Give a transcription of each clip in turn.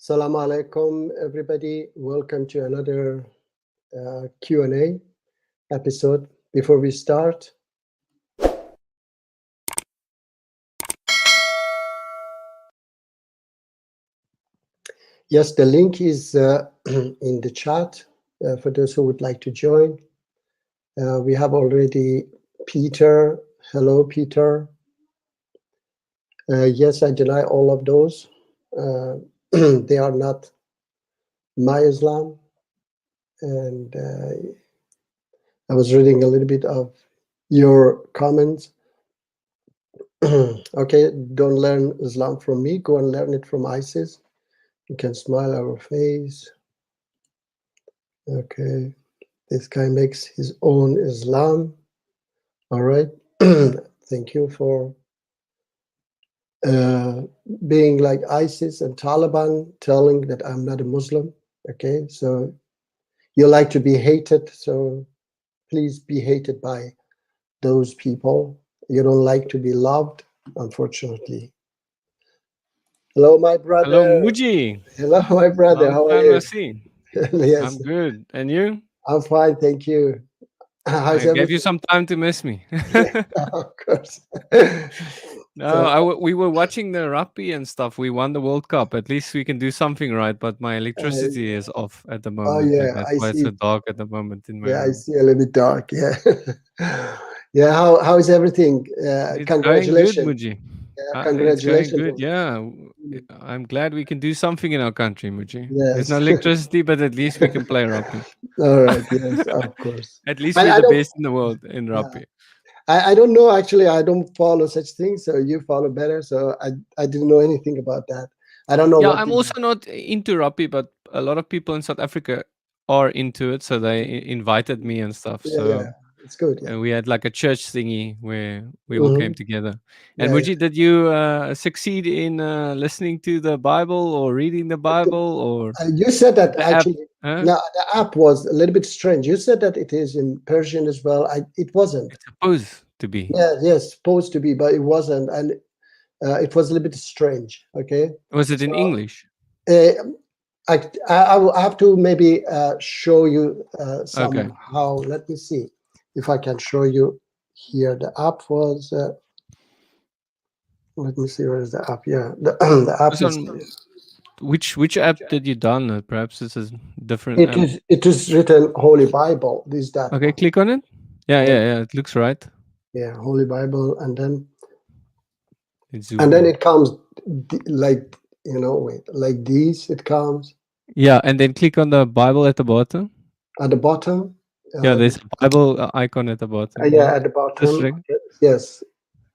Assalamu alaikum, everybody. Welcome to another Q&A episode. Before we start, yes, the link is in the chat for those who would like to join. We have already Peter. Hello, Peter. Yes, I deny all of those. They are not my Islam. And I was reading a little bit of your comments. Okay, don't learn Islam from me. Go and learn it from ISIS. You can smile our face. Okay, this guy makes his own Islam. All right. Thank you for being like ISIS and Taliban, telling that I'm not a Muslim. Okay, so you like to be hated, so please be hated by those people. You don't like to be loved, unfortunately. Hello, my brother. Hello, Muji. Hello, my brother. How are you? Merci. Yes, I'm good. And you? I'm fine, thank you. How's I gave everything? you some time to miss me. Of course. No, we were watching the rugby and stuff. We won the World Cup. At least we can do something right. But my electricity is off at the Oh moment, yeah, and that's I why it's so see. dark at the moment in my Yeah, I room. see a little bit dark. Yeah, yeah. How is everything? It's going good, Congratulations. Muji. Yeah, It's going congratulations. good. Yeah, I'm glad we can do something in our country, Muji. There's no Yes. electricity, but at least we can play rugby. All right. Yes, of course. At least And we're I the don't. best in the world in Yeah, rugby. I don't know actually. I don't follow such things. So you follow better. So I didn't know anything about that. I don't know Yeah, what I'm did. also not into rugby, but a lot of people in South Africa are into it, so they invited me and stuff. Yeah, yeah. So It's good. Yeah. we had like a church thingy where we all came Hmm. together. And Yeah, yeah. Muji, did you succeed in listening to the Bible or reading the Bible or You said that the app? actually. Huh? Now the app was a little bit strange. You said that it is in Persian as well. It wasn't. It's supposed to be. Yeah, yes, supposed to be, but it wasn't, and it was a little bit strange. Okay, Was it so in English? uh, I will have to maybe show you Okay. somehow. Let me see if I can show you here. The app was. Let me see where is the app. Yeah, the app So is. which app did you download? Perhaps this is different It app. is. It is written Holy Bible. This is that Okay, one. click on it. Yeah, Holy, yeah, yeah. It looks right. yeah, Holy Bible, Let's and zoom then in. it comes like wait, like this. It comes Yeah, and then click on the Bible at the bottom. at the bottom. Yeah, Let me. there's a Bible icon at the bottom. Yeah, Yeah, at the just bottom. ring. Okay, yes.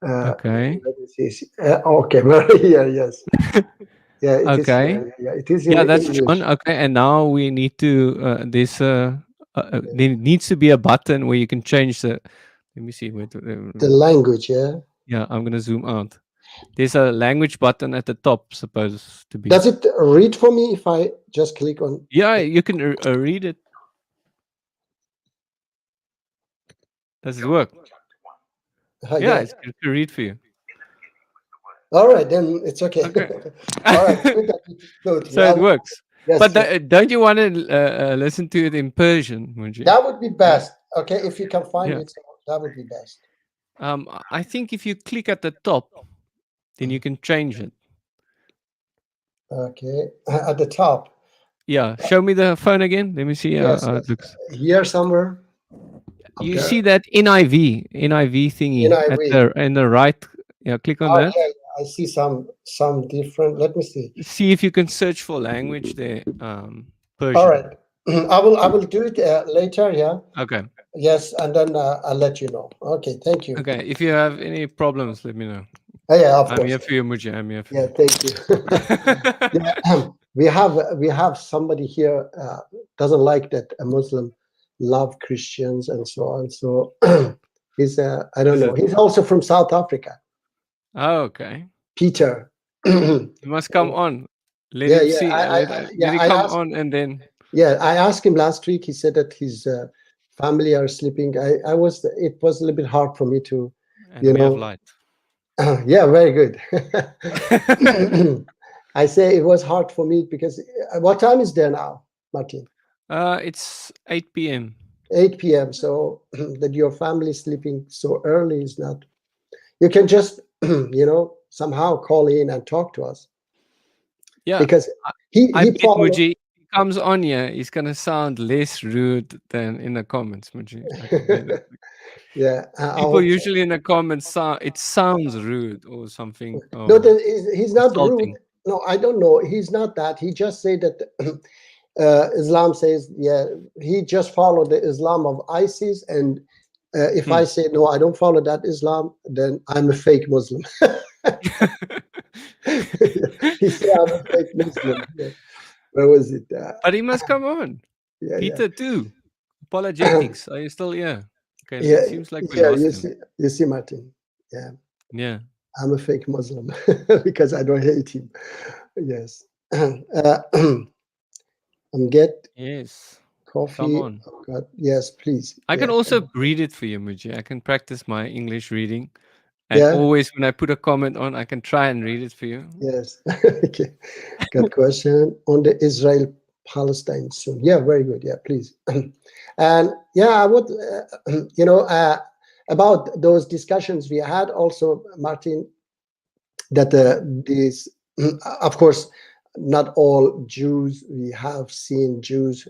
Okay. Let me see. Okay, very here. Yes. Yeah, it is Okay. here. Yeah, it is in Yeah, that's John. English. Okay, and now we need to. There needs to be a button where you can change the. Let me see. Wait. The language. Yeah. Yeah, I'm gonna zoom out. There's a language button at the top, supposed to be. Does it read for me if I just click on? Yeah, you can read it. Does it work? Yeah, Yeah. it's going to read for you. All right, then it's okay. Okay. All right. Good that you told me. So it works. Yes, But yes. don't you want to listen to it in Persian, Munji? That would be best. Okay, if you can find Yeah. it, that would be best. I think if you click at the top, then you can change it. Okay, at the top. Yeah. Show me the phone again. Let me see Yes, how yes. it looks. Here somewhere. Up You there. see that NIV thingy at NIV. the in the right. Yeah, click on Oh that. yeah, I see some different. Let me see. See if you can search for language there. All Persian. right, I will do it later. Yeah. Okay. Yes, and then I'll let you know. Okay, thank you. Okay. If you have any problems, let me know. Yeah, of I'm course. here for you, Muji. I'm here for Yeah, you. thank you. Yeah, we have somebody here doesn't like that a Muslim love Christians and so on. So he's I don't Is know. it? He's also from South Africa. Oh, okay. Peter. Yeah, You must come on. Let yeah. him see. Yeah. Let it come on, and then Yeah, I asked him last week. He said that his family are sleeping. It was a little bit hard for me to, and you we have know. light. Yeah, very good. I say it was hard for me because what time is there now, Martin? It's 8 p.m. 8 p.m. So that your family is sleeping so early is not. You can just somehow call in and talk to us Yeah, because I, he I he bet follow. Muji he comes on here. He's gonna sound less rude than in the comments, Muji. I can bet it. Yeah, I People hope so. usually in the comments it sounds rude or something No, he's not rude. insulting. No, I don't know. He's not that. He just said that Islam says, yeah, he just followed the Islam of ISIS. And if Hmm. I say, no, I don't follow that Islam, then I'm a fake Muslim. He said, I'm a fake Muslim. Yeah. Where was it? But he must come on. Yeah, yeah. Peter too. Apologetics. Are you still here? Okay, Yeah, it seems like we yeah, lost him. you see, Martin. Yeah, Yeah. I'm a fake Muslim because I don't hate him. Yes. Get Yes. Come coffee. on. Oh God. Yes, please. I can Yeah. also read it for you, Muji. I can practice my English reading. And Yeah. always when I put a comment on, I can try and read it for you. Yes. Okay. Good question on the Israel Palestine soon. Yeah, very good. Yeah, please. And yeah, I would, about those discussions we had also, Martin, that these, of course, not all Jews, we have seen Jews,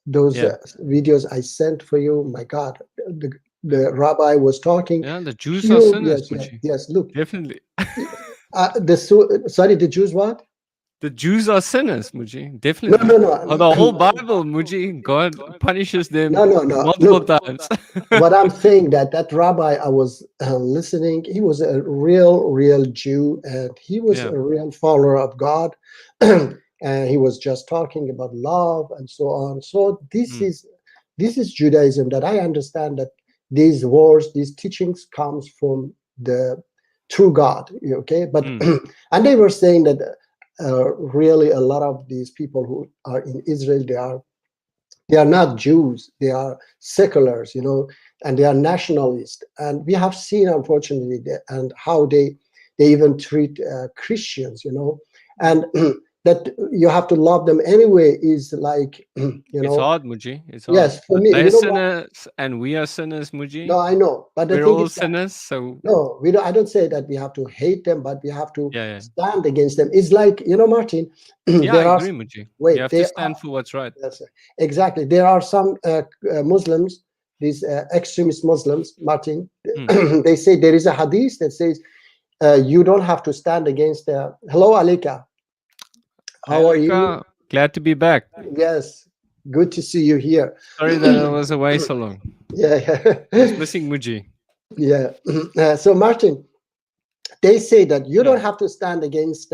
those Yeah. videos I sent for you, my God, the rabbi was talking, Yeah, the Jews are pure, sinners, yes, yes, Muji. yes, look, Definitely. sorry, the Jews what? The Jews are sinners, Muji. No, Definitely. no, Oh, the no. whole Bible, Muji, God punishes No, them no, no. multiple Look, times. what I'm saying that rabbi I was listening, he was a real Jew, and he was Yeah. a real follower of God, and he was just talking about love and so on. So Mm, this is Judaism that I understand that these wars, these teachings comes from the true God. Okay, but mm, and they were saying that really a lot of these people who are in Israel, they are not Jews, they are seculars, and they are nationalists. And we have seen, unfortunately, and how they even treat Christians, and that you have to love them anyway is like, It's hard, Muji. It's hard. yes, for But me, they're sinners and we are sinners, no, Muji. I know, but the We're thing all is that sinners. So, no, we don't. I don't say that we have to hate them, but we have to yeah, yeah. stand against them. It's like, Martin. Yeah, I There are agree, Muji. You wait, have to there stand for what's right. Yes, exactly. There are some Muslims, these extremist Muslims, Martin. Mm. They say there is a hadith that says you don't have to stand against. Hello, Alika. Hi, How are you? Luca. Glad to be back. Yes, good to see you here. Sorry that I was away so long. Yeah, I was missing Muji. yeah. So, Martin, they say that you Yeah. don't have to stand against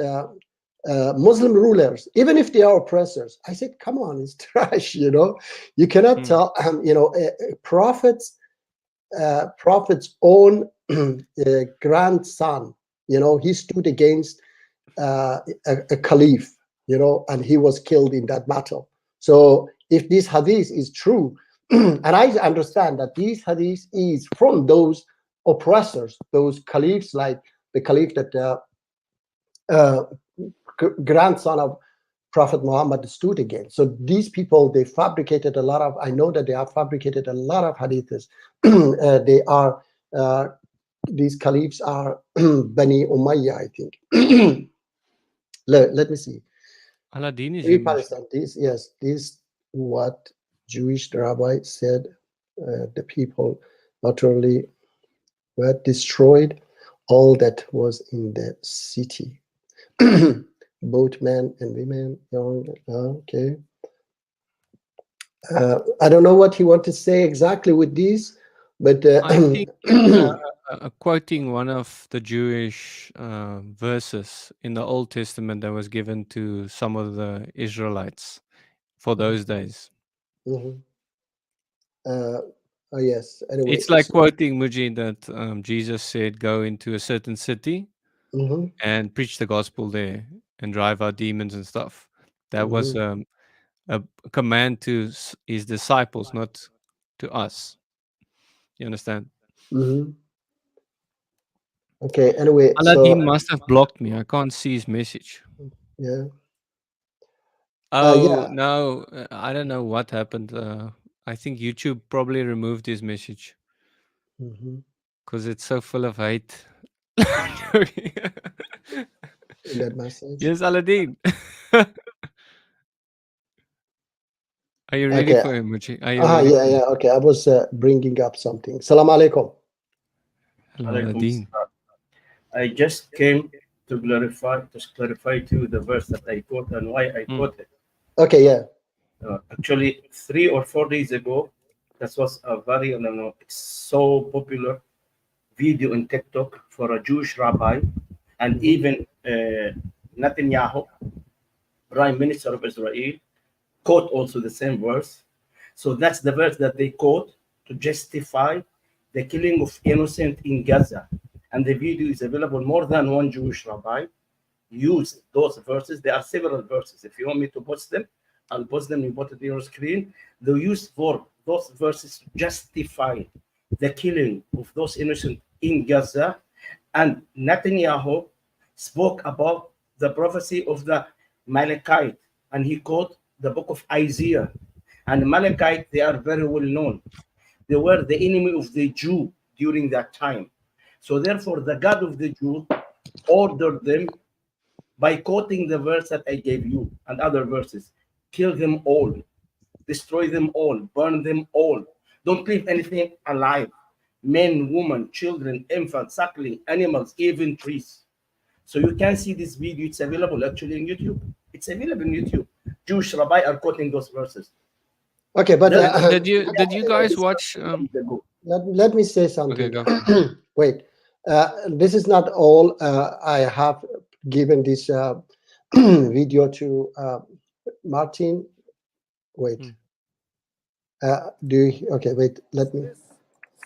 Muslim rulers, even if they are oppressors. I said, come on, it's trash. You cannot Mm. tell. Prophet's own grandson, he stood against a caliph, and he was killed in that battle. So if this hadith is true, and I understand that this hadith is from those oppressors, those caliphs, like the caliph that uh, grandson of Prophet Muhammad stood against. So these people, they fabricated a lot of, I know that they have fabricated a lot of hadiths. They are, these caliphs are Bani Umayyah, I think. Let me see. Aladdin is Free here, Muji. Palestine, this what Jewish rabbi said, the people utterly were destroyed, all that was in the city. Both men and women, young, okay. I don't know what he want to say exactly with this, but I think he's quoting one of the Jewish verses in the Old Testament that was given to some of the Israelites for those days. mhm. Oh yes. Anyway, It's like quoting Muji that Jesus said, "Go into a certain city mhm, and preach the gospel there and drive out demons and stuff." That was mhm, a command to his disciples, not to us. You understand? mhm. Okay. Anyway, so Aladdin must have blocked me. I can't see his message. Yeah. Oh Yeah. no, I don't know what happened. I think YouTube probably removed his message Mhm. because it's so full of hate. Joking. In that message. Yes, Aladdin. Are you ready Okay. for emoji? Are you ready Yeah, for yeah. Okay. I was bringing up something. Salam alaikum. Hello, Alaikum Aladdin? salam. I just came to clarify to you the verse that I quote and why I Mm. quote it. Okay. Yeah. Actually, 3 or 4 days ago, that was a very, I don't know, it's so popular video in TikTok for a Jewish rabbi and Mhm. even Netanyahu, Prime Minister of Israel, quote also the same verse. So that's the verse that they quote to justify the killing of innocent in Gaza. And the video is available. More than one Jewish rabbi use those verses. There are several verses. If you want me to post them, I'll post them. You put it on your screen. They use for those verses to justify the killing of those innocent in Gaza. And Netanyahu spoke about the prophecy of the Malachite, and he quote the book of Isaiah. And the Malachite, they are very well known. They were the enemy of the Jew during that time. So therefore, the God of the Jew ordered them by quoting the verse that I gave you and other verses. Kill them all, destroy them all, burn them all. Don't leave anything alive. Men, women, children, infants, suckling, animals, even trees. So you can see this video. It's available actually on YouTube. It's available on YouTube. Jewish rabbi are quoting those verses. Okay. But Did you guys watch? let me say Okay, something. go for it. Wait. This is not all. I have given this video to Martin. Wait. Mm. Okay, wait, let me. This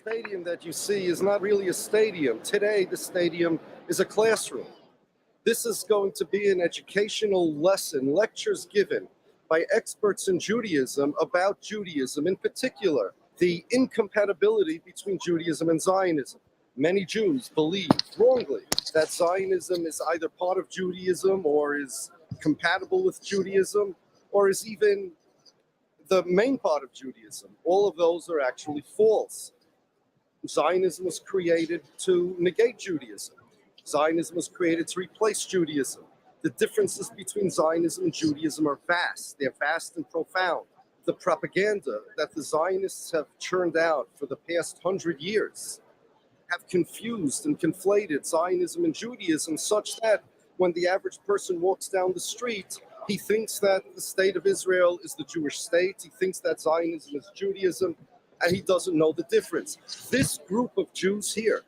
stadium that you see is not really a stadium. Today, the stadium is a classroom. This is going to be an educational lesson, lectures given by experts in Judaism about Judaism, in particular, the incompatibility between Judaism and Zionism. Many Jews believe wrongly that Zionism is either part of Judaism or is compatible with Judaism or is even the main part of Judaism. All of those are actually false. Zionism was created to negate Judaism. Zionism was created to replace Judaism. The differences between Zionism and Judaism are vast. They're vast and profound. The propaganda that the Zionists have churned out for the past 100 years have confused and conflated Zionism and Judaism such that when the average person walks down the street, he thinks that the state of Israel is the Jewish state. He thinks that Zionism is Judaism, and he doesn't know the difference. This group of Jews here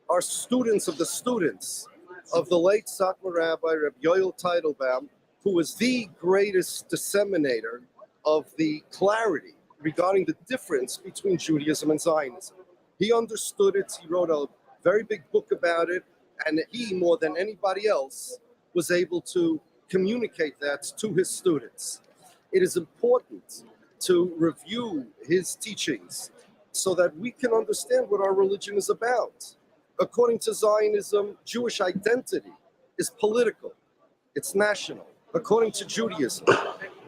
are students of the students of the late Satmar Rabbi Reb Yoel Teitelbaum, who was the greatest disseminator of the clarity regarding the difference between Judaism and Zionism. He understood it. He wrote a very big book about it, and he, more than anybody else, was able to communicate that to his students. It is important to review his teachings so that we can understand what our religion is about. According to Zionism, Jewish identity is political, it's national. According to Judaism,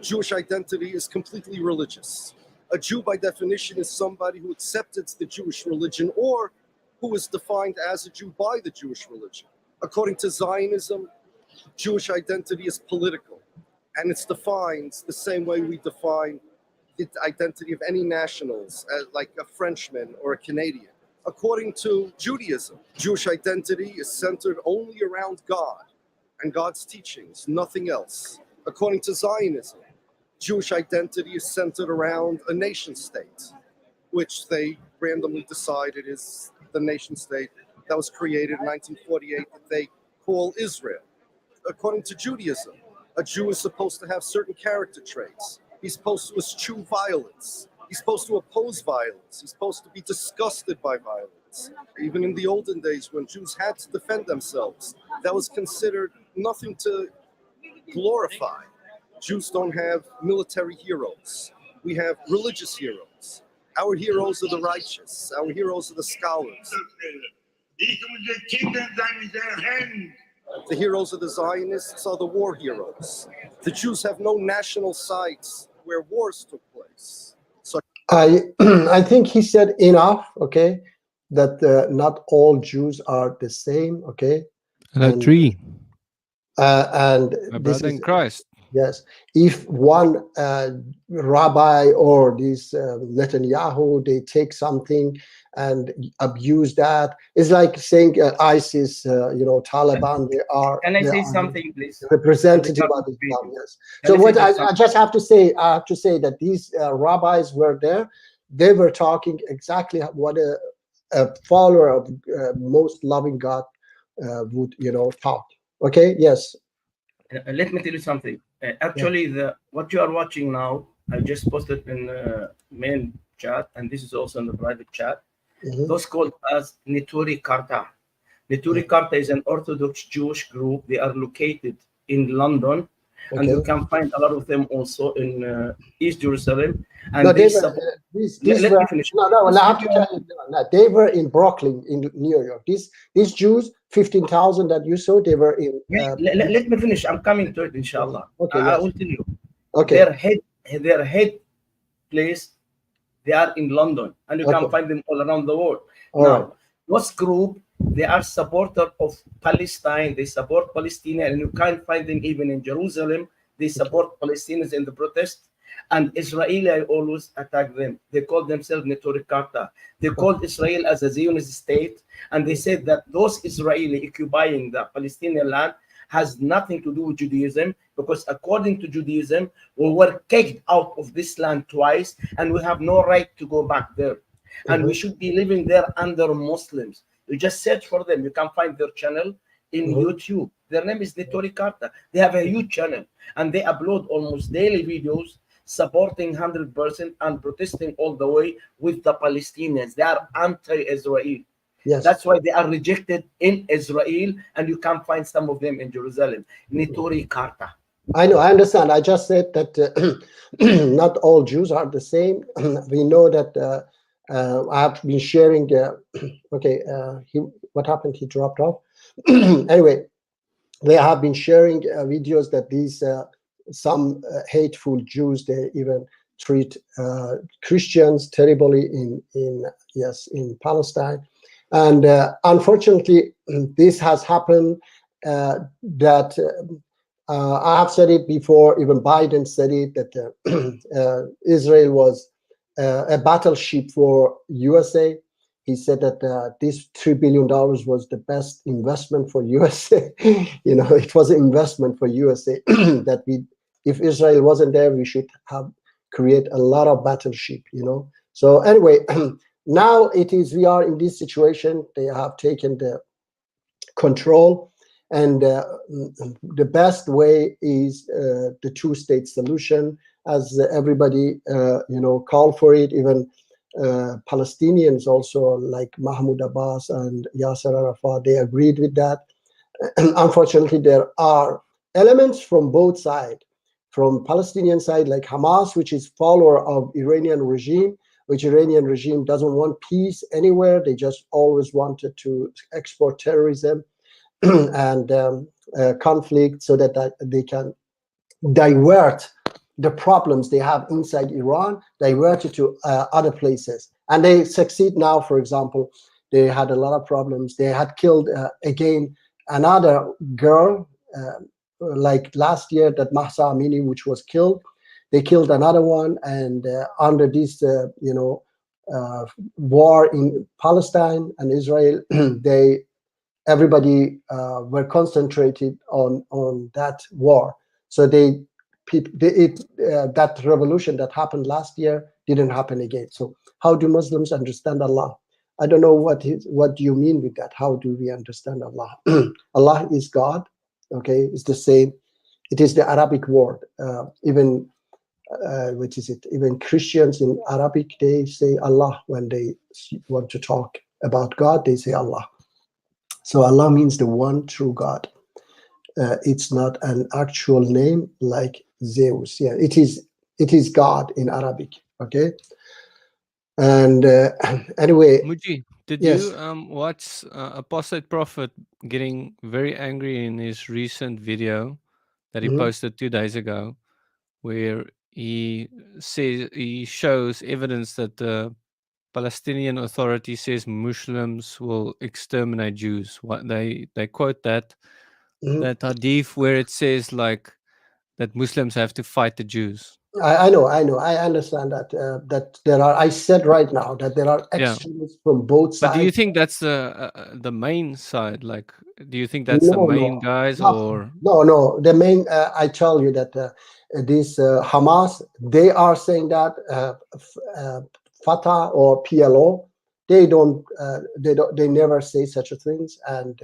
Jewish identity is completely religious. A Jew, by definition, is somebody who accepted the Jewish religion or who is defined as a Jew by the Jewish religion. According to Zionism, Jewish identity is political, and it's defined the same way we define the identity of any nationals, like a Frenchman or a Canadian. According to Judaism, Jewish identity is centered only around God and God's teachings, nothing else. According to Zionism, Jewish identity is centered around a nation state, which they randomly decided is the nation state that was created in 1948 that they call Israel. According to Judaism, a Jew is supposed to have certain character traits. He's supposed to eschew violence. He's supposed to oppose violence. He's supposed to be disgusted by violence. Even in the olden days when Jews had to defend themselves, that was considered nothing to glorify. Jews don't have military heroes. We have religious heroes. Our heroes are the righteous. Our heroes are the scholars. The heroes of the Zionists are the war heroes. The Jews have no national sites where wars took place. So I I think he said enough, okay, that not all Jews are the same, okay, And I and agree, and my this brother is in Christ. yes. If one rabbi or this Netanyahu, they take something and abuse that, it's like saying ISIS, Taliban, Can I they say are something, please? representative Regarding of the Islam. video. Yes. Can So I what say I something? just have to say, I have to say that these rabbis were there. They were talking exactly what a follower of most loving God would, talk. Okay. Yes. Let me tell you something. Actually, what you are watching now, I just posted in the main chat, and this is also in the private chat. Mhm. Those called as Neturei Karta. Neturei Karta is an Orthodox Jewish group. They are located in London, and you Okay. can find a lot of them also in East Jerusalem. And No, they they were support. these Let were me finish. no. This I have to video- tell you, no, they were in Brooklyn, in New York. These Jews, 15,000 that you saw, they were in. let me finish. I'm coming to it, inshallah. Okay, I yes. will tell you. Okay. Their head place, they are in London, and you can Okay. find them all around the world. All Now, right. those group, they are supporter of Palestine. They support Palestine, and you can find them even in Jerusalem. They support Palestinians in the protest. And Israeli always attack them. They call themselves Neturei Karta. They called Israel as a Zionist state, and they said that those Israeli occupying the Palestinian land has nothing to do with Judaism, because according to Judaism, we were kicked out of this land twice, and we have no right to go back there. And we should be living there under Muslims. You just search for them. You can find their channel in YouTube. Their name is Neturei Karta. They have a huge channel, and they upload almost daily videos supporting 100% and protesting all the way with the Palestinians. They are anti-Israel. Yes. That's why they are rejected in Israel, and you can find some of them in Jerusalem. Neturei Karta. I know. I understand. I just said that not all Jews are the same. We know that. I have been sharing. Okay. What happened? He dropped off. Anyway, they have been sharing videos that these some hateful Jews, they even treat Christians terribly in Palestine, and unfortunately this has happened. That I have said it before. Even Biden said it, that Israel was a battleship for USA. He said that this $3 billion was the best investment for USA. It was an investment for USA. That if Israel wasn't there, we should have create a lot of battleship. So anyway, now we are in this situation. They have taken the control, and the best way is the two-state solution, as everybody call for it. Even Palestinians also, like Mahmoud Abbas and Yasser Arafat, they agreed with that. Unfortunately, there are elements from both sides. From Palestinian side, like Hamas, which is follower of Iranian regime, which Iranian regime doesn't want peace anywhere. They just always wanted to export terrorism and conflict, so that they can divert the problems they have inside Iran, divert it to other places. And they succeed now. For example, they had a lot of problems. They had killed again another girl, like last year, that Mahsa Amini, which was killed. They killed another one, and under this war in Palestine and Israel, everybody were concentrated on that war. So that revolution that happened last year didn't happen again. So how do Muslims understand Allah? I don't know what do you mean with that? How do we understand Allah? Allah is God. Okay, it's the same. It is the Arabic word. Even which is it? Even Christians in Arabic, they say Allah when they want to talk about God. They say Allah. So Allah means the one true God. It's not an actual name like Zeus. Yeah, it is God in Arabic. Okay. And anyway, Muji, Did Yes. you watch Apostate Prophet getting very angry in his recent video that he Mhm. posted 2 days ago, where he says he shows evidence that the Palestinian Authority says Muslims will exterminate Jews. What they quote that Mhm. that hadith where it says like that Muslims have to fight the Jews. I know, I understand that that there are. I said right now that there are Yeah. extremists from both But do you sides. think that's the main side? Like, do you think that's the No, main no, guys, no, or no. The main. I tell you that this Hamas, they are saying that Fatah or PLO, they don't. They don't. They never say such a things, and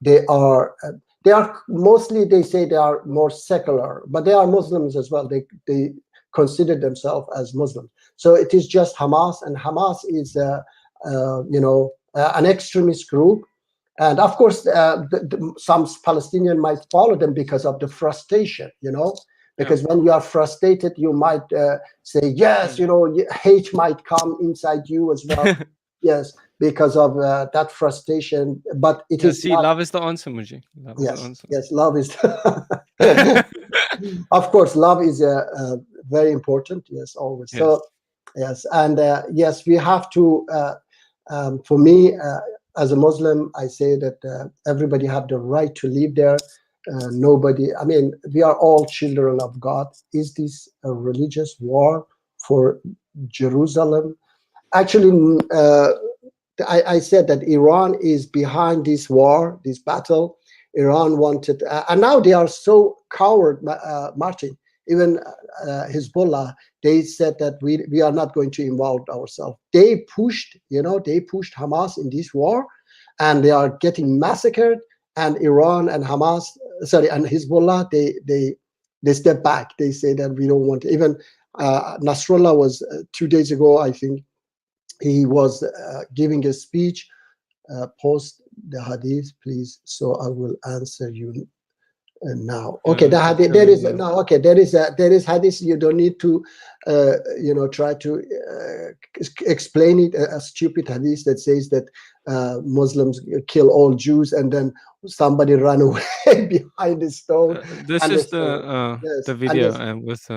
they are. They are mostly. They say they are more secular, but they are Muslims as well. They consider themselves as Muslims. So it is just Hamas, and Hamas is an extremist group. And of course, some Palestinian might follow them because of the frustration, because when you are frustrated, you might say, yes, hate might come inside you as well. Yes, because of that frustration. But it yeah, is see, not. love is the answer, Muji. Love is the Yes, answer. yes, love is. Of course, love is very important. Yes, always. Yes. So, yes, and yes, we have to. For me, as a Muslim, I say that everybody have the right to live there. Nobody. I mean, we are all children of God. Is this a religious war for Jerusalem? Actually, I said that Iran is behind this war, this battle. Iran wanted, and now they are so coward, Martin. Even Hezbollah, they said that we are not going to involve ourselves. They pushed Hamas in this war, and they are getting massacred. And Iran and Hamas, and Hezbollah, they step back. They say that we don't want. Even Nasrallah was 2 days ago, I think. He was giving a speech. Post the hadith, please. So I will answer you now. Okay, the hadith. There is no. Okay, there is hadith. You don't need to, try to explain it. A stupid hadith that says that Muslims kill all Jews, and then somebody run away behind a stone. This and is yes, the video with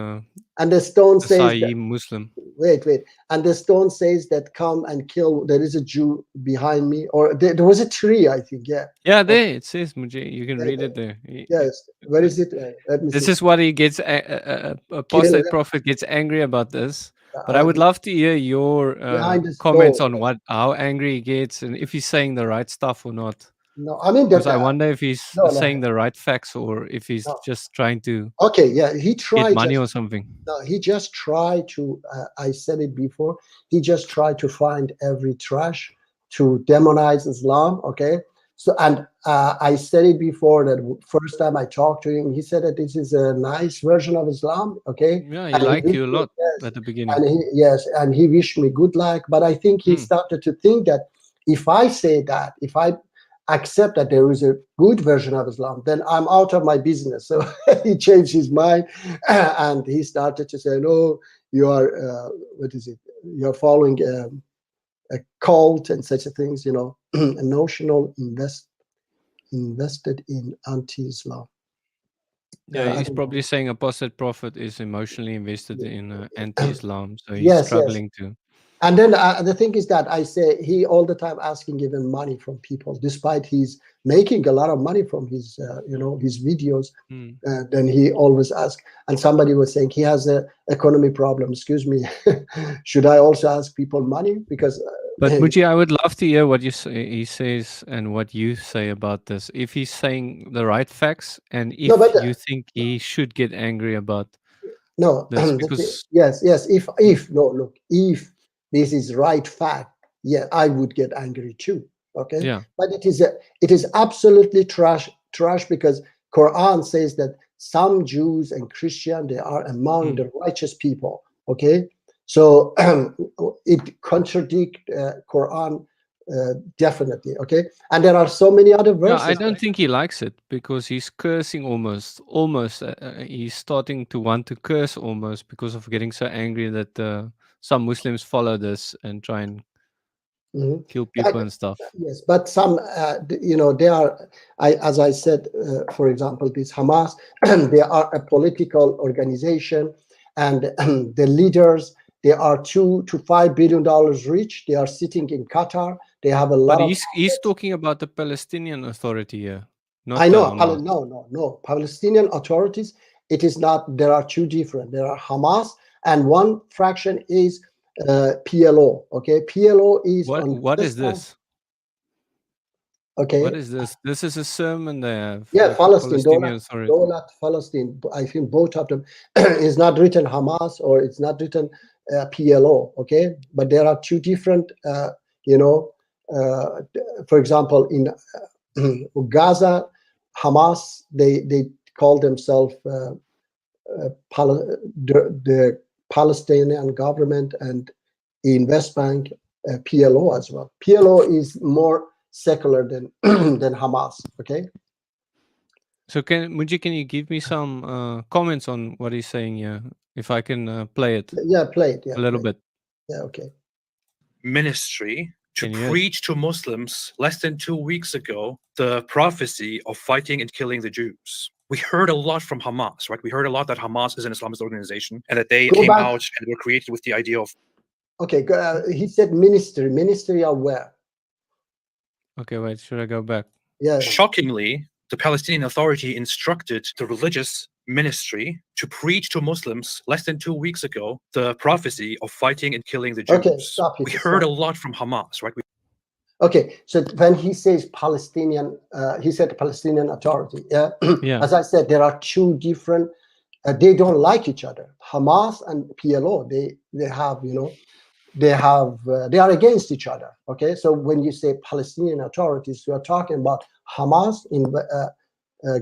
and the stone the says Sa'i Muslim. Wait. And the stone says that come and kill. There is a Jew behind me, or there was a tree, I think. Yeah. Yeah, there it says, Muji. You can read it there. Yes. Where is it? Let me This see. is what he gets. Apostate Prophet gets angry about this. But I would love to hear your comments on how angry he gets and if he's saying the right stuff or not. No, I mean, because I wonder if he's saying no. the right facts or if he's just trying to Okay, yeah, he tried get money or something. No, he just tried to. I said it before. He just tried to find every trash to demonize Islam. Okay, so and I said it before that first time I talked to him, he said that this is a nice version of Islam. Okay, yeah, he liked you a lot at the beginning. And and he wished me good luck. But I think he started to think that if I say that, if I accept that there is a good version of Islam, then I'm out of my business. So he changed his mind and he started to say, no, you are, You're following a cult and such things, a notional invested in anti-Islam. Yeah, he's probably saying Apostate Prophet is emotionally invested in anti-Islam. So he's struggling to. And then the thing is that I say he all the time asking even money from people, despite he's making a lot of money from his, his videos. Then he always asks. And somebody was saying he has an economy problem. Excuse me, should I also ask people money? Because. But Muji, I would love to hear what he says and what you say about this. If he's saying the right facts, and if you think he should get angry about. No, this, because yes. If this is right fact, yeah, I would get angry too. Okay, yeah, but it is absolutely trash because Quran says that some Jews and Christian, they are among the righteous people. Okay, so it contradicts Quran definitely. Okay, and there are so many other verses. Yeah, I don't think he likes it because he's cursing almost. He's starting to want to curse almost because of getting so angry that some Muslims follow this and try and Mhm. kill people and stuff. Yes, but some, they are, as I said, for example, this Hamas, they are a political organization, and the leaders, they are $2 to $5 billion rich. They are sitting in Qatar. They have a lot But of. he's talking about the Palestinian Authority here, not I the know, Hamas. no. Palestinian authorities, it is not, there are two different. There are Hamas, and one fraction is PLO. Okay, PLO is on What this is side. this? Okay. What is this? This is a sermon they have. Yeah, with the Palestine, Palestinian Authority. Dolat, Palestine. I think both of them is not written Hamas or it's not written PLO. Okay, but there are two different. For example, in Gaza, Hamas, they call themselves the Palestinian government, and in West Bank, PLO as well. PLO is more secular than than Hamas. Okay. So Muji, can you give me some comments on what he's saying here? If I can play it Yeah, play it. Yeah, a little play it. bit. Yeah, okay. Ministry to Can you hear it? preach to Muslims less than 2 weeks ago the prophecy of fighting and killing the Jews. We heard a lot from Hamas, right? We heard a lot that Hamas is an Islamist organization and that they Go came back. out and were created with the idea of. Okay, he said ministry. Ministry of where? Okay, wait. Should I go back? Yeah. Shockingly, the Palestinian Authority instructed the religious ministry to preach to Muslims less than 2 weeks ago the prophecy of fighting and killing the Jews. Okay, stop it, We heard stop. a lot from Hamas, right? Okay, so when he says Palestinian, he said Palestinian Authority. Yeah. Yeah. As I said, there are two different. They don't like each other. Hamas and PLO. They have they are against each other. Okay, so when you say Palestinian authorities, you are talking about Hamas in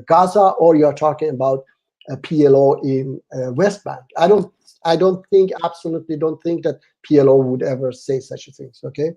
Gaza, or you are talking about PLO in West Bank. Absolutely don't think that PLO would ever say such a thing. Okay.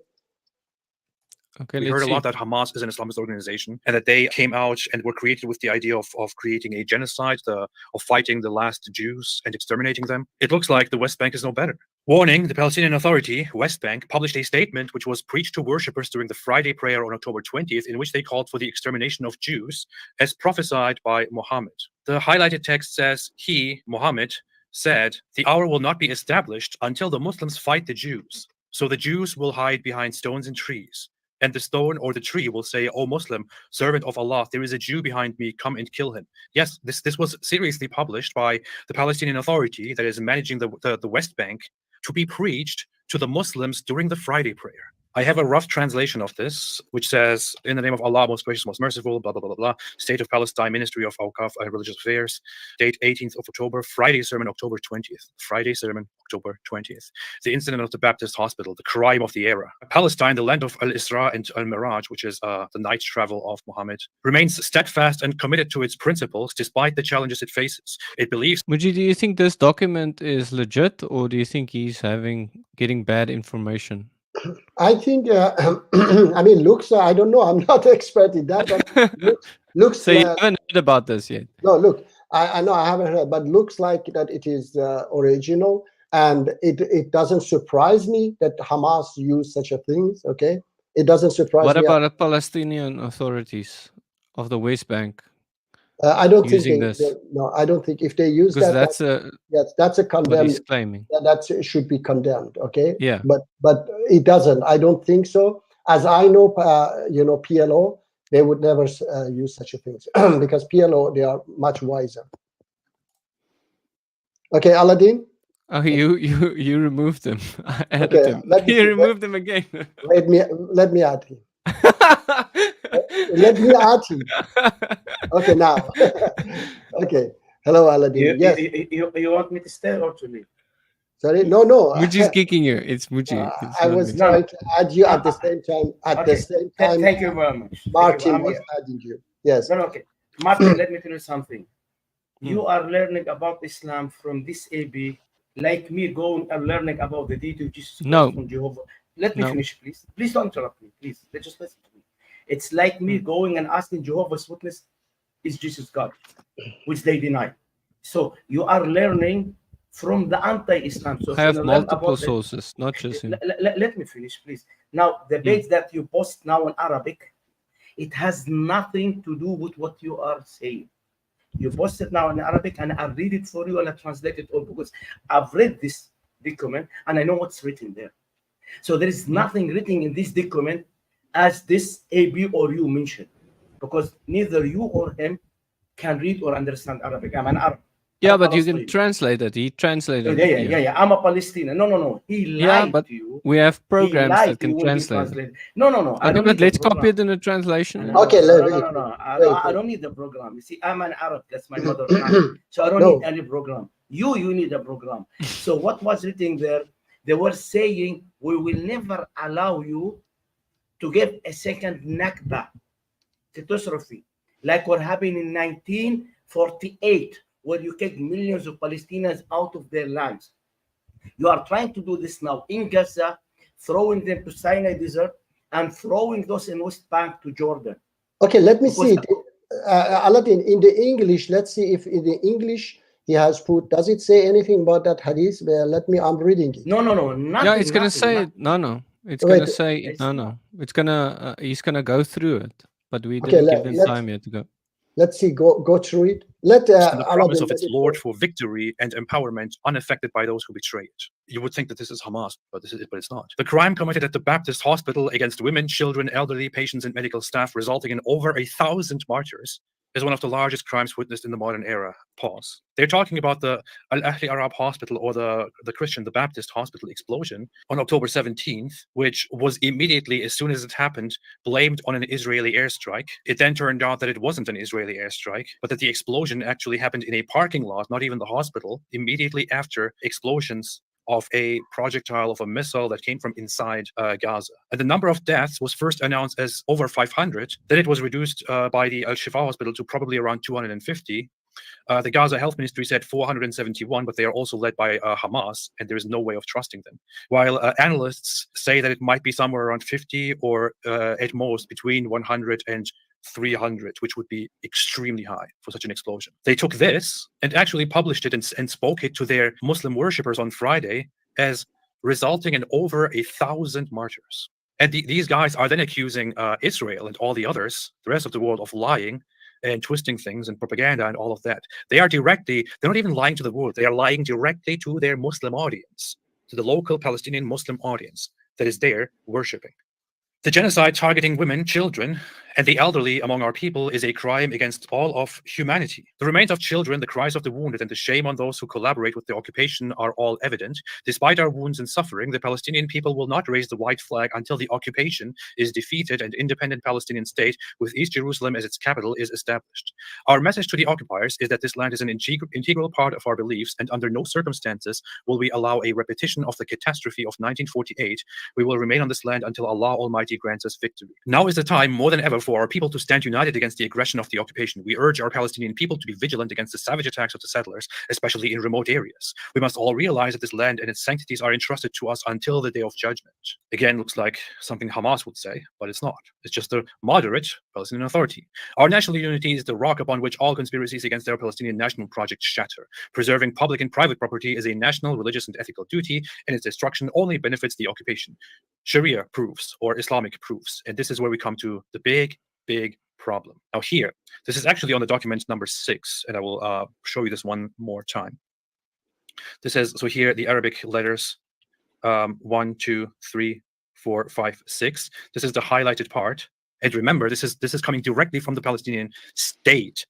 Okay, We let's heard a see. lot that Hamas is an Islamist organization and that they came out and were created with the idea of creating a genocide, of fighting the last Jews and exterminating them. It looks like the West Bank is no better. Warning, the Palestinian Authority, West Bank, published a statement which was preached to worshippers during the Friday prayer on October 20th, in which they called for the extermination of Jews as prophesied by Muhammad. The highlighted text says, he, Muhammad, said, "The hour will not be established until the Muslims fight the Jews. So the Jews will hide behind stones and trees. And the stone or the tree will say, O Muslim, servant of Allah, there is a Jew behind me, come and kill him." Yes, this was seriously published by the Palestinian Authority that is managing the West Bank to be preached to the Muslims during the Friday prayer. I have a rough translation of this, which says, "In the name of Allah, most gracious, most merciful, blah, blah, blah, blah, State of Palestine, Ministry of Awqaf and Religious Affairs, date 18th of October, Friday sermon, October 20th. Friday sermon, October 20th. The incident of the Baptist hospital, the crime of the era. Palestine, the land of Al-Isra and Al-Miraj, which is the night travel of Muhammad, remains steadfast and committed to its principles despite the challenges it faces. It believes." Muji, do you think this document is legit, or do you think he's getting bad information? I think, I mean, looks, I don't know, I'm not expert in that, but looks So you like, haven't heard about this yet? no, look, I know I haven't heard, but looks like that it is original, and it doesn't surprise me that Hamas used such a thing, okay? It doesn't surprise What me. about the Palestinian authorities of the West Bank I don't think using this? no, I don't think if they use Because that, that's a what condemned. he's claiming. That should be condemned. Okay. Yeah. But it doesn't. I don't think so. As I know, PLO, they would never use such a thing because PLO, they are much wiser. Okay, Aladdin. Oh, you removed him. I added Okay, him. let me You see. removed him again. Let me add him. Let me add him. Okay, now. Okay. Hello, Aladdin. Yes. You want me to stay or to leave? Sorry. No. Muji's kicking you. It's Muji. It's I not was me. trying to add you at the same time. At the Okay. same time, Thank you very much. Martin I'm was here. adding you. Yes. No, okay. Martin, let me tell you something. You are learning about Islam from this AB, like me going and learning about the deity of Jesus Christ No. from Jehovah. Let me No. finish, please. Please don't interrupt me. Please, just listen to me. It's like me going and asking Jehovah's Witness, is Jesus God? Which they deny. So you are learning from the anti-Islam. So I have if you learn multiple about the- sources, not just him. let me finish, please. Now, the page that you post now in Arabic, it has nothing to do with what you are saying. You post it now in Arabic, and I'll read it for you and I'll translate it all, because I've read this document and I know what's written there. So there is nothing written in this document as this A, B, or you mentioned, because neither you or him can read or understand Arabic. I'm an Arab. Yeah, I'm a but you can Palestinian. translate it. He translated Yeah, it. yeah. I'm a Palestinian. No. He lied Yeah, but to you. we have He programs lied that to you can when he translate it. translated. No. I Okay, don't but need the let's copy program. it in a translation. No, Okay, no, wait, no, no. wait. I don't need the program. You see, I'm an Arab. That's my mother tongue. So I don't No. need any program. You need a program. So what was written there? They were saying, we will never allow you to give a second Nakba, catastrophe, like what happened in 1948, where you kicked millions of Palestinians out of their lands. You are trying to do this now in Gaza, throwing them to Sinai Desert, and throwing those in West Bank to Jordan. Okay, let me see Because- it. Aladdin, in the English, let's see if in the English he has put, does it say anything about that hadith? Well, I'm reading it. No, nothing. Yeah, it's gonna nothing, say nothing. no. It's Wait, gonna say it's no. not. It's gonna he's gonna go through it, but we Okay, didn't give him let's- time yet to go. Let's see, go through it. Let The Aladdin, promise of let its it Lord go. for victory and empowerment unaffected by those who betray it. You would think that this is Hamas, but it's not. The crime committed at the Baptist hospital against women, children, elderly, patients, and medical staff, resulting in over 1,000 martyrs, is one of the largest crimes witnessed in the modern era. Pause. They're talking about the Al-Ahli Arab Hospital, or the Baptist hospital explosion on October 17th, which was immediately, as soon as it happened, blamed on an Israeli airstrike. It then turned out that it wasn't an Israeli airstrike, but that the explosion actually happened in a parking lot, not even the hospital, immediately after explosions of a projectile of a missile that came from inside Gaza. And the number of deaths was first announced as over 500. Then it was reduced by the Al-Shifa hospital to probably around 250. The Gaza Health Ministry said 471, but they are also led by Hamas, and there is no way of trusting them. While analysts say that it might be somewhere around 50, or at most between 100 and 300, which would be extremely high for such an explosion. They took this and actually published it and spoke it to their Muslim worshippers on Friday as resulting in over 1,000 martyrs. And these guys are then accusing Israel and all the others, the rest of the world, of lying and twisting things and propaganda and all of that. They're not even lying to the world. They are lying directly to their Muslim audience, to the local Palestinian Muslim audience that is there worshiping. The genocide targeting women, children, and the elderly among our people is a crime against all of humanity. The remains of children, the cries of the wounded, and the shame on those who collaborate with the occupation are all evident. Despite our wounds and suffering, the Palestinian people will not raise the white flag until the occupation is defeated and independent Palestinian state with East Jerusalem as its capital is established. Our message to the occupiers is that this land is an integral part of our beliefs, and under no circumstances will we allow a repetition of the catastrophe of 1948. We will remain on this land until Allah Almighty grants us victory. Now is the time, more than ever, for our people to stand united against the aggression of the occupation. We urge our Palestinian people to be vigilant against the savage attacks of the settlers, especially in remote areas. We must all realize that this land and its sanctities are entrusted to us until the day of judgment. Again, looks like something Hamas would say, but it's not. It's just a moderate Palestinian Authority. Our national unity is the rock upon which all conspiracies against our Palestinian national project shatter. Preserving public and private property is a national, religious, and ethical duty, and its destruction only benefits the occupation. Sharia proofs, or Islamic proofs. And this is where we come to the big problem. Now here, this is actually on the document number 6, and I will show you this one more time. This says, so here the Arabic letters 1, 2, 3, 4, 5, 6. This is the highlighted part. And remember, this is coming directly from the Palestinian state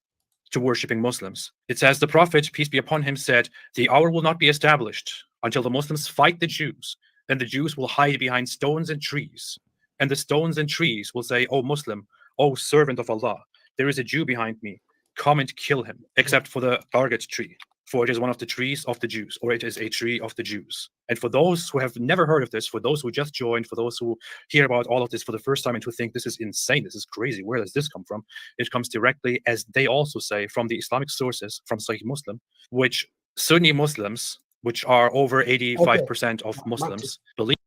to worshiping Muslims. It says, the Prophet, peace be upon him, said, the hour will not be established until the Muslims fight the Jews. Then the Jews will hide behind stones and trees. And the stones and trees will say, O Muslim, O servant of Allah, there is a Jew behind me. Come and kill him, except for the target tree. For it is one of the trees of the Jews, or it is a tree of the Jews. And for those who have never heard of this, for those who just joined, for those who hear about all of this for the first time and who think this is insane, this is crazy, where does this come from? It comes directly, as they also say, from the Islamic sources, from Sahih Muslim, which Sunni Muslims, which are over 85% of Muslims, believe.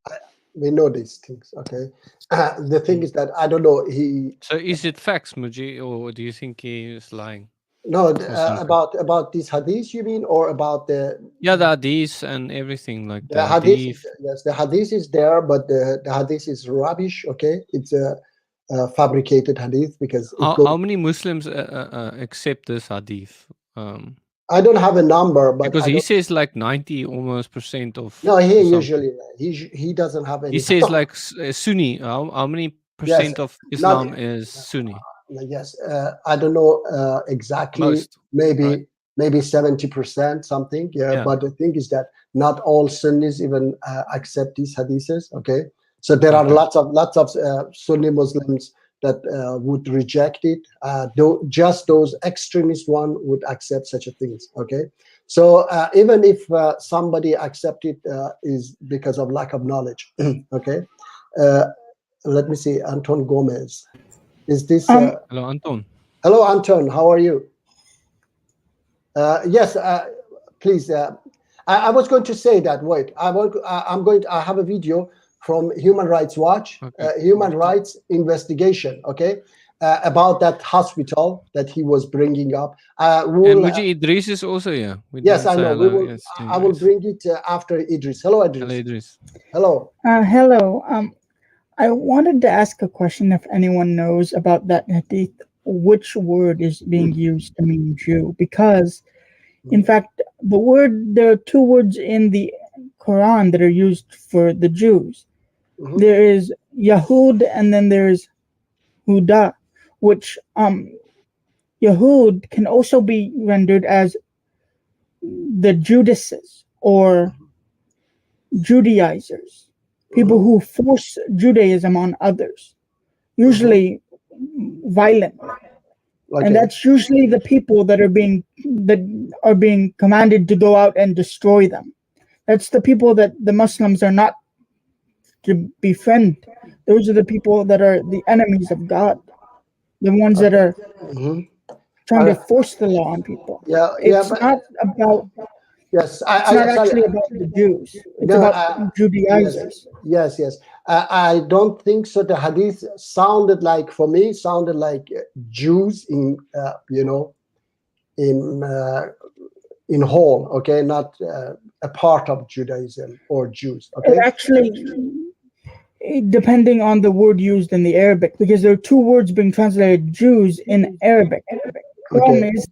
We know these things, okay? The thing is that, I don't know, So is it facts, Muji, or do you think he is lying? No, Muslims. about these hadiths, you mean, or about the Yeah, the hadith and everything like the the hadith? hadith. Yes, the hadith is there, but the hadith is rubbish. Okay, it's a fabricated hadith because it How goes. many Muslims accept this hadith? I don't have a number, but Because I he don't. says like 90 almost % of. No, he or something. usually he doesn't have any. He says like Sunni. How many percent of Islam is Sunni? Yes, I don't know exactly. Most, Maybe right? maybe 70% something. Yeah, Yeah. but the thing is that not all Sunnis even accept these hadiths. Okay, so there are Okay. lots of Sunni Muslims that would reject it. Just those extremist one would accept such a things. Okay, so even if somebody accept it is because of lack of knowledge. Okay, let me see. Anton Gomez, is this? Hello, Anton. Hello, Anton. How are you? Yes, please. I was going to say that. Wait, I have a video from Human Rights Watch, Okay. Human Rights Investigation. Okay, about that hospital that he was bringing up. And Muji Idris is also here. We Yes, didn't I say know. hello. Yes, I will Idris. bring it after Idris. Hello, Idris. Hello, Idris. Hello. Hello. I wanted to ask a question if anyone knows about that hadith, which word is being used to mean Jew? Because, in fact, there are two words in the Quran that are used for the Jews. Mhm. There is Yahud and then there's Huda, which Yahud can also be rendered as the Judases or Judaizers, people who force Judaism on others, usually violently. Okay. And that's usually the people that are being commanded to go out and destroy them. That's the people that the Muslims are not to befriend. Those are the people that are the enemies of God, the ones that are Mhm. trying to force the law on people. Yeah, It's but not about. yes, It's not actually about the Jews. It's No, about Judaizers. Yes. I don't think so. The hadith sounded like Jews in in whole. Okay, not a part of Judaism or Jews. Okay. Actually, depending on the word used in the Arabic, because there are two words being translated Jews in Arabic. Problem is,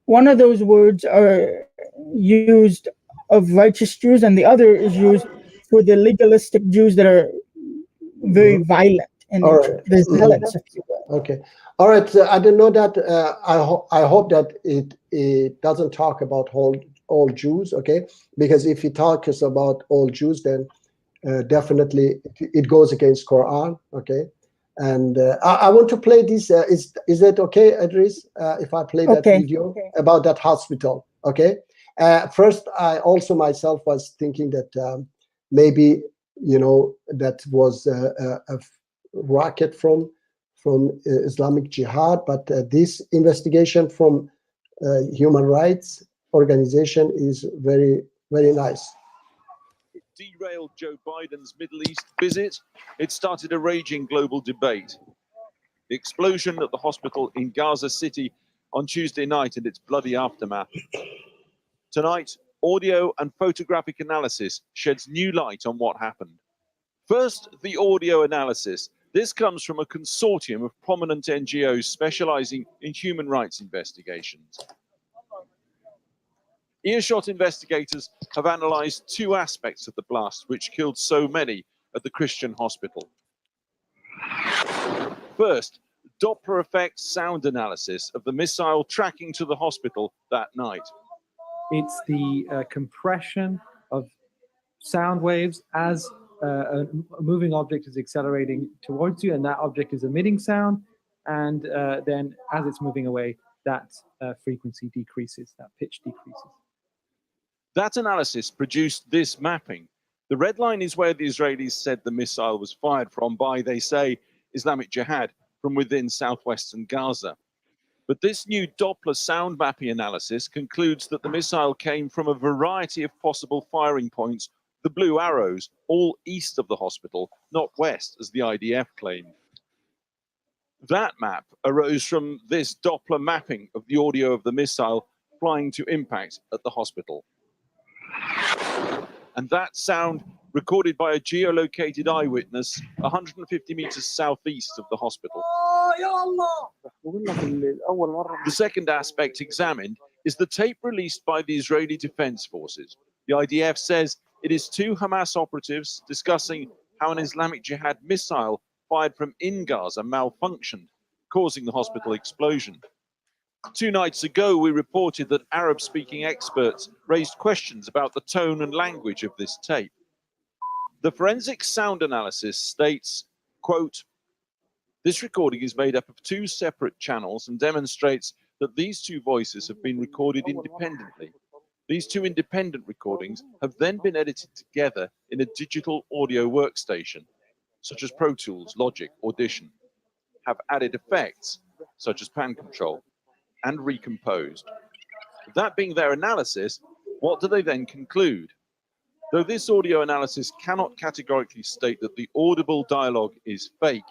one of those words are used of righteous Jews, and the other is used for the legalistic Jews that are very violent in nature. The zealots, if you will. Okay. All right. I don't know that. I hope that it doesn't talk about all Jews. Okay, because if it talks about all Jews, then definitely it goes against Quran. Okay, and I want to play this. Is that okay, Idris? If I play that video about that hospital? Okay. First, I also myself was thinking that maybe that was a rocket from Islamic Jihad, but this investigation from human rights organization is very, very nice. It derailed Joe Biden's Middle East visit. It started a raging global debate. The explosion at the hospital in Gaza City on Tuesday night and its bloody aftermath. Tonight, audio and photographic analysis sheds new light on what happened. First, the audio analysis. This comes from a consortium of prominent NGOs specializing in human rights investigations. Earshot investigators have analyzed two aspects of the blast which killed so many at the Christian hospital. First, Doppler effect sound analysis of the missile tracking to the hospital that night. It's the compression of sound waves as a moving object is accelerating towards you, and that object is emitting sound, and then as it's moving away, that frequency decreases, that pitch decreases. That analysis produced this mapping. The red line is where the Israelis said the missile was fired from by, they say, Islamic Jihad from within southwestern Gaza. But this new Doppler sound mapping analysis concludes that the missile came from a variety of possible firing points, the blue arrows, all east of the hospital, not west, as the IDF claimed. That map arose from this Doppler mapping of the audio of the missile flying to impact at the hospital. And that sound recorded by a geolocated eyewitness 150 meters southeast of the hospital. The second aspect examined is the tape released by the Israeli Defense Forces. The IDF says it is two Hamas operatives discussing how an Islamic Jihad missile fired from in Gaza malfunctioned, causing the hospital explosion. 2 nights ago, we reported that Arab-speaking experts raised questions about the tone and language of this tape. The forensic sound analysis states, quote, "This recording is made up of 2 separate channels and demonstrates that these 2 voices have been recorded independently. These 2 independent recordings have then been edited together in a digital audio workstation, such as Pro Tools, Logic, Audition, have added effects, such as pan control, and recomposed. That being their analysis, what do they then conclude? Though this audio analysis cannot categorically state that the audible dialogue is fake,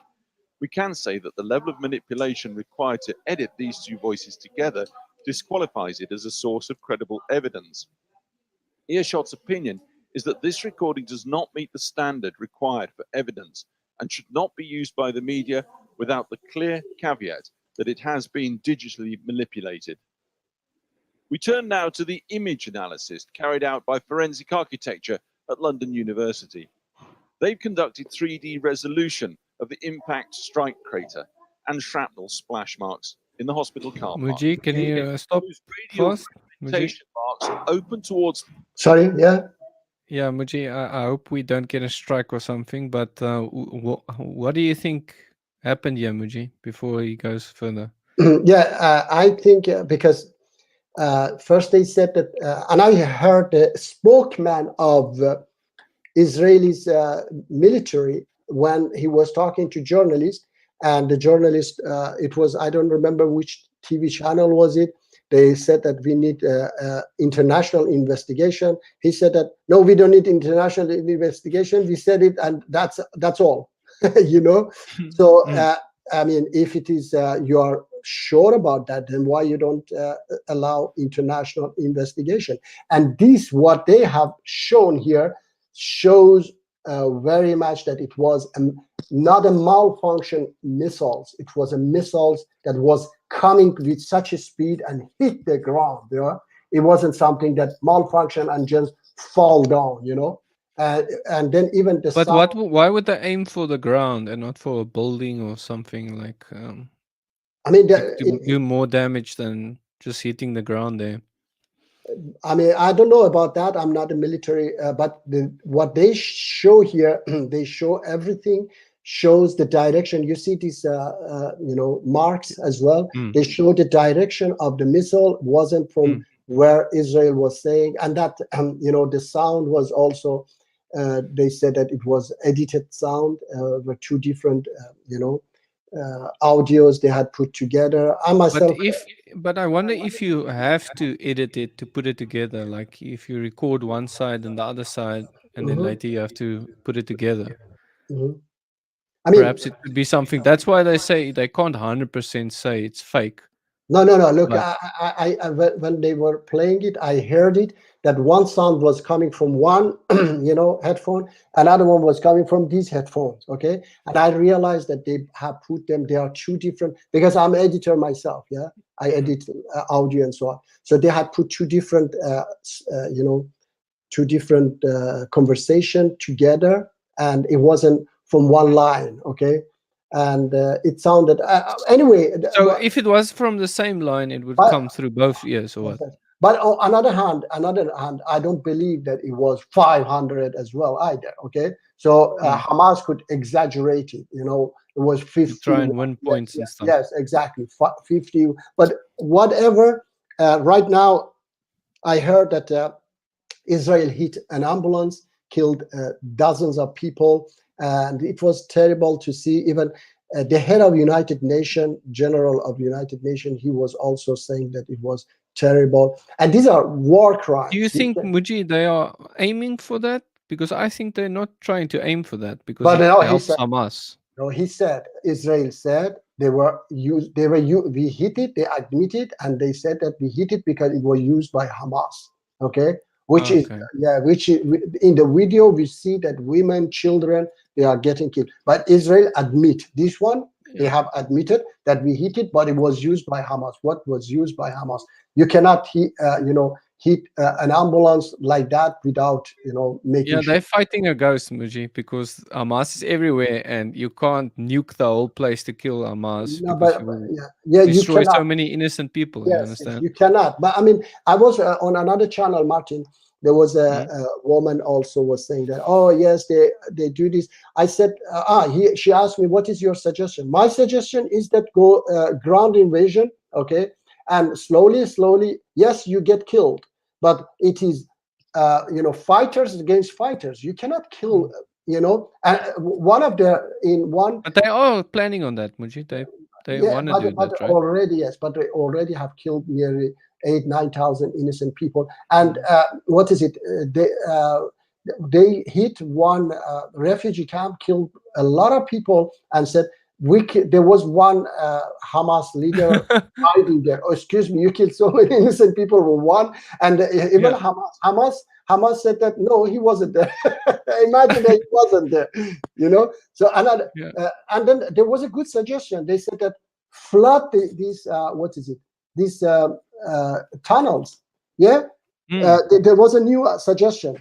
we can say that the level of manipulation required to edit these 2 voices together disqualifies it as a source of credible evidence. Earshot's opinion is that this recording does not meet the standard required for evidence and should not be used by the media without the clear caveat that it has been digitally manipulated." We turn now to the image analysis carried out by Forensic Architecture at London University. They've conducted 3D resolution of the impact strike crater and shrapnel splash marks in the hospital car park. Muji, can you stop Those radial fast? Muji? fragmentation marks open towards Sorry, yeah. Yeah, Muji, I hope we don't get a strike or something, but what do you think happened here, Muji, before he goes further? Yeah, I think because first they said that, and I heard the spokesman of Israeli's military when he was talking to journalists, and the journalist, it was, I don't remember which TV channel was it. They said that we need international investigation. He said that, no, we don't need international investigation. We said it, and that's all, you know? So, I mean, if it is, you are sure about that, then why you don't allow international investigation? And this, what they have shown here, shows very much that it was not a malfunction missiles. It was a missiles that was coming with such a speed and hit the ground. You know? It wasn't something that malfunction and just fall down, you know? And then even the But sound, why would they aim for the ground and not for a building or something like I mean, to do more damage than just hitting the ground there? I mean, I don't know about that. I'm not a military, but what they show here, they show everything, shows the direction. You see these, you know, marks as well. They show the direction of the missile wasn't from where Israel was saying, and that, you know, the sound was also. They said that it was edited sound, with 2 different, you know, audios they had put together. I myself. But I wonder if you have to edit it to put it together. Like if you record one side and the other side, and then later you have to put it together. I mean, Perhaps it could be something. That's why they say they can't 100% say it's fake. No. Look, But- I when they were playing it, I heard it that one sound was coming from one, you know, headphone, another one was coming from these headphones. Okay, and I realized that they have put them. They are 2 different, because I'm an editor myself. Yeah, I edit audio and so on. So they had put 2 different, you know, 2 different conversation together, and it wasn't from one line. Okay. And it sounded anyway. So if it was from the same line, it would come through both ears, or what? But on another hand, I don't believe that it was 500 as well either. Okay, so Hamas could exaggerate it. You know, it was 50. Try and win points and stuff. Yes, exactly, 50. But whatever. Right now, I heard that Israel hit an ambulance, killed dozens of people. And it was terrible to see. Even the head of United Nations, General of United Nations, he was also saying that it was terrible. And these are war crimes. Do you think, Muji, they are aiming for that? Because I think they're not trying to aim for that, because But it no, he helps said- Hamas. No, Israel said They were used. We hit it. They admitted, and they said that we hit it because it was used by Hamas. Okay, which is Okay. which is, in the video we see that women, children, they are getting killed. But Israel admit this one. They have admitted that we hit it, but it was used by Hamas. What was used by Hamas? You cannot hit an ambulance like that without making Yeah, sure. they're fighting a ghost, Muji, because Hamas is everywhere, and you can't nuke the whole place to kill Hamas No, because but you will you destroy so cannot. many innocent people. You Yes, understand? you cannot. But I mean, I was on another channel, Martin. There was a woman also was saying that, oh yes, they do this. I said, she asked me, what is your suggestion? My suggestion is that go ground invasion, okay, and slowly, yes, you get killed, but it is, fighters against fighters. You cannot kill, and one of the in one. But they are planning on that, Muji. They want to do but that, right? already, yes, but they already have killed nearly 8,000-9,000 innocent people. And what is it? They hit one refugee camp, killed a lot of people, and said there was one Hamas leader hiding there. Oh, excuse me, you killed so many innocent people with one, and even Hamas said that no, he wasn't there. Imagine that he wasn't there, So another, and then there was a good suggestion. They said that flood these these tunnels. Yeah, there was a new suggestion.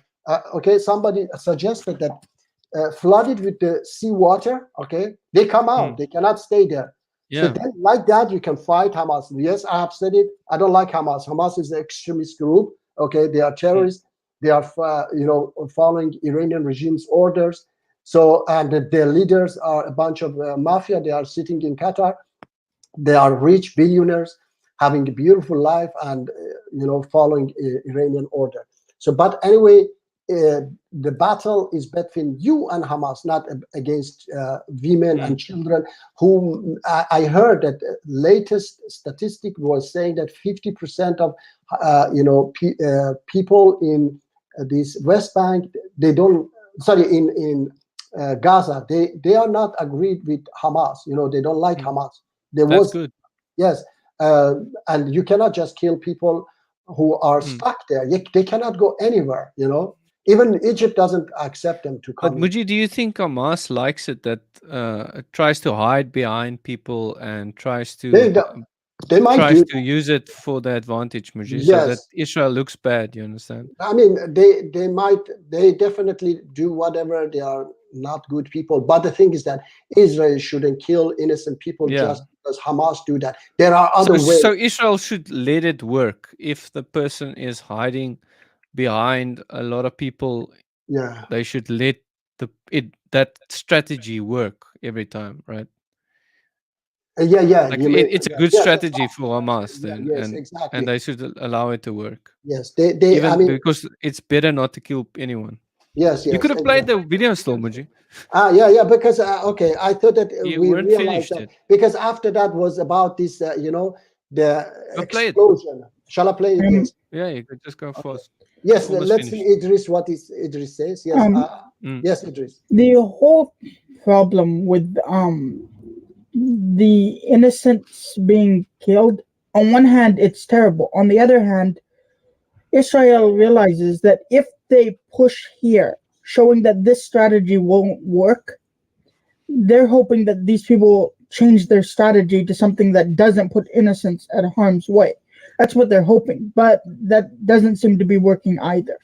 Okay, somebody suggested that flood it with the seawater. Okay, they come out. They cannot stay there. So then, like that, you can fight Hamas. Yes, I have said it. I don't like Hamas. Hamas is an extremist group. Okay, they are terrorists. They are, following Iranian regime's orders. So, and their leaders are a bunch of mafia. They are sitting in Qatar. They are rich billionaires having a beautiful life and, following Iranian order. So, but anyway, the battle is between you and Hamas, not against women and children. Whom I heard that latest statistic was saying that 50% of people in this West Bank, in Gaza, they are not agreed with Hamas. They don't like Hamas. That's good. Yes, and you cannot just kill people who are stuck there. They cannot go anywhere. Even Egypt doesn't accept them to come. But Muji, do you think Hamas likes it that it tries to hide behind people and tries to use it for the advantage, Muji, so that Israel looks bad? You understand? I mean, they definitely do whatever. They are not good people, but the thing is that Israel shouldn't kill innocent people just because Hamas do that. There are other ways. So Israel should let it work. If the person is hiding behind a lot of people, they should let that strategy work every time, right? It's a good strategy for Hamas then, exactly. and they should allow it to work. Yes, because it's better not to kill anyone. Yes, you could have played the video still, Muji. Because I thought that we realized that because after that was about this, the explosion. Shall I play it? Yes. Yeah, you could just go first. Yes, let's see Idris. What is Idris says? Yes, yes, Idris. The whole problem with the innocents being killed, on one hand, it's terrible. On the other hand, Israel realizes that if they push here, showing that this strategy won't work, they're hoping that these people change their strategy to something that doesn't put innocents at harm's way. That's what they're hoping, but that doesn't seem to be working either.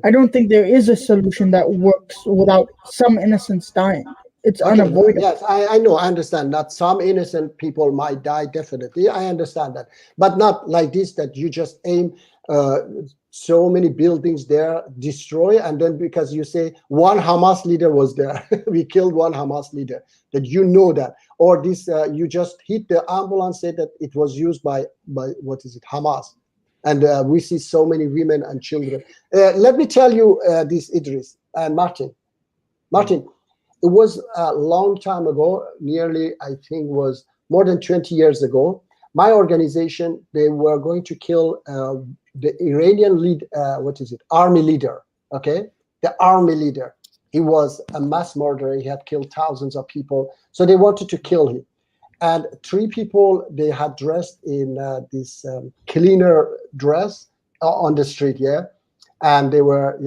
I don't think there is a solution that works without some innocents dying. It's unavoidable. Yes, I know. I understand that some innocent people might die. Definitely, I understand that, but not like this. That you just aim so many buildings there, destroy, and then because you say one Hamas leader was there, we killed one Hamas leader. That that, or this you just hit the ambulance, say that it was used by Hamas, and we see so many women and children. Let me tell you this, Idris and Martin. It was a long time ago, nearly, I think, was more than 20 years ago. My organization, they were going to kill the Iranian army leader, okay? The army leader. He was a mass murderer. He had killed thousands of people. So they wanted to kill him. and 3 people, they had dressed in this cleaner dress on the street, yeah, and they were,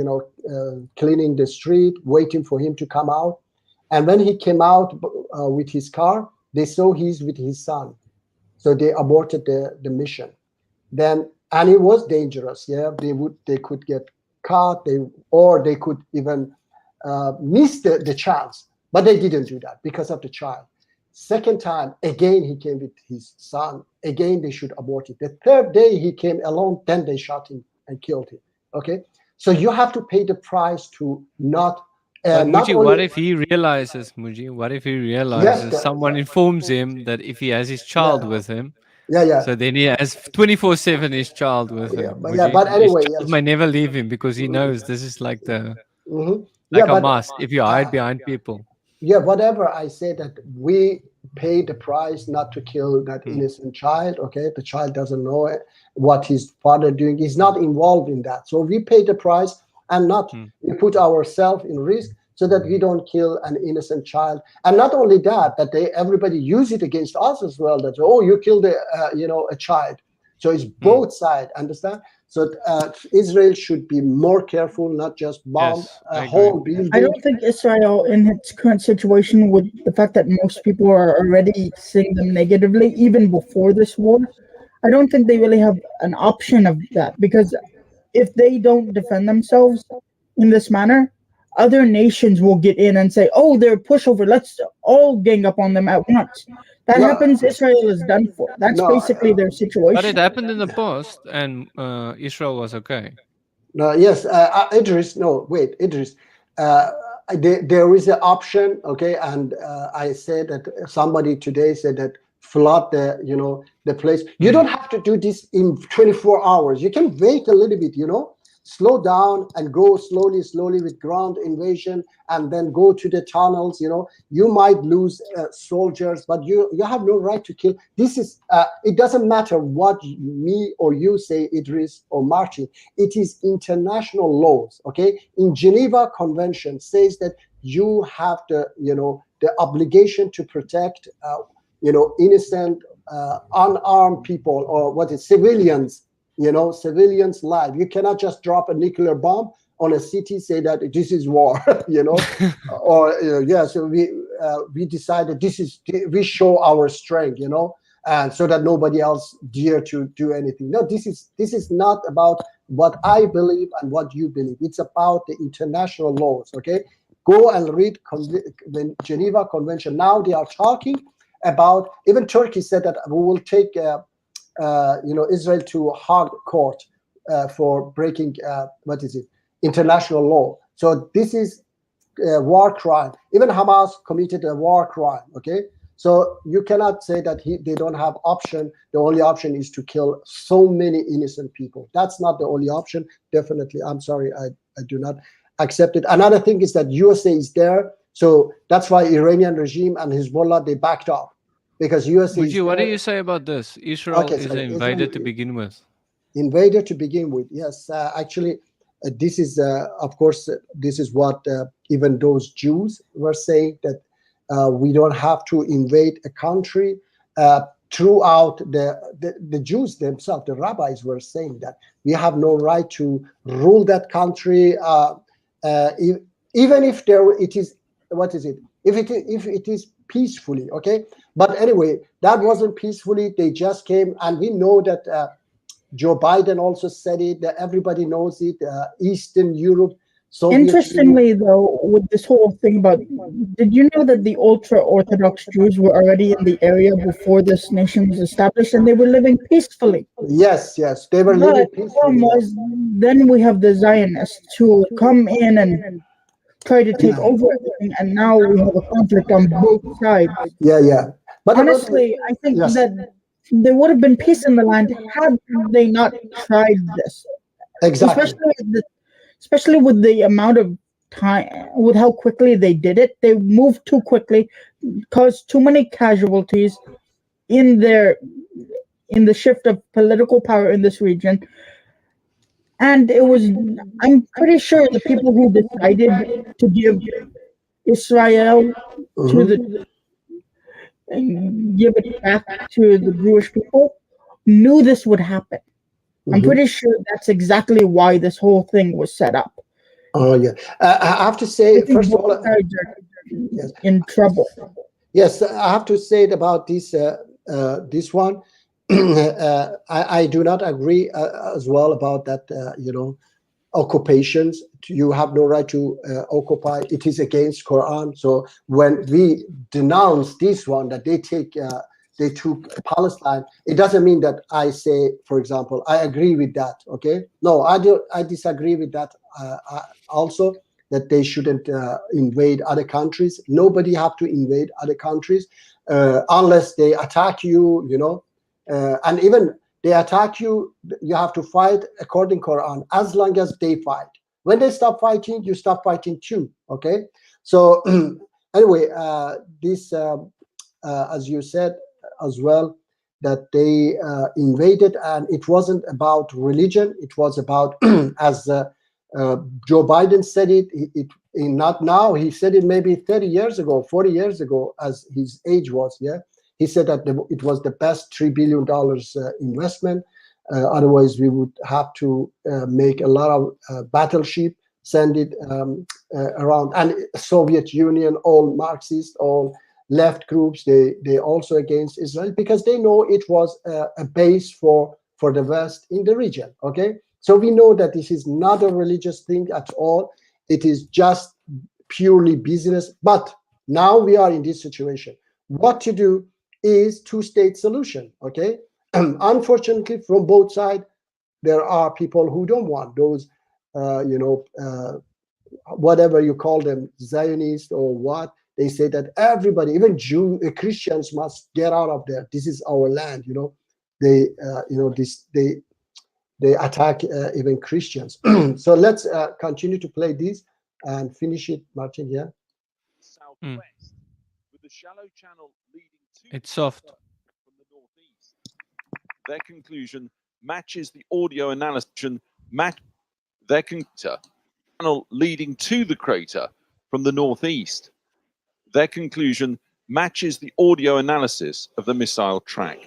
cleaning the street, waiting for him to come out. And when he came out with his car, they saw he's with his son, so they aborted the mission. Then, and it was dangerous, yeah. They could get caught, or they could even miss the chance, but they didn't do that because of the child. Second time, again, he came with his son. Again, they should abort it. The third day he came alone, then they shot him and killed him. Okay, so you have to pay the price to not. But Not Muji, only, what if he realizes, someone informs him that if he has his child with him, so then he has 24/7 his child with him. but Muji, anyway, his child may never leave him because he knows this is like the Mhm. like Yeah, a but- must. If you hide behind people, Yeah, whatever I say, that we pay the price not to kill that innocent child. Okay, the child doesn't know what his father doing. He's not involved in that, so we pay the price and not we put ourselves in risk so that we don't kill an innocent child. And not only that, everybody use it against us as well. That you killed a child. So it's both sides. Understand? So Israel should be more careful, not just bomb Yes, a I whole agree. building. I don't think Israel, in its current situation, with the fact that most people are already seeing them negatively, even before this war, I don't think they really have an option of that. Because if they don't defend themselves in this manner, other nations will get in and say, "Oh, they're pushover. Let's all gang up on them at once." That No. happens, Israel is done for. That's No, basically their situation. But it happened in the past, and Israel was okay. No, yes, Idris. No, wait, Idris. There is an option, okay, and I said that somebody today said that flood the place. You don't have to do this in 24 hours. You can wait a little bit, slow down and go slowly with ground invasion, and then go to the tunnels. You might lose soldiers, but you have no right to kill. This is it doesn't matter what me or you say, Idris or Martin. It is international laws. Okay, in Geneva Convention says that you have the obligation to protect innocent unarmed people, or civilians. Civilians' life. You cannot just drop a nuclear bomb on a city, say that this is war, So we decided we show our strength, and so that nobody else dare to do anything. No, this is not about what I believe and what you believe. It's about the international laws. Okay, go and read the Geneva Convention. Now they are talking about, even Turkey said that we will take. Israel to Hague court for breaking international law. So this is a war crime. Even Hamas committed a war crime. Okay, so you cannot say that they don't have option. The only option is to kill so many innocent people. That's not the only option. Definitely, I'm sorry, I do not accept it. Another thing is that USA is there, so that's why Iranian regime and Hezbollah, they backed off. Because USA is Muji, what do there. you say about this? Israel Okay, is sorry, an invader Israel to begin with. Invader to begin with, yes. Actually, this is, of course, this is what even those Jews were saying, that we don't have to invade a country. Throughout the Jews themselves, the rabbis were saying that we have no right to rule that country, even if it is, if it is peacefully, okay? But anyway, that wasn't peacefully. They just came, and we know that Joe Biden also said it, that everybody knows it, Eastern Europe, Soviet Interestingly, though, with this whole thing about, did you know that the ultra-Orthodox Jews were already in the area before this nation was established, and they were living peacefully? Yes, they were living But the peacefully. problem was, then we have the Zionists who come in and try to take over everything, and now we have a conflict on both sides. Yeah. But Honestly, I think Yes. that there would have been peace in the land had they not tried this. exactly. Especially with the amount of time, with how quickly they did it. They moved too quickly, caused too many casualties in the shift of political power in this region. And I'm pretty sure the people who decided to give Israel to and give it back to the Jewish people knew this would happen. I'm Mhm. pretty sure that's exactly why this whole thing was set up. Oh yeah. I have to say, I think first of all, both sides are yes. in trouble. Yes, I have to say it about this one. I do not agree as well about that. Occupations. You have no right to occupy. It is against Quran. So when we denounce this one that they took Palestine, it doesn't mean that I say, for example, I agree with that. Okay, no, I do. I disagree with that. Also, that they shouldn't invade other countries. Nobody have to invade other countries unless they attack you. And even they attack you, you have to fight according to Quran. As long as they fight, when they stop fighting, you stop fighting too. Okay. So anyway, this, as you said as well, that they invaded, and it wasn't about religion. It was about, as Joe Biden said not now. He said it maybe 30 years ago, 40 years ago, as his age was. Yeah. He said that it was the best $3 billion investment. Otherwise, we would have to make a lot of battleship, send it around. And Soviet Union, all Marxist, all left groups, they also against Israel because they know it was a base for the West in the region. Okay, so we know that this is not a religious thing at all. It is just purely business. But now we are in this situation. What to do is two-state solution. Okay, unfortunately, from both sides, there are people who don't want those, whatever you call them, Zionists or what. They say that everybody, even Christians, must get out of there. This is our land. They attack even Christians. So let's continue to play this and finish it, Martin. Yeah. Southwest, with the shallow channel leading to It's soft. from the northeast. Their conclusion matches the audio analysis. Their channel leading to the crater from the northeast. Their conclusion matches the audio analysis of the missile track.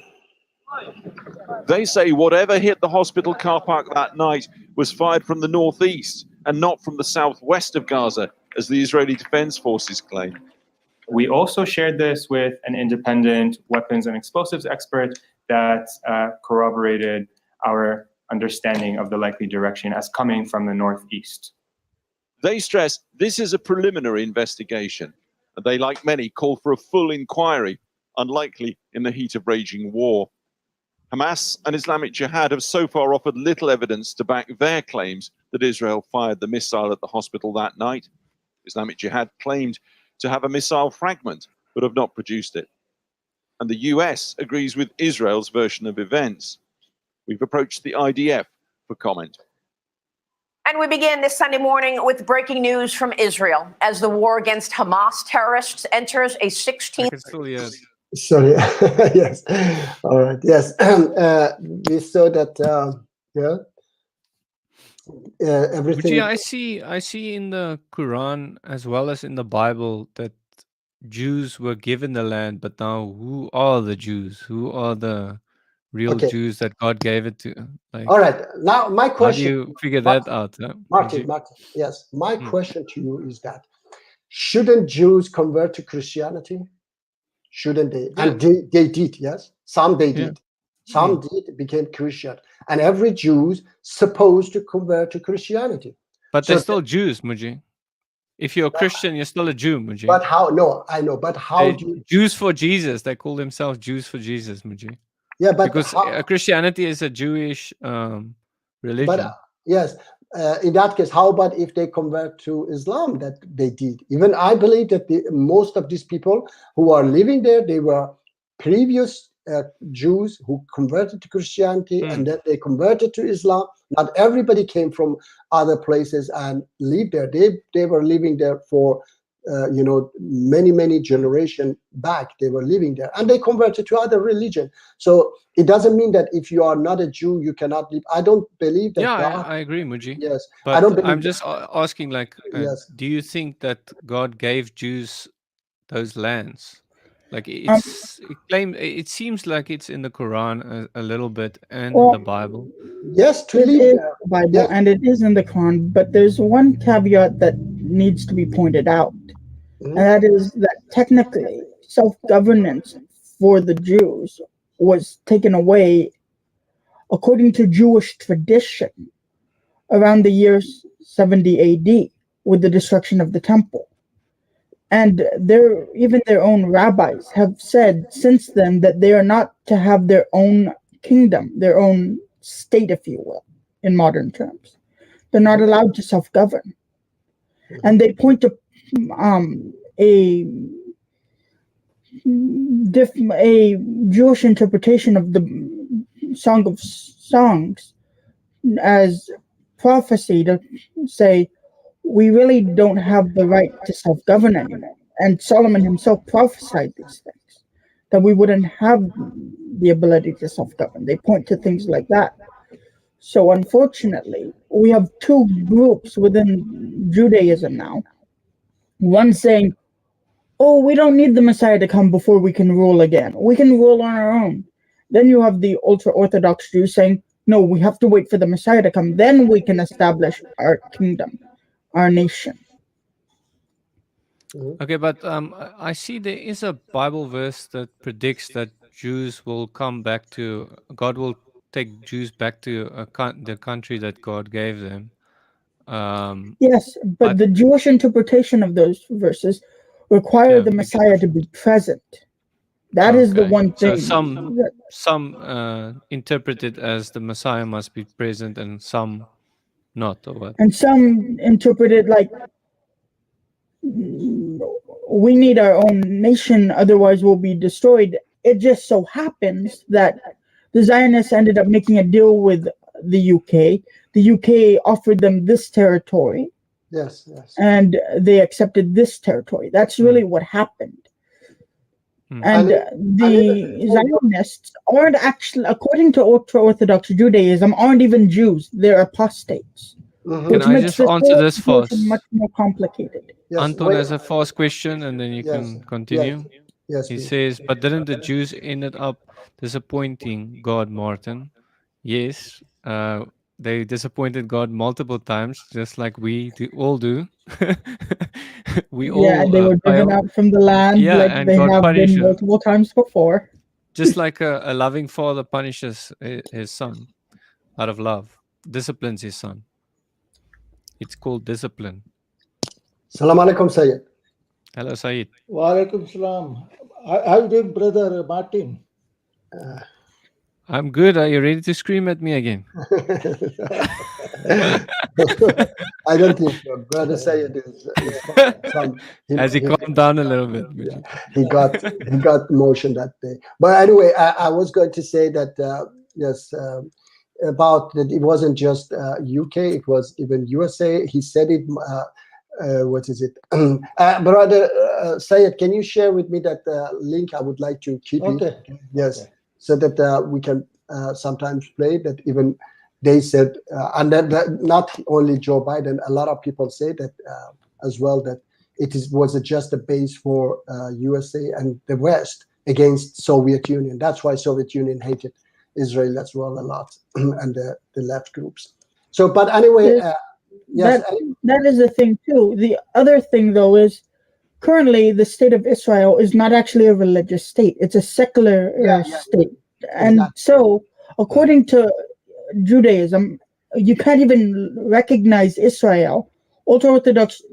They say whatever hit the hospital car park that night was fired from the northeast and not from the southwest of Gaza, as the Israeli Defense Forces claim. We also shared this with an independent weapons and explosives expert that corroborated our understanding of the likely direction as coming from the northeast. They stress this is a preliminary investigation, and they, like many, call for a full inquiry, unlikely in the heat of raging war. Hamas and Islamic Jihad have so far offered little evidence to back their claims that Israel fired the missile at the hospital that night. Islamic Jihad claimed to have a missile fragment, but have not produced it. And the US agrees with Israel's version of events. We've approached the IDF for comment. And we begin this Sunday morning with breaking news from Israel as the war against Hamas terrorists enters a 16th. I can still hear. Sorry. Yes. All right. Yes. We saw that. Everything. Muji, I see in the Quran as well as in the Bible that Jews were given the land, but now who are the Jews? Who are the real Okay. Jews that God gave it to? Like, All right. Now my how do question, you figure that out? Huh? Martin. Muji? Martin. Yes. My Hmm. question to you is that shouldn't Jews convert to Christianity? Shouldn't they? Yeah. And they did. Yes. Some they Yeah. did. Some did became Christian, and every Jew's supposed to convert to Christianity. But So they're still Jews, Muji. If you're a Christian, you're still a Jew, Muji. But how? No, I know. But how They- do you? Jews for Jesus. They call themselves Jews for Jesus, Muji. Yeah, but Because how, Christianity is a Jewish religion. but yes, in that case, how about if they convert to Islam? That they did. Even I believe that most of these people who are living there, they were previous Jews who converted to Christianity, and then they converted to Islam. Not everybody came from other places and lived there. They were living there for many generations back. They were living there, and they converted to other religion. So it doesn't mean that if you are not a Jew, you cannot live. I don't believe that. Yeah, God, I agree, Muji. yes, But I don't believe. I'm just asking, like, Yes. do you think that God gave Jews those lands? Like it seems like it's in the Quran a little bit and Well, the Bible. Yes, to It leave is there. the Bible Yes. and it is in the Quran, but there's one caveat that needs to be pointed out, and that is that technically self-governance for the Jews was taken away, according to Jewish tradition, around the year 70 AD with the destruction of the temple. And even their own rabbis have said since then that they are not to have their own kingdom, their own state, if you will, in modern terms. They're not allowed to self-govern. And they point to a Jewish interpretation of the Song of Songs as prophecy to say, we really don't have the right to self-govern anymore. And Solomon himself prophesied these things, that we wouldn't have the ability to self-govern. They point to things like that. So unfortunately, we have two groups within Judaism now. One saying, oh, we don't need the Messiah to come before we can rule again. We can rule on our own. Then you have the ultra-Orthodox Jews saying, no, we have to wait for the Messiah to come. Then we can establish our kingdom, our nation. Okay, but I see there is a Bible verse that predicts that Jews will come back to God will take Jews back to the country that God gave them. Yes, but the Jewish interpretation of those verses require the Messiah to be present. That is the one thing. So some interpret it as the Messiah must be present, and some not, or what? And some interpret it like we need our own nation, otherwise we'll be destroyed. It just so happens that the Zionists ended up making a deal with the UK. The UK offered them this territory. Yes, yes. And they accepted this territory. That's really what happened. And the Zionists aren't actually, according to ultra-Orthodox Judaism, aren't even Jews. They're apostates. Can I just answer this first? Much more complicated. Yes, Anton has a first question, and then you can continue. Yes, He please. says, but didn't the Jews ended up disappointing God, Martin? Yes, they disappointed God multiple times, just like we all do. We all and they were driven fail. out from the land like and they God have punishes been them. multiple times before. Just like a loving father punishes his son out of love, disciplines his son. It's called discipline. Salam alaikum, Sayyid. Hello, Saeed. Wa alaikum salam. How you doing, brother Martin? I'm good. Are you ready to scream at me again? I don't think so. Brother Sayyid is Has he calmed down a little bit? Yeah, he got motion that day. But anyway, I was going to say that yes, about that it wasn't just UK, it was even USA. He said it. What is it, brother Sayyid? Can you share with me that link? I would like to keep it. Yes. Okay. So that we can sometimes play that. Even they said, and that not only Joe Biden, a lot of people say that as well, that it was just a base for USA and the West against Soviet Union. That's why Soviet Union hated Israel as well a lot, and the left groups. So, but anyway, yes, that is the thing too. The other thing, though, is currently the state of Israel is not actually a religious state. It's a secular state. And so, according to Judaism, you can't even recognize Israel. Ultra-Orthodox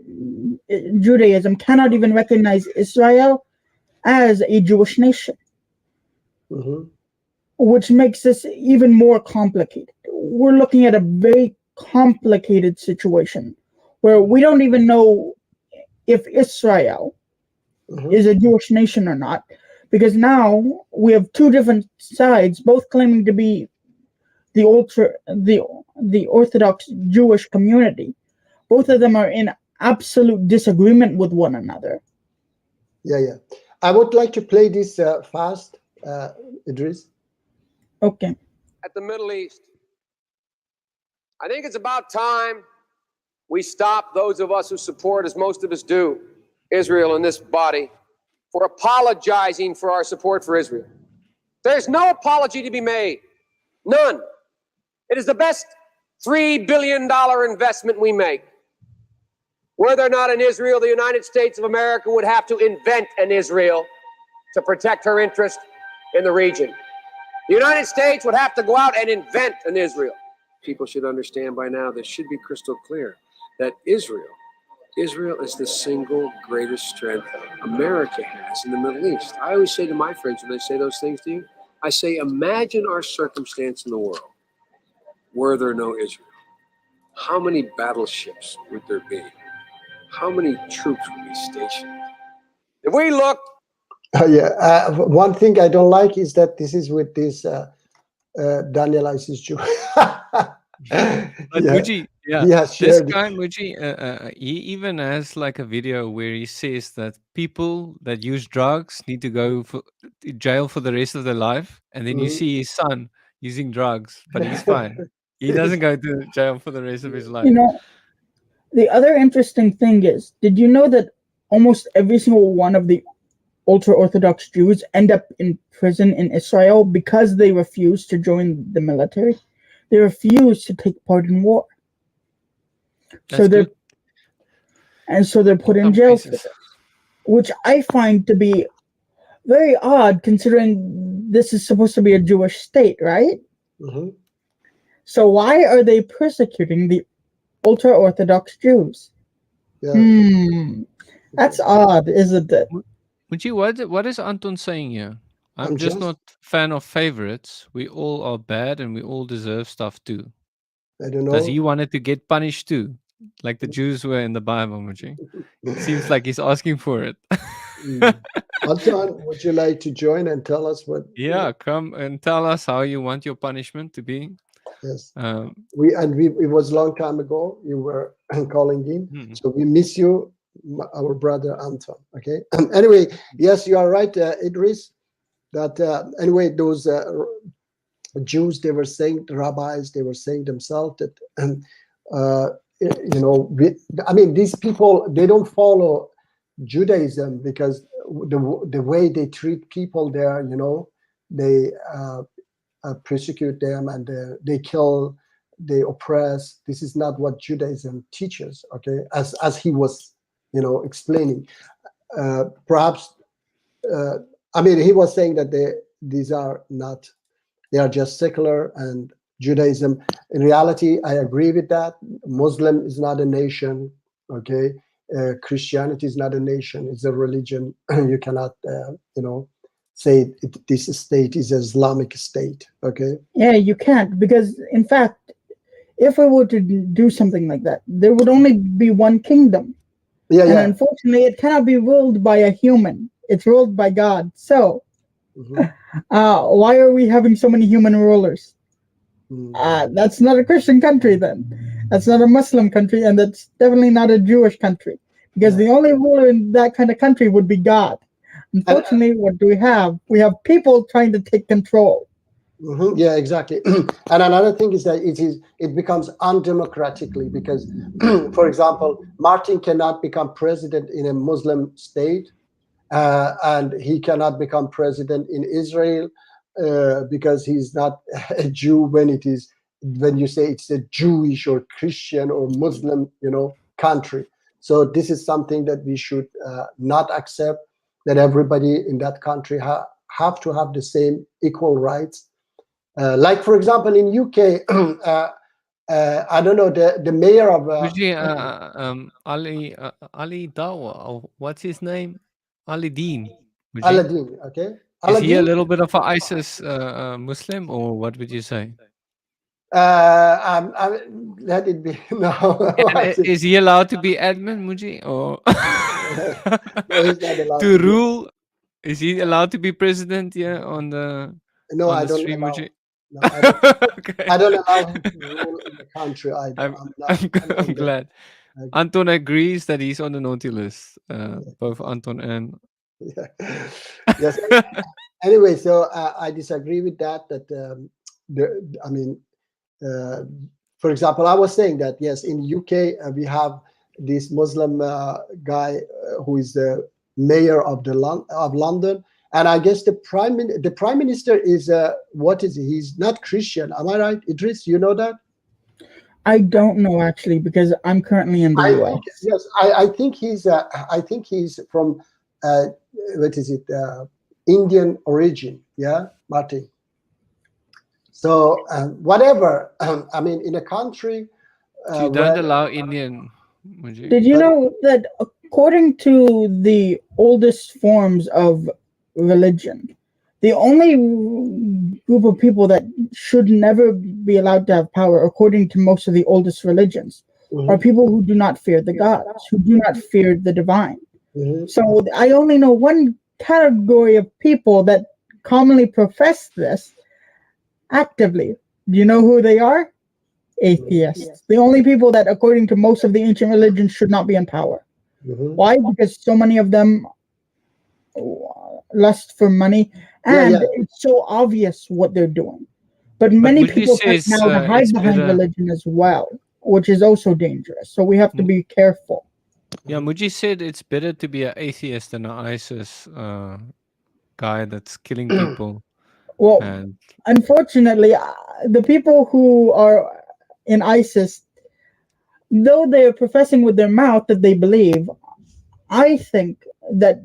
Judaism cannot even recognize Israel as a Jewish nation, which makes this even more complicated. We're looking at a very complicated situation where we don't even know if Israel is a Jewish nation or not, because now we have two different sides, both claiming to be the Orthodox Jewish community. Both of them are in absolute disagreement with one another. Yeah. I would like to play this fast, Idris. Okay. At the Middle East, I think it's about time we stop, those of us who support, as most of us do, Israel in this body, for apologizing for our support for Israel. There's no apology to be made. None. It is the best $3 billion investment we make. Were there not an Israel, the United States of America would have to invent an Israel to protect her interest in the region. The United States would have to go out and invent an Israel. People should understand by now, this should be crystal clear, that Israel is the single greatest strength America has in the Middle East. I always say to my friends when they say those things to you, I say, imagine our circumstance in the world were there no Israel. How many battleships would there be? How many troops would be stationed? If we look. One thing I don't like is that this is with this Daniel ISIS Jew. But Muji, yeah, Yes, this shared it. guy Muji, he even has like a video where he says that people that use drugs need to go to jail for the rest of their life, and then you Mhm. see his son using drugs, but he's fine. He doesn't go to jail for the rest of his life. You know, the other interesting thing is, did you know that almost every single one of the ultra-Orthodox Jews end up in prison in Israel because they refuse to join the military? They refuse to take part in war. So they're put in jail for this, which I find to be very odd, considering this is supposed to be a Jewish state, right? Mm-hmm. So why are they persecuting the ultra-Orthodox Jews? That's odd, isn't it? Muji, what is Anton saying here? I'm just not fan of favorites. We all are bad and we all deserve stuff too. I don't know. Does he wanted to get punished too? Like the Jews were in the Bible, Muji? It seems like he's asking for it. Anton, would you like to join and tell us what? Yeah, come and tell us how you want your punishment to be. Yes. It was a long time ago. You were calling in, so we miss you, our brother Anton. Okay. Anyway, yes, you are right, Idris. That anyway, those Jews, they were saying, the rabbis, they were saying themselves that, these people, they don't follow Judaism because the way they treat people there, they persecute them and they kill, they oppress. This is not what Judaism teaches. Okay, as he was, explaining. Perhaps, he was saying that these are not. They are just secular and Judaism. In reality, I agree with that. Muslim is not a nation. Okay, Christianity is not a nation. It's a religion. You cannot, say this state is an Islamic state. Okay. Yeah, you can't, because in fact, if we were to do something like that, there would only be one kingdom. Yeah, and unfortunately, it cannot be ruled by a human. It's ruled by God. So, why are we having so many human rulers? That's not a Christian country then. That's not a Muslim country, and that's definitely not a Jewish country, because the only ruler in that kind of country would be God. Unfortunately, what do we have? We have people trying to take control. Yeah, exactly. And another thing is that it becomes undemocratically because, for example, Martin cannot become president in a Muslim state, and he cannot become president in Israel because he's not a Jew. When you say it's a Jewish or Christian or Muslim, country. So this is something that we should not accept. That everybody in that country have to have the same equal rights. Like, for example, in UK, I don't know, the mayor of Ali Dawa, or what's his name? Ali Deen. Aladdin, okay. Is he a little bit of an ISIS Muslim, or what would you say? Let it be. No. Is he allowed to be admin, Muji, or No, he's not allowed to rule? Is he allowed to be president? Yeah, on the no, on I the don't stream, allow. Muji? No, I don't, Okay. I don't allow him to rule in the country. I'm glad. Anton agrees that he's on the naughty list. Both Anton and yes. Anyway, so I disagree with that. For example, I was saying that yes, in UK we have this Muslim guy who is the mayor of of London, and I guess the prime minister is what is he? He's not Christian. Am I right, Idris? You know that? I don't know actually because I'm currently in the US. Yes, I think he's from what is it? Indian origin. Yeah, Martin. So whatever. I mean, in a country. You don't allow Indian. Would you? Did you know that according to the oldest forms of religion, the only group of people that should never be allowed to have power, according to most of the oldest religions, are people who do not fear the gods, who do not fear the divine. So I only know one category of people that commonly profess this actively. Do you know who they are? Atheists. The only people that, according to most of the ancient religions, should not be in power. Why? Because so many of them lust for money, and it's so obvious what they're doing. But many people try now to hide behind religion as well, which is also dangerous. So we have to be careful. Yeah, Muji said it's better to be an atheist than an ISIS guy that's killing people. Well, unfortunately, the people who are in ISIS, though they are professing with their mouth that they believe, I think that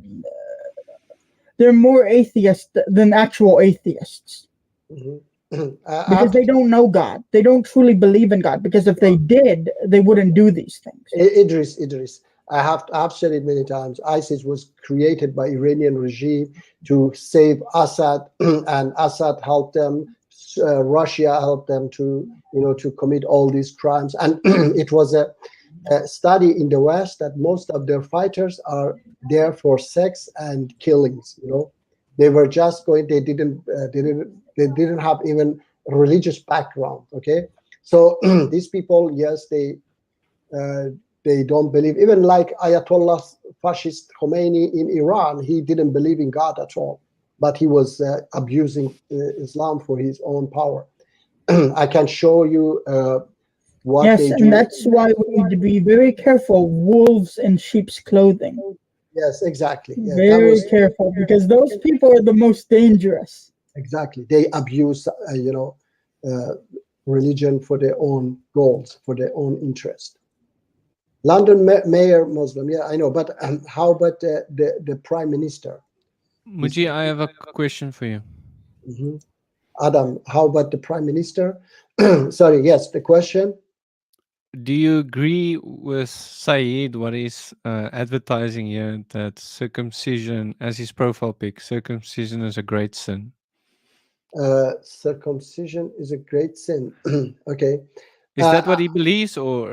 they're more atheists than actual atheists. Because they don't know God. They don't truly believe in God. Because if they did, they wouldn't do these things. Idris, I've said it many times. ISIS was created by Iranian regime to save Assad, and Assad helped them. Russia helped them to commit all these crimes. And it was a study in the West that most of their fighters are there for sex and killings. They were just going. They didn't have even a religious background. Okay, so these people, yes, they don't believe. Even like Ayatollah fascist Khomeini in Iran, he didn't believe in God at all, but he was abusing Islam for his own power. I can show you what they do. Yes, and that's why we need to be very careful. Wolves in sheep's clothing. Yes, exactly. Yeah, very careful, because those people are the most dangerous. Exactly. They abuse, religion for their own goals, for their own interest. London mayor Muslim, yeah, I know. But how about the prime minister? Muji, I have a question for you. Adam, how about the prime minister? Sorry, yes, the question. Do you agree with Saeed, what he's advertising here, that circumcision, as his profile pic, circumcision is a great sin? Circumcision is a great sin. Okay. Is that what he believes, or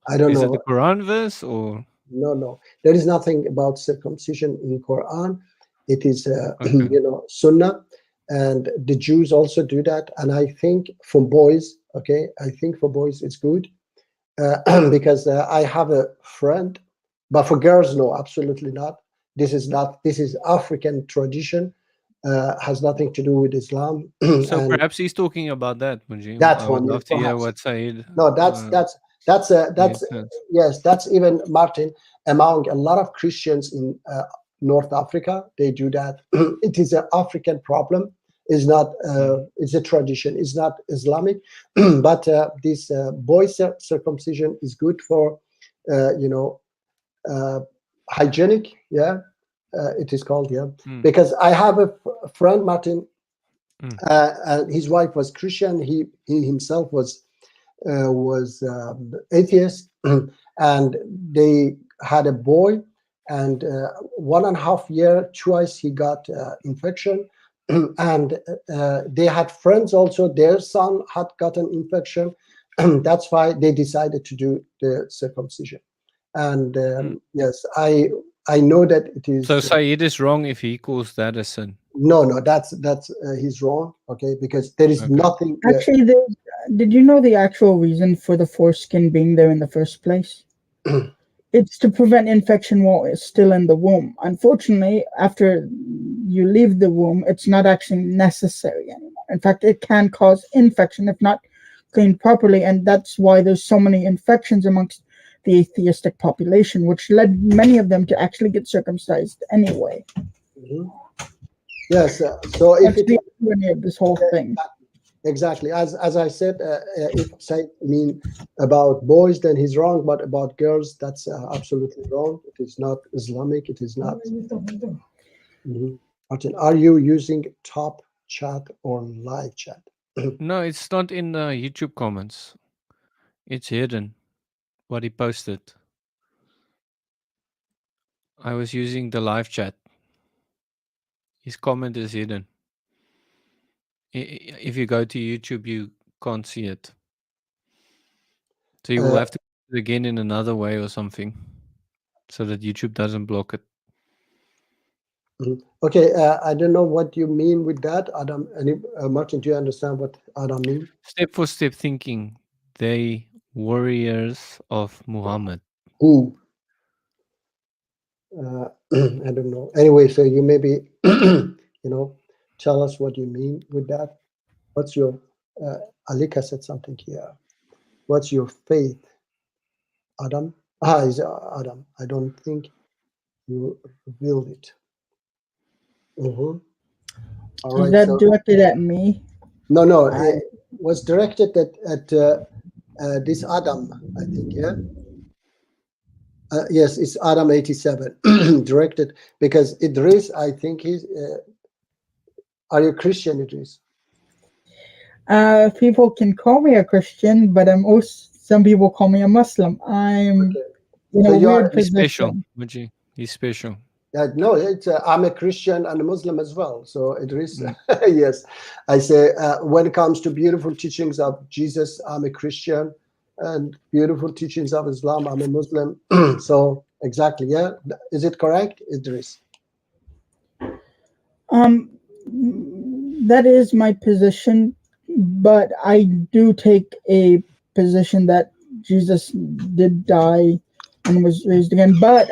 I don't know. Is it the Quran verse, or? No. There is nothing about circumcision in Quran. It is, Sunnah, and the Jews also do that. And I think for boys, it's good. Because I have a friend, but for girls, no, absolutely not. This is African tradition, has nothing to do with Islam. So perhaps he's talking about that, Muji. That I one, would love to hear perhaps. what Saeed. No, that's even Martin, among a lot of Christians in North Africa, they do that. It is an African problem. It's not. It's a tradition. It's not Islamic. But this boy circumcision is good for, hygienic. Yeah, it is called. Yeah, because I have a friend, Martin. His wife was Christian. He himself was atheist, and they had a boy. And 1.5 years, twice he got infection. And they had friends also. Their son had gotten infection. That's why they decided to do the circumcision. And yes, I know that it is. So Saeed is wrong if he calls that a sin. No, that's he's wrong. Okay, because there is nothing. Actually, did you know the actual reason for the foreskin being there in the first place? It's to prevent infection while it's still in the womb. Unfortunately, after you leave the womb, it's not actually necessary anymore. In fact, it can cause infection if not cleaned properly, and that's why there's so many infections amongst the atheistic population, which led many of them to actually get circumcised anyway. Mhm. Yes. So if That's it the irony of this whole thing. exactly as I said, if Said mean about boys, then he's wrong. But about girls, that's absolutely wrong. It is not Islamic. It is not. Mhm. Martin, are you using top chat or live chat? No, it's not in the YouTube comments. It's hidden. What he posted. I was using the live chat. His comment is hidden. If you go to YouTube, you can't see it. So you will have to do it again in another way or something, so that YouTube doesn't block it. Mhm. Okay, I don't know what you mean with that, Adam. Martin, do you understand what Adam means? Step for step thinking. They warriors of Muhammad. Who? I don't know. Anyway, so you maybe, tell us what you mean with that. What's your, Alika said something here. What's your faith, Adam? Is Adam. I don't think you revealed it. All Is right. that So, directed at me? no, it was directed at this Adam, I think, yeah? Yes, it's Adam 87, directed, because Idris, I think he's, are you Christian, Idris? People can call me a Christian, but some people call me a Muslim. I'm in So a you're- weird He's special, position. Muji. He's special. No, I'm a Christian and a Muslim as well. So Idris, yes, I say when it comes to beautiful teachings of Jesus, I'm a Christian, and beautiful teachings of Islam, I'm a Muslim. So exactly, yeah. Is it correct, Idris? That is my position, but I do take a position that Jesus did die and was raised again. But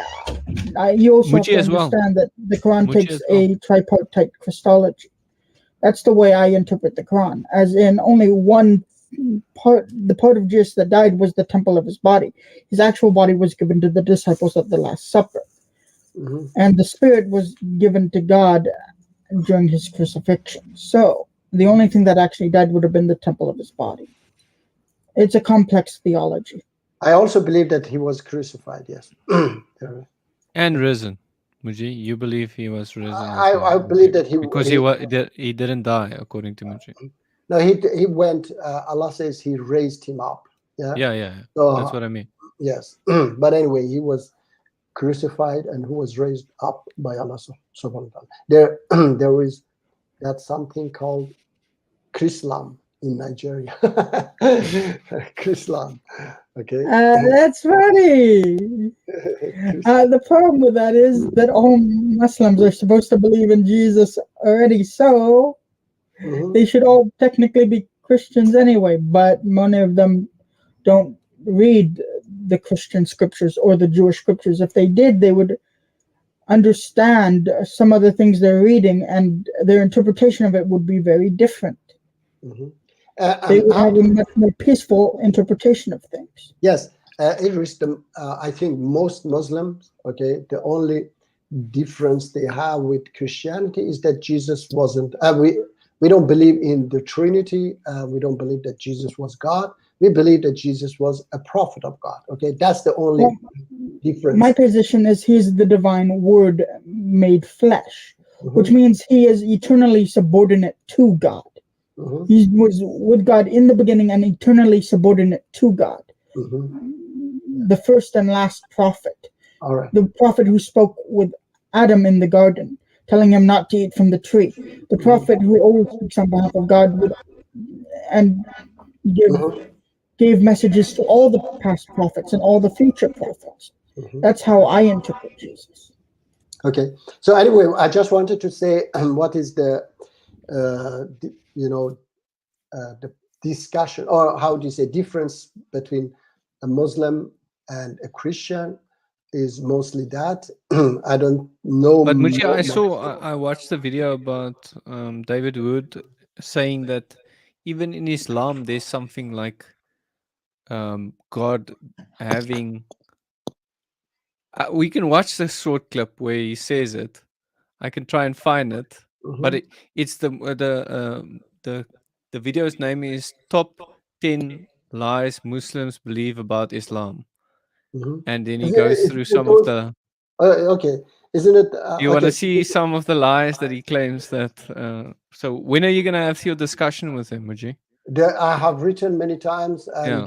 you also have Muji to as well. understand that the Quran Muji takes as well. a tripartite Christology. That's the way I interpret the Quran, as in only one part, the part of Jesus that died was the temple of his body. His actual body was given to the disciples at the Last Supper. Mhm. And the spirit was given to God during his crucifixion. So the only thing that actually died would have been the temple of his body. It's a complex theology. I also believe that he was crucified. Yes. And risen. Muji, you believe he was risen as I well. believe that because he didn't die, according to Muji. No, he went. Allah says he raised him up. Yeah. Yeah. So, That's what I mean. yes. But anyway, he was crucified and who was raised up by Allah subhanahu wa ta'ala. There is that something called Chrislam in Nigeria. Chrislam. Okay. That's funny. The problem with that is that all Muslims are supposed to believe in Jesus already, so they should all technically be Christians anyway, but many of them don't read the Christian scriptures or the Jewish scriptures. If they did, they would understand some of the things they're reading, and their interpretation of it would be very different. They would have a much more peaceful interpretation of things. Yes, Idris, I think most Muslims, okay, the only difference they have with Christianity is that Jesus wasn't. We don't believe in the Trinity. We don't believe that Jesus was God. We believe that Jesus was a prophet of God. Okay, that's the only difference. My position is he's the divine word made flesh, which means he is eternally subordinate to God. He was with God in the beginning and eternally subordinate to God. The first and last prophet. All right. The prophet who spoke with Adam in the garden, telling him not to eat from the tree. The prophet who always speaks on behalf of God and gave messages to all the past prophets and all the future prophets. That's how I interpret Jesus. Okay. So anyway, I just wanted to say what is the discussion, or how do you say, difference between a Muslim and a Christian is mostly that. I don't know. But Muji, I watched the video about David Wood saying that even in Islam there's something like God having We can watch the short clip where he says it. I can try and find it, but it's the video's name is Top 10 Lies Muslims Believe About Islam, and then he goes through some of the. Okay, isn't it? You want okay. to see some of the lies that he claims that? So when are you going to have your discussion with him, Muji? I have written many times, and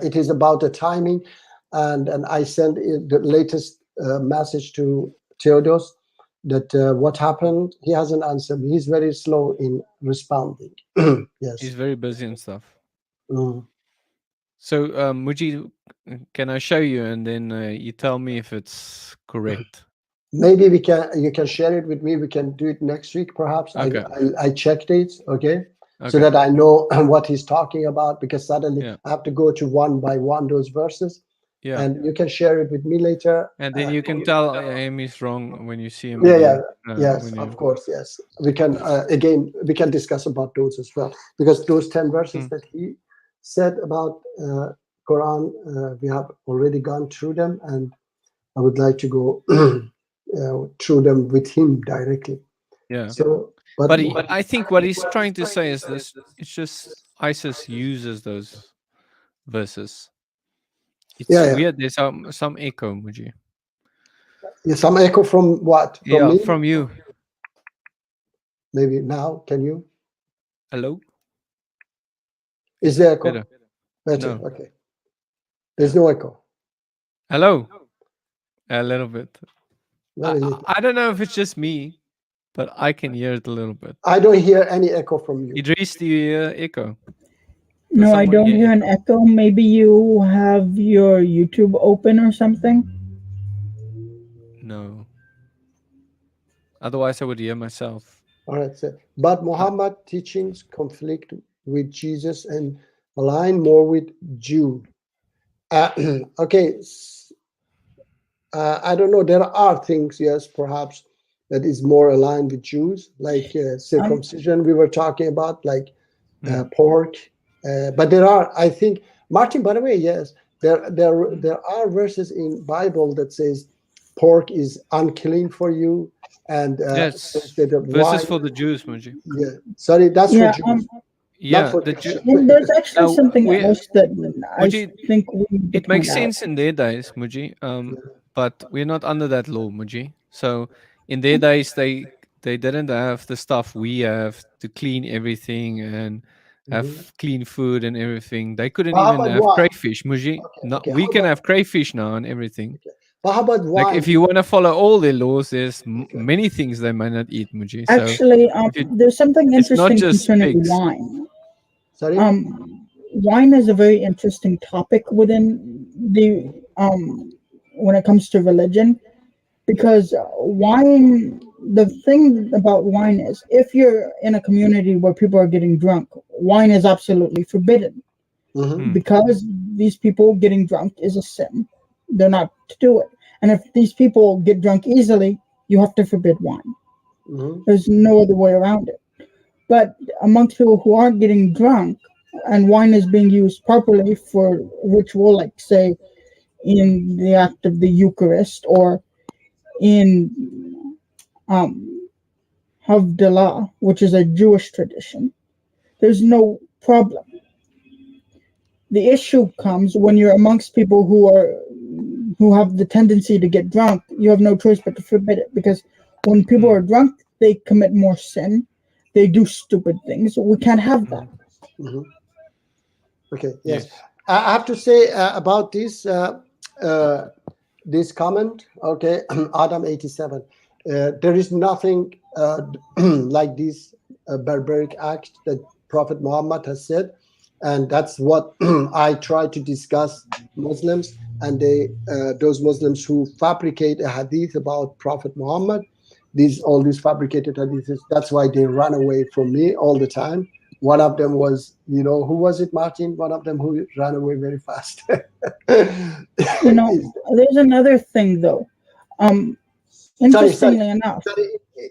it is about the timing. And I sent the latest message to Theodos that what happened. He hasn't answered me. He's very slow in responding. Yes, He's very busy and stuff. Mm. So Muji, can I show you, and then you tell me if it's correct? Maybe we can. You can share it with me. We can do it next week, perhaps. Okay. I checked it. Okay. So that I know what he's talking about, because suddenly I have to go to one by one those verses. Yeah. And you can share it with me later. And then you can tell him he's wrong when you see him. Yeah, again, yes, of course, yes. We can again we can discuss about those as well, because those 10 verses that he said about Quran, we have already gone through them, and I would like to go through them with him directly. Yeah. So, but I think what he's trying to say is this: it's just ISIS uses those verses. It's weird. There's some echo, Muji. Yeah, some echo from what? From me? From you. Maybe now, can you? Hello? Is there echo? Better. Better. No. Okay. There's no echo. Hello? A little bit. Very little. I don't know if it's just me, but I can hear it a little bit. I don't hear any echo from you. Idris, do you hear echo? No, I don't hear an echo. Maybe you have your YouTube open or something. No. Otherwise, I would hear myself. All right. So, but Muhammad teachings conflict with Jesus and align more with Jew. Okay. I don't know. There are things, yes, perhaps that is more aligned with Jews, like circumcision we were talking about, like pork. But there are, I think, Martin, by the way, yes, there are verses in Bible that says pork is unclean for you, and yes, verses wine, for the Jews, Muji. Yeah, sorry, that's for Jews. Yeah, for there's actually something else that Muji, I think it makes sense in their days, Muji. But we're not under that law, Muji. So in their days, they didn't have the stuff we have to clean everything and have clean food and everything. They couldn't even have crayfish, Muji. We can have crayfish now and everything. But how about wine? Like if you want to follow all their laws, there's many things they might not eat, Muji. Actually, there's something interesting just concerning pigs. wine. Sorry? Wine is a very interesting topic within the when it comes to religion, because wine, the thing about wine is, if you're in a community where people are getting drunk, wine is absolutely forbidden, because these people getting drunk is a sin. They're not to do it. And if these people get drunk easily, you have to forbid wine. There's no other way around it. But amongst people who aren't getting drunk, and wine is being used properly for ritual, like say in the act of the Eucharist or in Havdalah, which is a Jewish tradition, there's no problem. The issue comes when you're amongst people who have the tendency to get drunk. You have no choice but to forbid it, because when people are drunk, they commit more sin. They do stupid things. We can't have that. Okay. Yes. I have to say about this this comment. Okay, Adam 87. There is nothing like this barbaric act that Prophet Muhammad has said, and that's what I try to discuss Muslims and those Muslims who fabricate a hadith about Prophet Muhammad. All these fabricated hadiths. That's why they run away from me all the time. One of them was, who was it, Martin? One of them who ran away very fast. There's another thing though. Interestingly enough.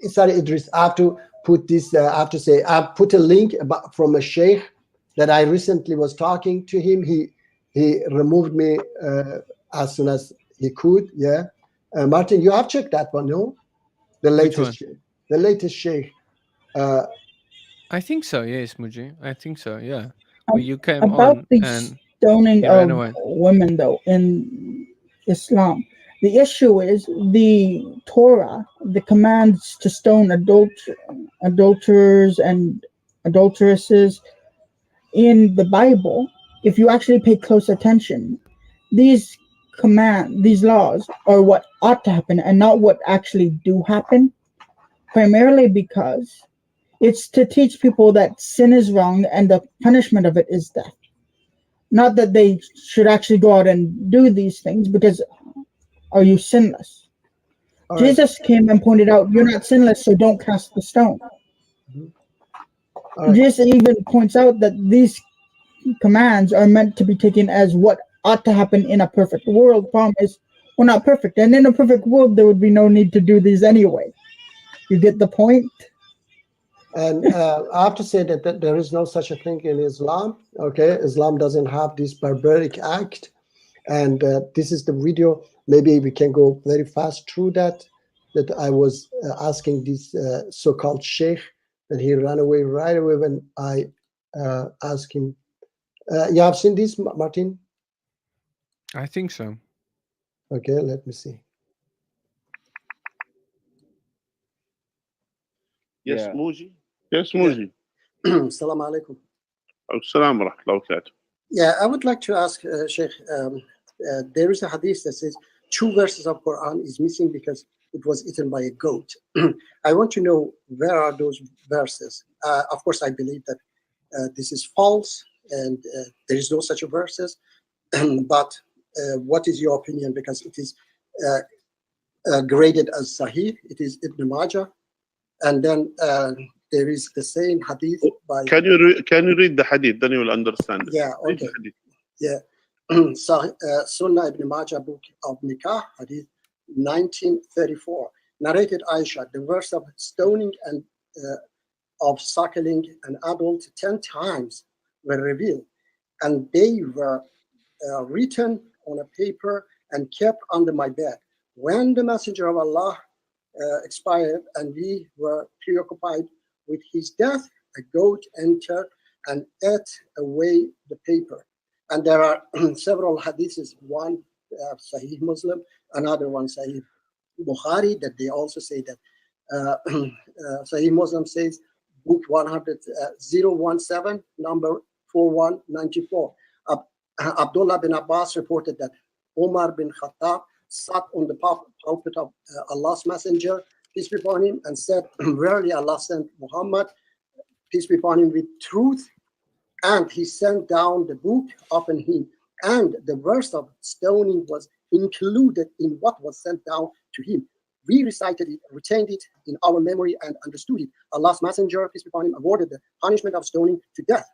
Sorry, Idris. I have to put this. I have to say, I put a link from a sheikh that I recently was talking to him. He removed me as soon as He could, yeah. Martin, you have checked that one, no? The Which latest, sheikh. I think so. Yes, Muji. I think so. Yeah. Where you came About on the and stoning he ran of away. women, though, in Islam, the issue is the Torah, the commands to stone adulterers and adulteresses in the Bible. If you actually pay close attention, these laws are what ought to happen and not what actually do happen, primarily because it's to teach people that sin is wrong and the punishment of it is death. Not that they should actually go out and do these things, because are you sinless? All right. Jesus came and pointed out, you're not sinless, so don't cast the stone. All right. Jesus even points out that these commands are meant to be taken as what ought to happen in a perfect world. Problem is, we're not perfect. And in a perfect world, there would be no need to do these anyway. You get the point? And I have to say that there is no such a thing in Islam. Okay, Islam doesn't have this barbaric act. And this is the video. Maybe we can go very fast through that. That I was asking this so-called sheikh, and he ran away right away when I asked him. You have seen this, Martin? I think so. Okay, let me see. Yes, Yeah. Muji. Yes, Muji. Assalamu alaikum. Assalamu wa rahmatullahi wa barakatuh. Yeah, I would like to ask Sheikh, there is a hadith that says 2 verses of Quran is missing because it was eaten by a goat. I want to know, where are those verses? Of course, I believe that this is false and there is no such verses. But what is your opinion? Because it is graded as Sahih. It is Ibn Majah. And then there is the same hadith by... Can you read the hadith? Then you will understand. Yeah, Read okay. the hadith. Yeah. Sunnah Ibn Majah, book of Nikah, hadith 1934. Narrated Aisha, the verse of stoning and of suckling an adult 10 times were revealed, and they were written on a paper and kept under my bed. When the Messenger of Allah expired and we were preoccupied with his death, a goat entered and ate away the paper. And there are several hadiths, one Sahih Muslim, another one Sahih Bukhari, that they also say that Sahih Muslim says, book 017, number 4194. Abdullah bin Abbas reported that Omar bin Khattab sat on the pulpit of Allah's Messenger, peace be upon him, and said, verily Allah sent Muhammad, peace be upon him, with truth, and he sent down the book upon him, and the verse of stoning was included in what was sent down to him. We recited it, retained it in our memory, and understood it. Allah's Messenger, peace be upon him, awarded the punishment of stoning to death.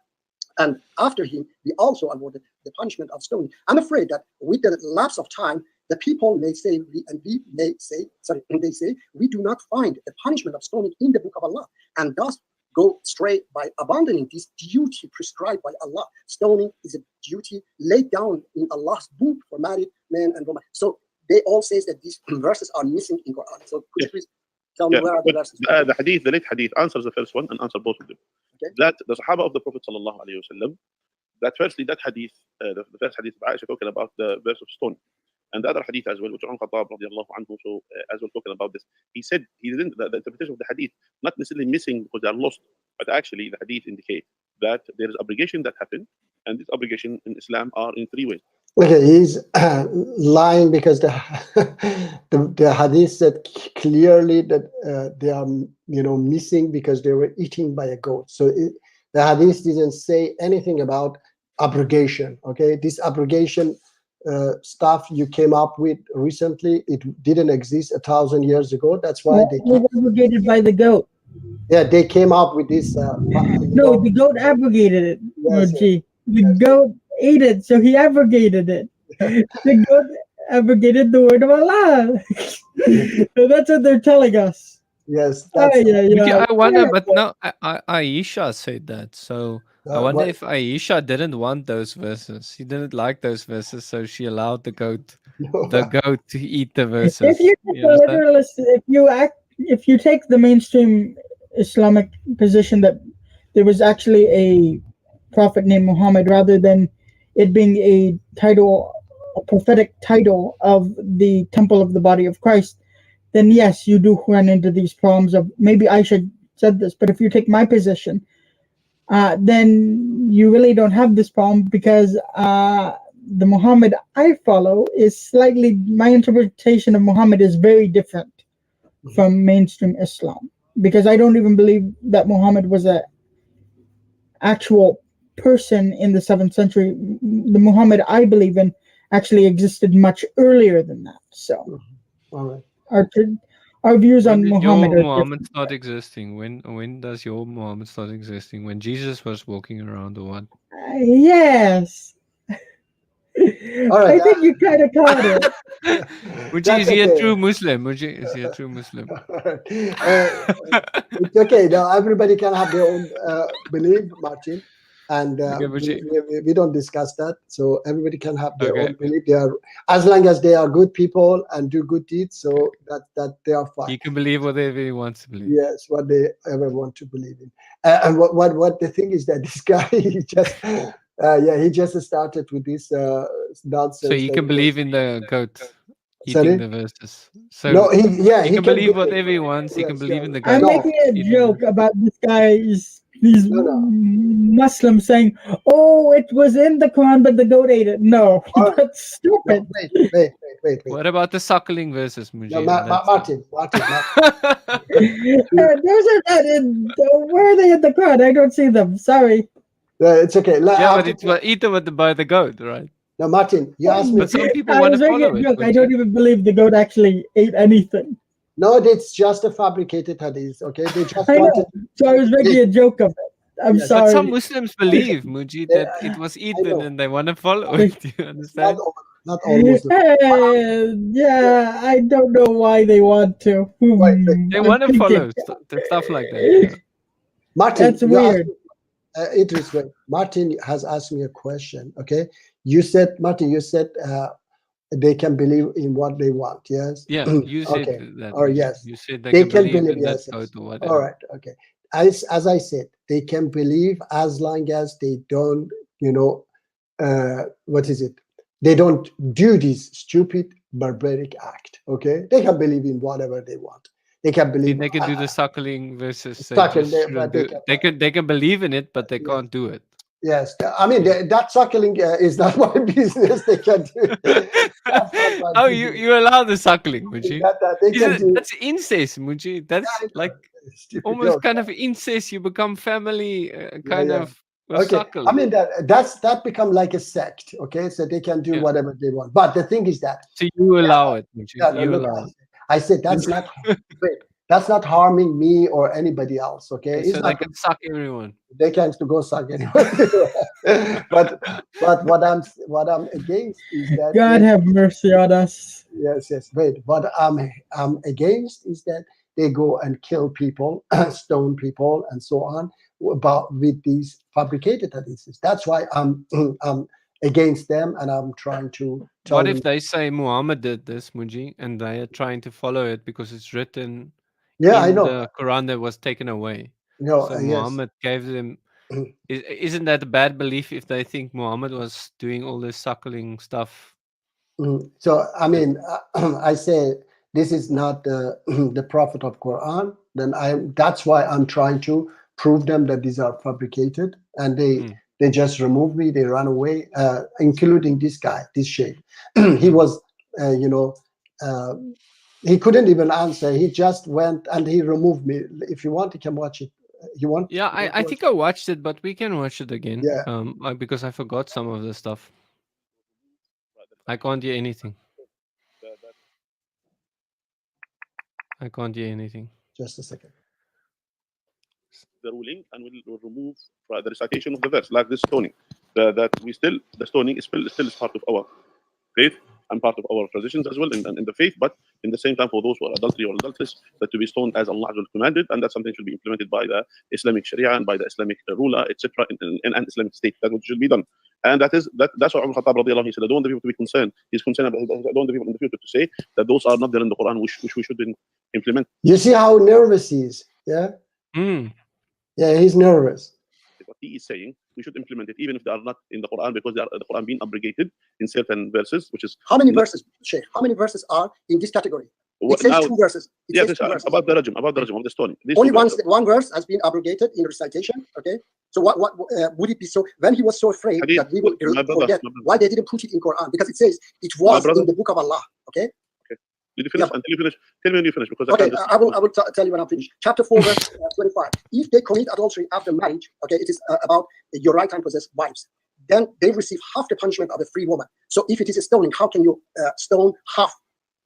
And after him, we also awarded the punishment of stoning. I'm afraid that with the lapse of time, the people may say, they say, we do not find the punishment of stoning in the book of Allah, and thus go straight by abandoning this duty prescribed by Allah. Stoning is a duty laid down in Allah's book for married men and women. So they all say that these verses are missing in Quran. So could you please tell me where are the verses? The late hadith answers the first one and answer both of them. Okay. That the Sahaba of the Prophet sallallahu alaihi wasallam, that firstly, that hadith, the first hadith of Aisha talking about the verse of stone, and the other hadith as well, which Umar Khattab radiallahu anhu, so as well talking about this, he said he didn't, the interpretation of the hadith, not necessarily missing because they are lost, but actually the hadith indicate that there is obligation that happened, and this obligation in Islam are in 3 ways. Okay, he's lying because the hadith said clearly that they are missing because they were eaten by a goat. So the hadith didn't say anything about abrogation. Okay, this abrogation stuff you came up with recently, it didn't exist 1,000 years ago. That's why they was abrogated by the goat. Yeah, they came up with this. No, the goat abrogated it. Yes, Murji. The goat ate it, so he abrogated it. The goat abrogated the word of Allah. So that's what they're telling us. Yes. I wonder, but no, Aisha said that. So I wonder if Aisha didn't want those verses. She didn't like those verses, so she allowed the goat the goat to eat the verses. If you take You a understand? literalist, if you take the mainstream Islamic position that there was actually a prophet named Muhammad, rather than it being a title, a prophetic title of the temple of the body of Christ, then yes, you do run into these problems of maybe I should said this, but if you take my position, then you really don't have this problem because the Muhammad I follow is slightly, my interpretation of Muhammad is very different from mainstream Islam, because I don't even believe that Muhammad was a actual person in the 7th century. The Muhammad I believe in actually existed much earlier than that. So All right. our views on When did Muhammad your are Muhammad different. start existing? When does your Muhammad start existing? When Jesus was walking around, or what? Yes. All right. I think you kind of caught it. Muji, is That's he a okay. true Muslim? Muji, is he a true Muslim? It's okay. Now everybody can have their own belief, Martin, and Okay, Muji. we don't discuss that. So everybody can have their Okay. own belief. They are, as long as they are good people and do good deeds, so that they are fine. He can believe whatever he wants to believe. Yes, what they ever want to believe in. And what the thing is that this guy he just started with this nonsense. So he that can believe in the goat Sorry? eating the verses. So No, he he can believe believe- whatever he wants. He can yes, believe yeah. in the I'm goat. making a eating joke the- about this guy's these Muslims saying, "Oh, it was in the Quran, but the goat ate it." No, that's stupid. Wait. What about the suckling verses, Muji? No, That's- Martin. Those are not in. Where are they in the Quran? I don't see them. Sorry. It's okay. Yeah, but it was eaten by the goat, right? Now, Martin, you asked me. But some people I want was to making follow a it. joke. I Muji. don't even believe the goat actually ate anything. No, it's just a fabricated hadith. Okay, they just I wanted. know. So I was making a joke of it. I'm Yes. sorry. But some Muslims believe, Muji, that it was eaten know. and they want to follow it. Do you understand? Not all Muslims. Yeah, I don't know why they want to. They want to follow stuff like that. Yeah. Martin, That's you asked weird. me- Idris, wait. Martin has asked me a question. Okay, you said, Martin, they can believe in what they want. Yes. Yeah, you said okay. that. Or Muji. yes, You said they, they can believe in yes, that goat or whatever. All right. Okay. As I said, they can believe as long as they don't, what is it? They don't do this stupid barbaric act. Okay, they can believe in whatever they want. They can believe. They can do the suckling versus Suckling, but they can believe in it, but they can't do it. Yes, I mean that suckling is not my business. They can do. That's not my Oh, business. you allow the suckling, Muji. They can do. That's incest, Muji. That's like Stupid almost joke. kind of incest. You become family kind Yeah. of with Okay, suckle. I mean that become like a sect. Okay, so they can do whatever they want. But the thing is that So you allow it, Muji. Yeah, no, You look, allow it. I said that's not wait, that's not harming me or anybody else. Okay, So they can suck everyone. they can go suck anyway. but what I'm against is that God have mercy on us. yes. Wait, what I'm against is that they go and kill people, stone people, and so on with these fabricated hadiths. That's why I'm against them, and I'm trying to tell What them. if they say Muhammad did this, Muji, and they are trying to follow it because it's written Yeah, I in know. the Quran that was taken away? No, So yes. Muhammad gave them. Isn't that a bad belief if they think Muhammad was doing all this suckling stuff? So I mean, I say this is not the prophet of Quran. Then that's why I'm trying to prove them that these are fabricated, and they just remove me. They run away, including this guy, this sheikh. He was, he couldn't even answer. He just went and he removed me. If you want, you can watch it. You want? Yeah, I think I watched it, but we can watch it again. Yeah. Because I forgot some of the stuff. I can't hear anything. I can't hear anything. Just a second. The ruling, and we'll remove the recitation of the verse, like this stoning. The stoning is still part of our faith and part of our traditions as well in the faith, but in the same time, for those who are adultery or adulteress, that to be stoned as Allah commanded, and that's something should be implemented by the Islamic Sharia and by the Islamic ruler, etc., in an Islamic state. That's what should be done. And that's what Umar Khattab radiallahu anhu, he said, I don't want the people to be concerned. He's concerned about, I don't want the people in the future to say that those are not there in the Quran, which we should implement. You see how nervous he is, yeah? Yeah, he's nervous. What he is saying, we should implement it, even if they are not in the Quran, because they are the Quran being abrogated in certain verses, which is how many verses, Sheikh? How many verses are in this category? It says now, 2 verses. Yeah, about the rajm, of the stoning. Only one verse has been abrogated in recitation. Okay, so what would it be? So when he was so afraid that we would forget, why they didn't put it in Quran? Because it says it was in the book of Allah. Okay. Did you finish? Until you finish, tell me when you finish, because okay, I will tell you when I'm finished. Chapter 4, verse 25. If they commit adultery after marriage, okay, it is about your right hand possessed wives. Then they receive half the punishment of a free woman. So if it is a stoning, how can you stone half?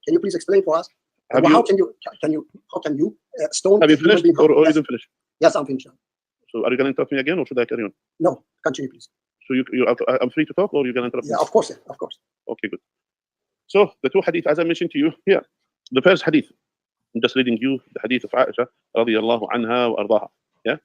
Can you please explain for us? How can you stone? Have you finished, or you didn't finish? Yes, I'm finished. So are you going to interrupt me again, or should I carry on? No, continue, please. So I'm free to talk, or you're going to interrupt me? Yeah, of course, of course. Okay, good. So the 2 hadith, as I mentioned to you here, the first hadith, I'm just reading you the hadith of Aisha radiyallahu anha wa ardaha. Yeah.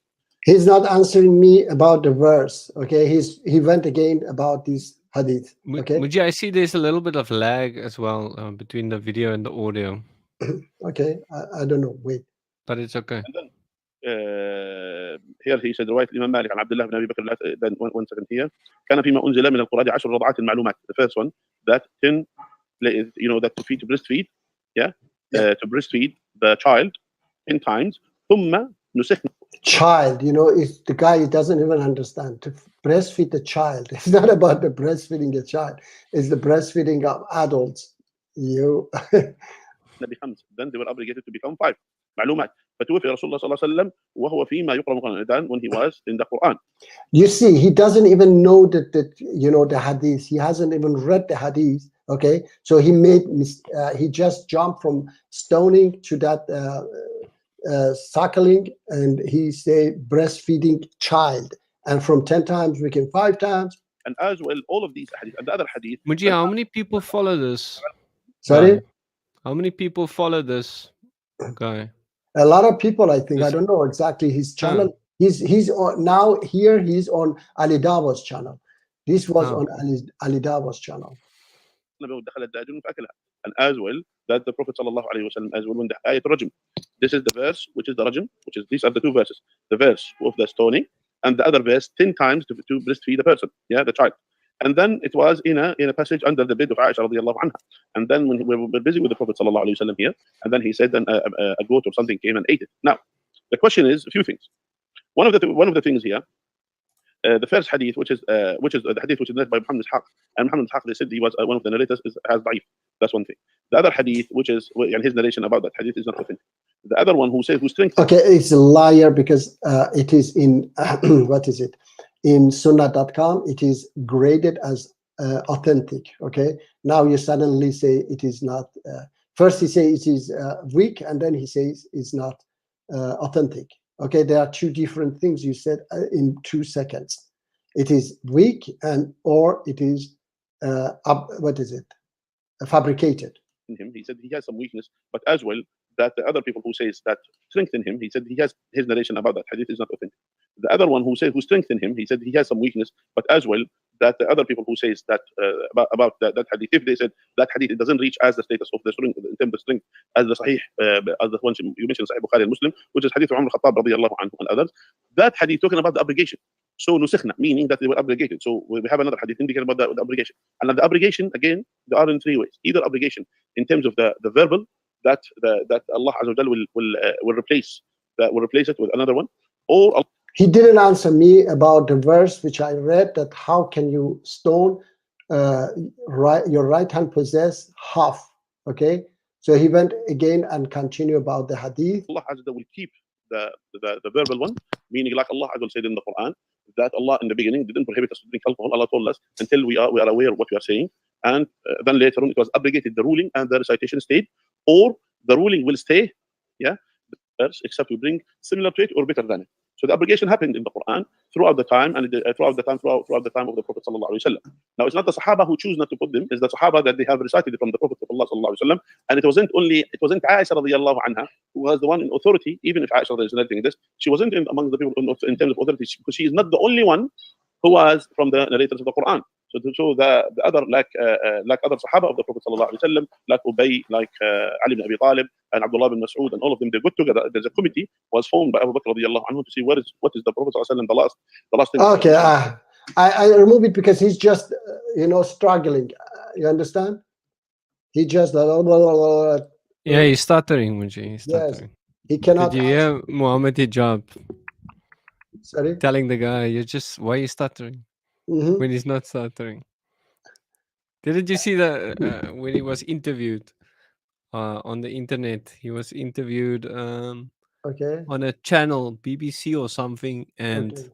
He's not answering me about the verse. Okay, he went again about this hadith. Okay. Muji, I see there's a little bit of lag as well between the video and the audio. Okay, I don't know. Wait. But it's okay. And then, here he said رواية الإمام مالك عن عبد الله بن أبي بكر. Then 1 second here. كان فيما أنزل من القرآن 10 رضعات المعلومات. The first one, that 10, that to breastfeed, yeah, to breastfeed the child 10 times. ثم نسخنا. Child, if the guy doesn't even understand, to breastfeed the child, it's not about the breastfeeding a child, it's the breastfeeding of adults. Then they were obligated to become 5 معلومات. فتوفي رسول الله صلى الله عليه وسلم وهو فيما يقرأ القرآن. Then when he was in the Quran. You see, he doesn't even know that the hadith. He hasn't even read the hadith. Okay, so he just jumped from stoning to that suckling, and he say breastfeeding child, and from 10 times became 5 times. And as well, all of these hadith and the other hadith. Muji, how many people follow this? Sorry? How many people follow this guy? A lot of people, I think. I don't know exactly his channel. He's on now here. He's on Ali Dawa's channel. This was on Ali Dawa's channel. And as well, that the Prophet sallallahu alaihi wasallam, as well, when the ayat rajm, this is the verse which is the rajm, which is, these are the 2 verses, the verse of the stoning, and the other verse 10 times to breastfeed the person, yeah, the child. And then it was in a passage under the bed of Aisha radiyallahu anha. And then when we were busy with the Prophet sallallahu alaihi wasallam here, and then he said, then a goat or something came and ate it. Now, the question is a few things. One of the things here, the first hadith, which is the hadith which is narrated by Muhammad Ishaq, and Muhammad Ishaq, they said he was one of the narrators, has da'if. That's one thing. The other hadith, which is his narration about that hadith, is not authentic. The other one who strengthens. Okay, it's a liar because it is in what is it? In Sunnah.com, it is graded as authentic. Okay, now you suddenly say it is not. First he says it is weak, and then he says it's not authentic. Okay, there are 2 different things you said in 2 seconds. It is weak, or it is what is it? Fabricated. In him, he said he has some weakness, but as well that the other people who says that strengthen him, he said he has his narration about that hadith is not authentic. The other one who strengthened him, he said he has some weakness, but as well that the other people who says that about that hadith, if they said that hadith, it doesn't reach as the status of the strength in terms of strength as the Sahih, as the one you mentioned, Sahih Bukhari and Muslim, which is hadith of Umar Khattab radiyallahu anhu and others. That hadith talking about the obligation. So nusikhna, meaning that they were obligated. So we have another hadith indicating about the obligation. And the obligation, again, there are in 3 ways. Either obligation in terms of the verbal, that Allah Azza wa Jalla will replace it with another one, or he didn't answer me about the verse which I read, that how can you stone your right hand possess half. Okay, so he went again and continued about the hadith. Allah Azza wa Jalla will keep the verbal one, meaning like Allah Azza wa Jalla said in the Quran, that Allah in the beginning didn't prohibit us to drink alcohol. Allah told us until we are aware of what we are saying, and then later on it was abrogated, the ruling and the recitation stayed, or the ruling will stay, yeah, except we bring similar to it or better than it. So the abrogation happened in the Quran throughout the time, and throughout the time of the Prophet sallallahu alaihi wasallam. Now it's not the Sahaba who choose not to put them; it's the Sahaba that they have recited it from the Prophet of Allah sallallahu alaihi wasallam. And it wasn't Aisha radiyallahu anha who was the one in authority. Even if Aisha is narrating this, she wasn't among the people in terms of authority, because she is not the only one who was from the narrators of the Quran. So the other like other Sahaba of the Prophet sallallahu alaihi wasallam, like Ubay, like Ali ibn Abi Talib, and Abdullah bin Mas'ud, and all of them, they got together. There's a committee was formed by Abu Bakr radiallahu anhu to see what is the Prophet sallallahu alaihi wasallam the last thing. Okay, I remove it because he's just struggling. You understand? He just Yeah, he's stuttering, Muji. He's yes, stuttering. he cannot. Did you hear Muhammad Hijab Sorry. telling the guy, why are you stuttering Mhm. when he's not stuttering? Didn't you see that when he was interviewed on the internet? He was interviewed Okay. on a channel, BBC or something, and Okay.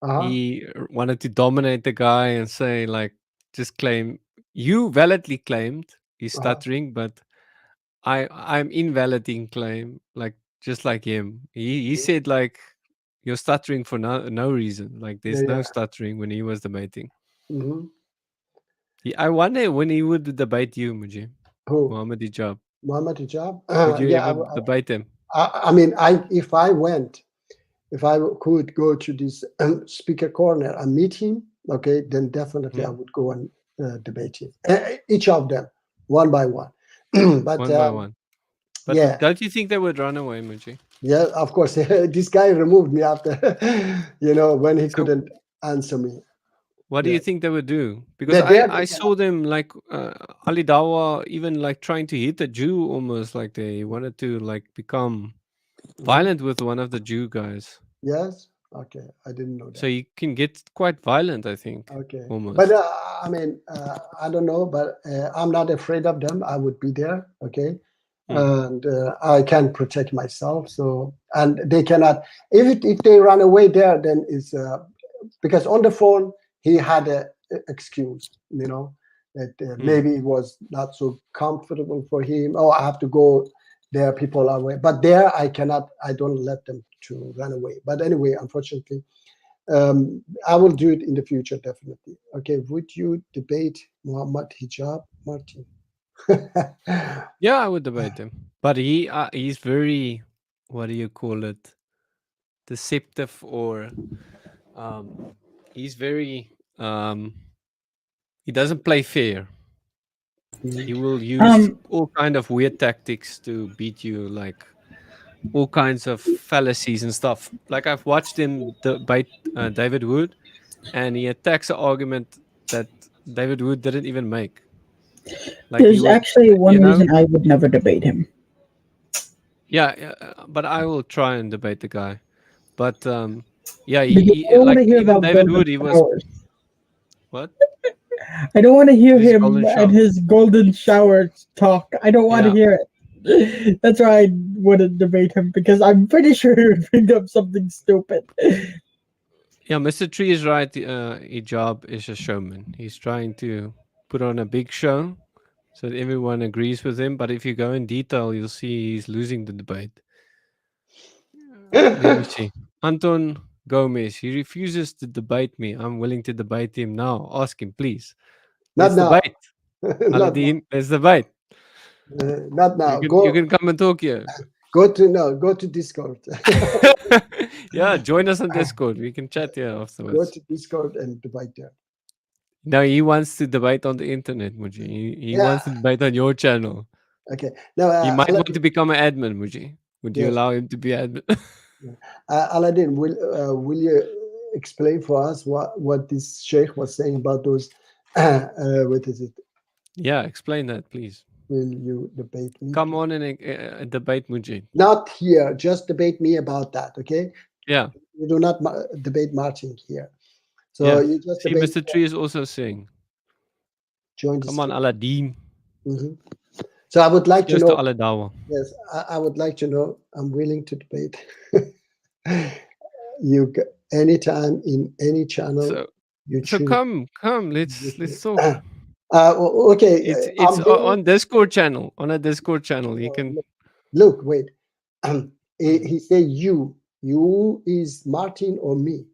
Uh-huh. he wanted to dominate the guy and say, like, just claim, you validly claimed he's Uh-huh. stuttering, but I'm invalidating claim, like, just like him. He said, like, you're stuttering for no reason. Like, there's no Yeah. stuttering when he was debating. Hmm. I wonder when he would debate you, Muji. Who? Muhammad Hijab. Muhammad Hijab? Would you Yeah, ever debate him? I mean, if I could go to this speaker corner and meet him, okay, then definitely I would go and debate him. Each of them, one by one. But One by one. But yeah. don't you think they would run away, Muji? Yeah, of course. This guy removed me after, when he couldn't answer me. What do you Yeah. think they would do? Because They're- I saw them like Ali Dawa even like trying to hit a Jew almost, like they wanted to like become violent with one of the Jew guys. Yes. Okay, I didn't know that. So you can get quite violent, I think. Okay. Almost. But I mean, I don't know, but I'm not afraid of them. I would be there, okay, and I can protect myself. So, and they cannot. If they run away there, then it's because on the phone he had a excuse, that maybe it was not so comfortable for him. Oh, I have to go there. People are away, but there I cannot. I don't let them to run away. But anyway, unfortunately. I will do it in the future, definitely. Okay, would you debate Muhammad Hijab, Martin? Yeah, I would debate him. But he's very, what do you call it? Deceptive, or he's very he doesn't play fair. He will use all kind of weird tactics to beat you, like all kinds of fallacies and stuff. Like I've watched him debate David Wood, and he attacks an argument that David Wood didn't even make. Like There's actually one reason I would never debate him. Yeah, but I will try and debate the guy. But yeah, Because I don't want to hear even about David golden Wood, he was showers. what? I don't want to hear His him golden and shower. his golden shower talk. I don't want to Yeah. hear it. That's why I wouldn't debate him, because I'm pretty sure he would bring up something stupid. Yeah, Mr. Tree is right. Hijab is a showman. He's trying to put on a big show so that everyone agrees with him. But if you go in detail, you'll see he's losing the debate. Let me see. Anton Gomez, he refuses to debate me. I'm willing to debate him now. Ask him, please. Not Let's now. debate. Not Aladdin, let's debate. Not now. You can come and talk here. Go to Discord. Yeah, join us on Discord. We can chat here Go afterwards. to Discord and debate there. No, he wants to debate on the internet, Muji. He Yeah. wants to debate on your channel. Okay. Now, He might Aladdin, want to become an admin, Muji. Would you Yes. allow him to be admin? Aladdin, will you explain for us what this sheikh was saying about those? What is it? Yeah, explain that, please. Will you debate me? Come on and debate Muji. Not here. Just debate me about that. Okay. Yeah. You do not debate Martin here. So Yeah. you just See, debate. Mr. Tree is also saying. Join the Come on, Aladdin. Mhm. So I would like to Just know. to Aladawa. Yes, I would like to know. I'm willing to debate. You anytime in any channel you So choose. come, let's talk. Okay. It's on Discord channel. On a Discord channel, you can. Look, wait. He said you. You is Martin or me?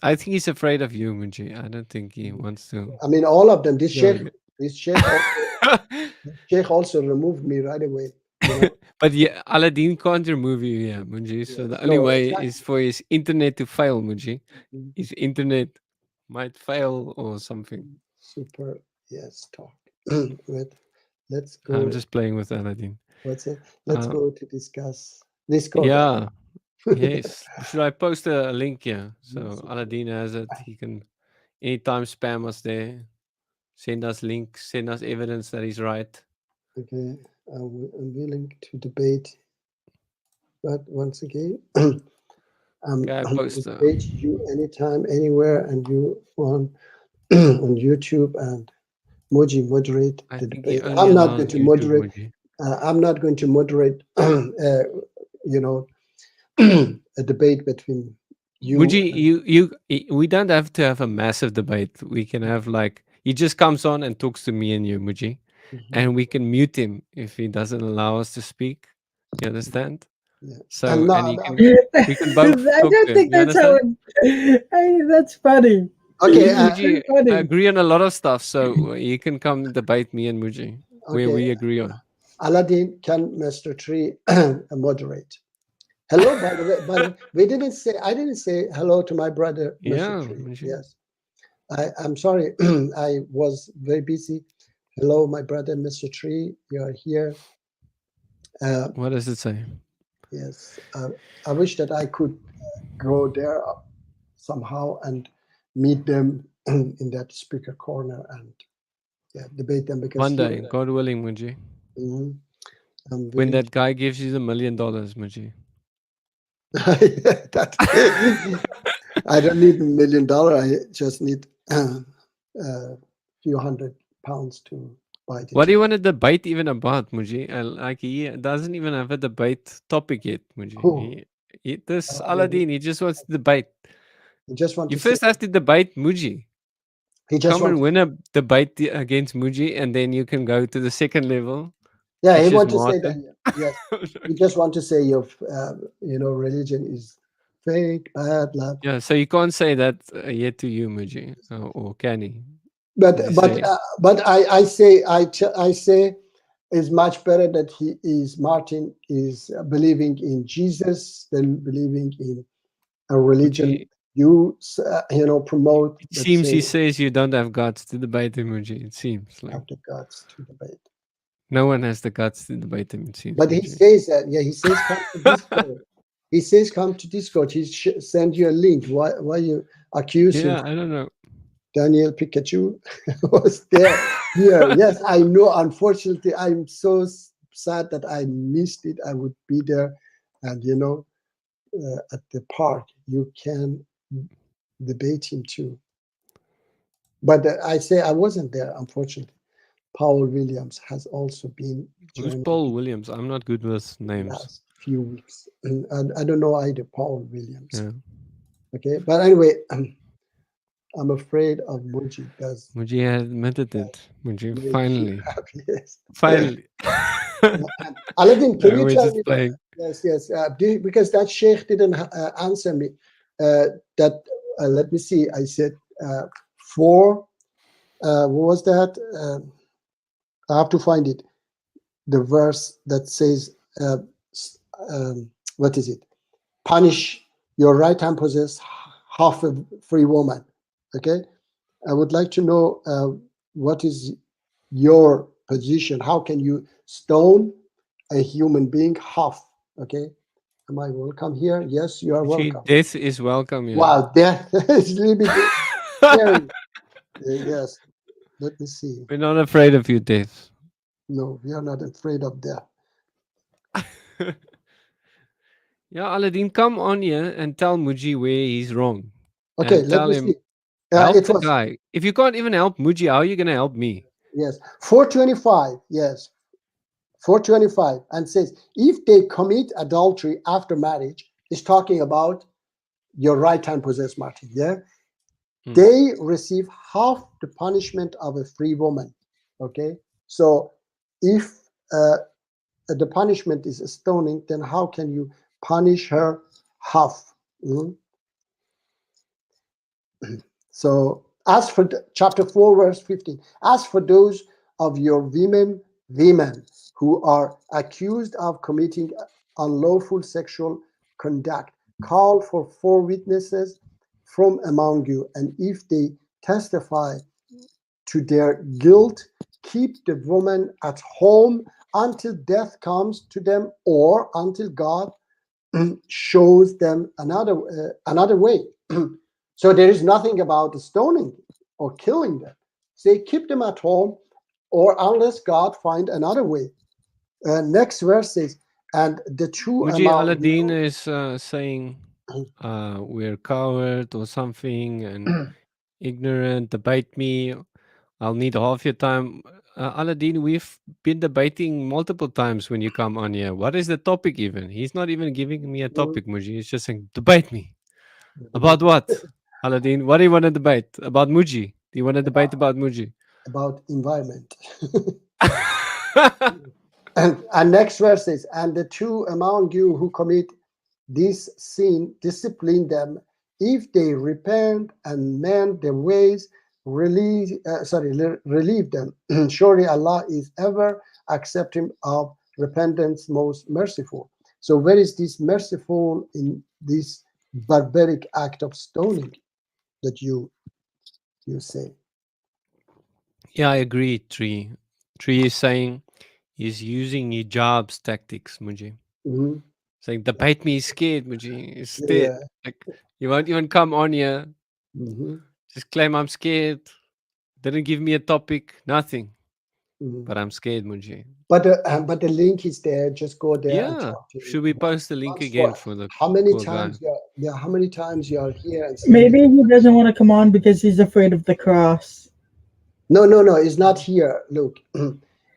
I think he's afraid of you, Muji. I don't think he wants to. I mean, all of them. This Yeah, sheikh. This sheikh also removed me right away. know? But yeah, Aladdin can't remove you here, Munji. So Yeah, the only so way exactly. is for his internet to fail, Munji. Mhm. His internet might fail or something. Super. Yes, talk. Wait, let's go. I'm just playing with Aladdin. What's it? Let's Uh, go to discuss Discord. Yeah. Yes. Should I post a link here? So Yes. Aladdin has it. He can anytime spam us there. Send us links. Send us evidence that he's right. Okay, I'm willing to debate, but once again, I'm Okay, I I'm post. to debate you anytime, anywhere, and you on on YouTube and Moji moderate I the think he debate. only I'm not allows going to YouTube, moderate. Muji. I'm not going to moderate. You know, a debate between you. Muji, and- we don't have to have a massive debate. We can have like he just comes on and talks to me and you, Muji, Mhm. and we can mute him if he doesn't allow us to speak. You understand? Yeah. So I'm not. and he I'm- can, we can both I talk don't to him. think You that's how understand? it. That's funny. Okay, Muji, funny. I agree on a lot of stuff, so you can come debate me and Muji where Okay. we agree on. Aladdin, can Mr. Tree moderate? Hello, by the way, but we didn't say, I didn't say hello to my brother, Mr. Yeah, Tree. Muji. Yes. I'm sorry, I was very busy. Hello, my brother, Mr. Tree, you are here. What does it say? Yes, I wish that I could go there somehow and meet them in that speaker corner and debate them because One day, God willing, Muji. Mhm. I'm When willing that guy gives you the $1 million, Muji. that, I don't need $1 million. I just need a few £100 to buy the What do ticket. you want to debate even about, Muji? Like he doesn't even have a debate topic yet, Muji. Who? This Aladdin. Aladdin, he just wants to debate. He just want You to say, first have to debate Muji. he just Come want and to, win a debate against Muji, and then you can go to the second level. yeah, he which is want to say Martin. that, yes, you just want to say your, religion is fake, bad, blah. Yeah, so you can't say that yet to you, Muji, or can he? But Did he but say- but I say it's much better that he is Martin is believing in Jesus than believing in a religion Muji, you promote. it that seems he say says you don't have guts to debate him, Muji. It seems like have the guts to debate. no one has the guts to debate him. It seems. But he Muji. says that he says come to Discord. He says come to Discord. He send you a link. Why you accuse him? Yeah, I don't know. Daniel Pikachu was there. Here, yes, I know. Unfortunately, I'm so sad that I missed it. I would be there, and at the park, you can debate him too. But I say I wasn't there. Unfortunately, Paul Williams has also been Who's joining Paul Williams? I'm not good with names. last few weeks, and I don't know either. Paul Williams. Yeah. Okay, but anyway. I'm afraid of Muji. Does Muji has admitted it. Muji, make you finally. happy? Yes. Finally. Aladdin, can No, you we're tell just me? playing. Yes. Because that sheikh didn't answer me. Let me see. I said 4. What was that? I have to find it. The verse that says, what is it? Punish your right hand possess half a free woman. Okay. I would like to know what is your position. How can you stone a human being half? Okay. Am I welcome here? Yes, you are Muji, welcome. death is welcome. Yeah. Wow, death is a little bit scary. Yes. Let me see. We're not afraid of you, death. No, we are not afraid of death. Yeah, Aladdin, come on here and tell Muji where he's wrong. Okay, And let tell me him, see. help It the was guy. If you can't even help Muji, how are you going to help me? yes, 425. Yes, 425, and says if they commit adultery after marriage, is talking about your right hand possessed, Martin. Yeah, they receive half the punishment of a free woman. Okay, so if the punishment is stoning, then how can you punish her half? So as for chapter 4, verse 15, as for those of your women women who are accused of committing unlawful sexual conduct. Call for 4 witnesses from among you, and if they testify to their guilt, keep the woman at home until death comes to them or until God shows them another way. So there is nothing about stoning or killing them. Say keep them at home, or unless God find another way. Next verse says, and the two Muji among Aladdin you, is saying we're coward or something and ignorant, debate me. I'll need half your time. Aladdin, we've been debating multiple times when you come on here. What is the topic even? He's not even giving me a topic, Muji. He's just saying, debate me. About what? Aladdin, what do you want to debate? About Muji? Do you want to debate about Muji? about environment. And next verse says, and the two among you who commit this sin, discipline them. If they repent and mend their ways, relieve them. Surely Allah is ever accepting of repentance, most merciful. So where is this merciful in this barbaric act of stoning that you say? Yeah, I agree, Tree. Tree is saying he's using hijab's tactics, Muji. Mhm. Saying, debate me, he's scared, Muji. He's scared. Yeah. Like, you won't even come on here. Mhm. Just claim I'm scared. Didn't give me a topic, nothing. Mhm. But I'm scared, Muji. But the link is there. Just go there and Yeah. talk to Should him. we post the link Once again for- for the how many poor times guy? how many times you are here and say, Maybe he doesn't want to come on because he's afraid of the cross. no, it's not here. Look,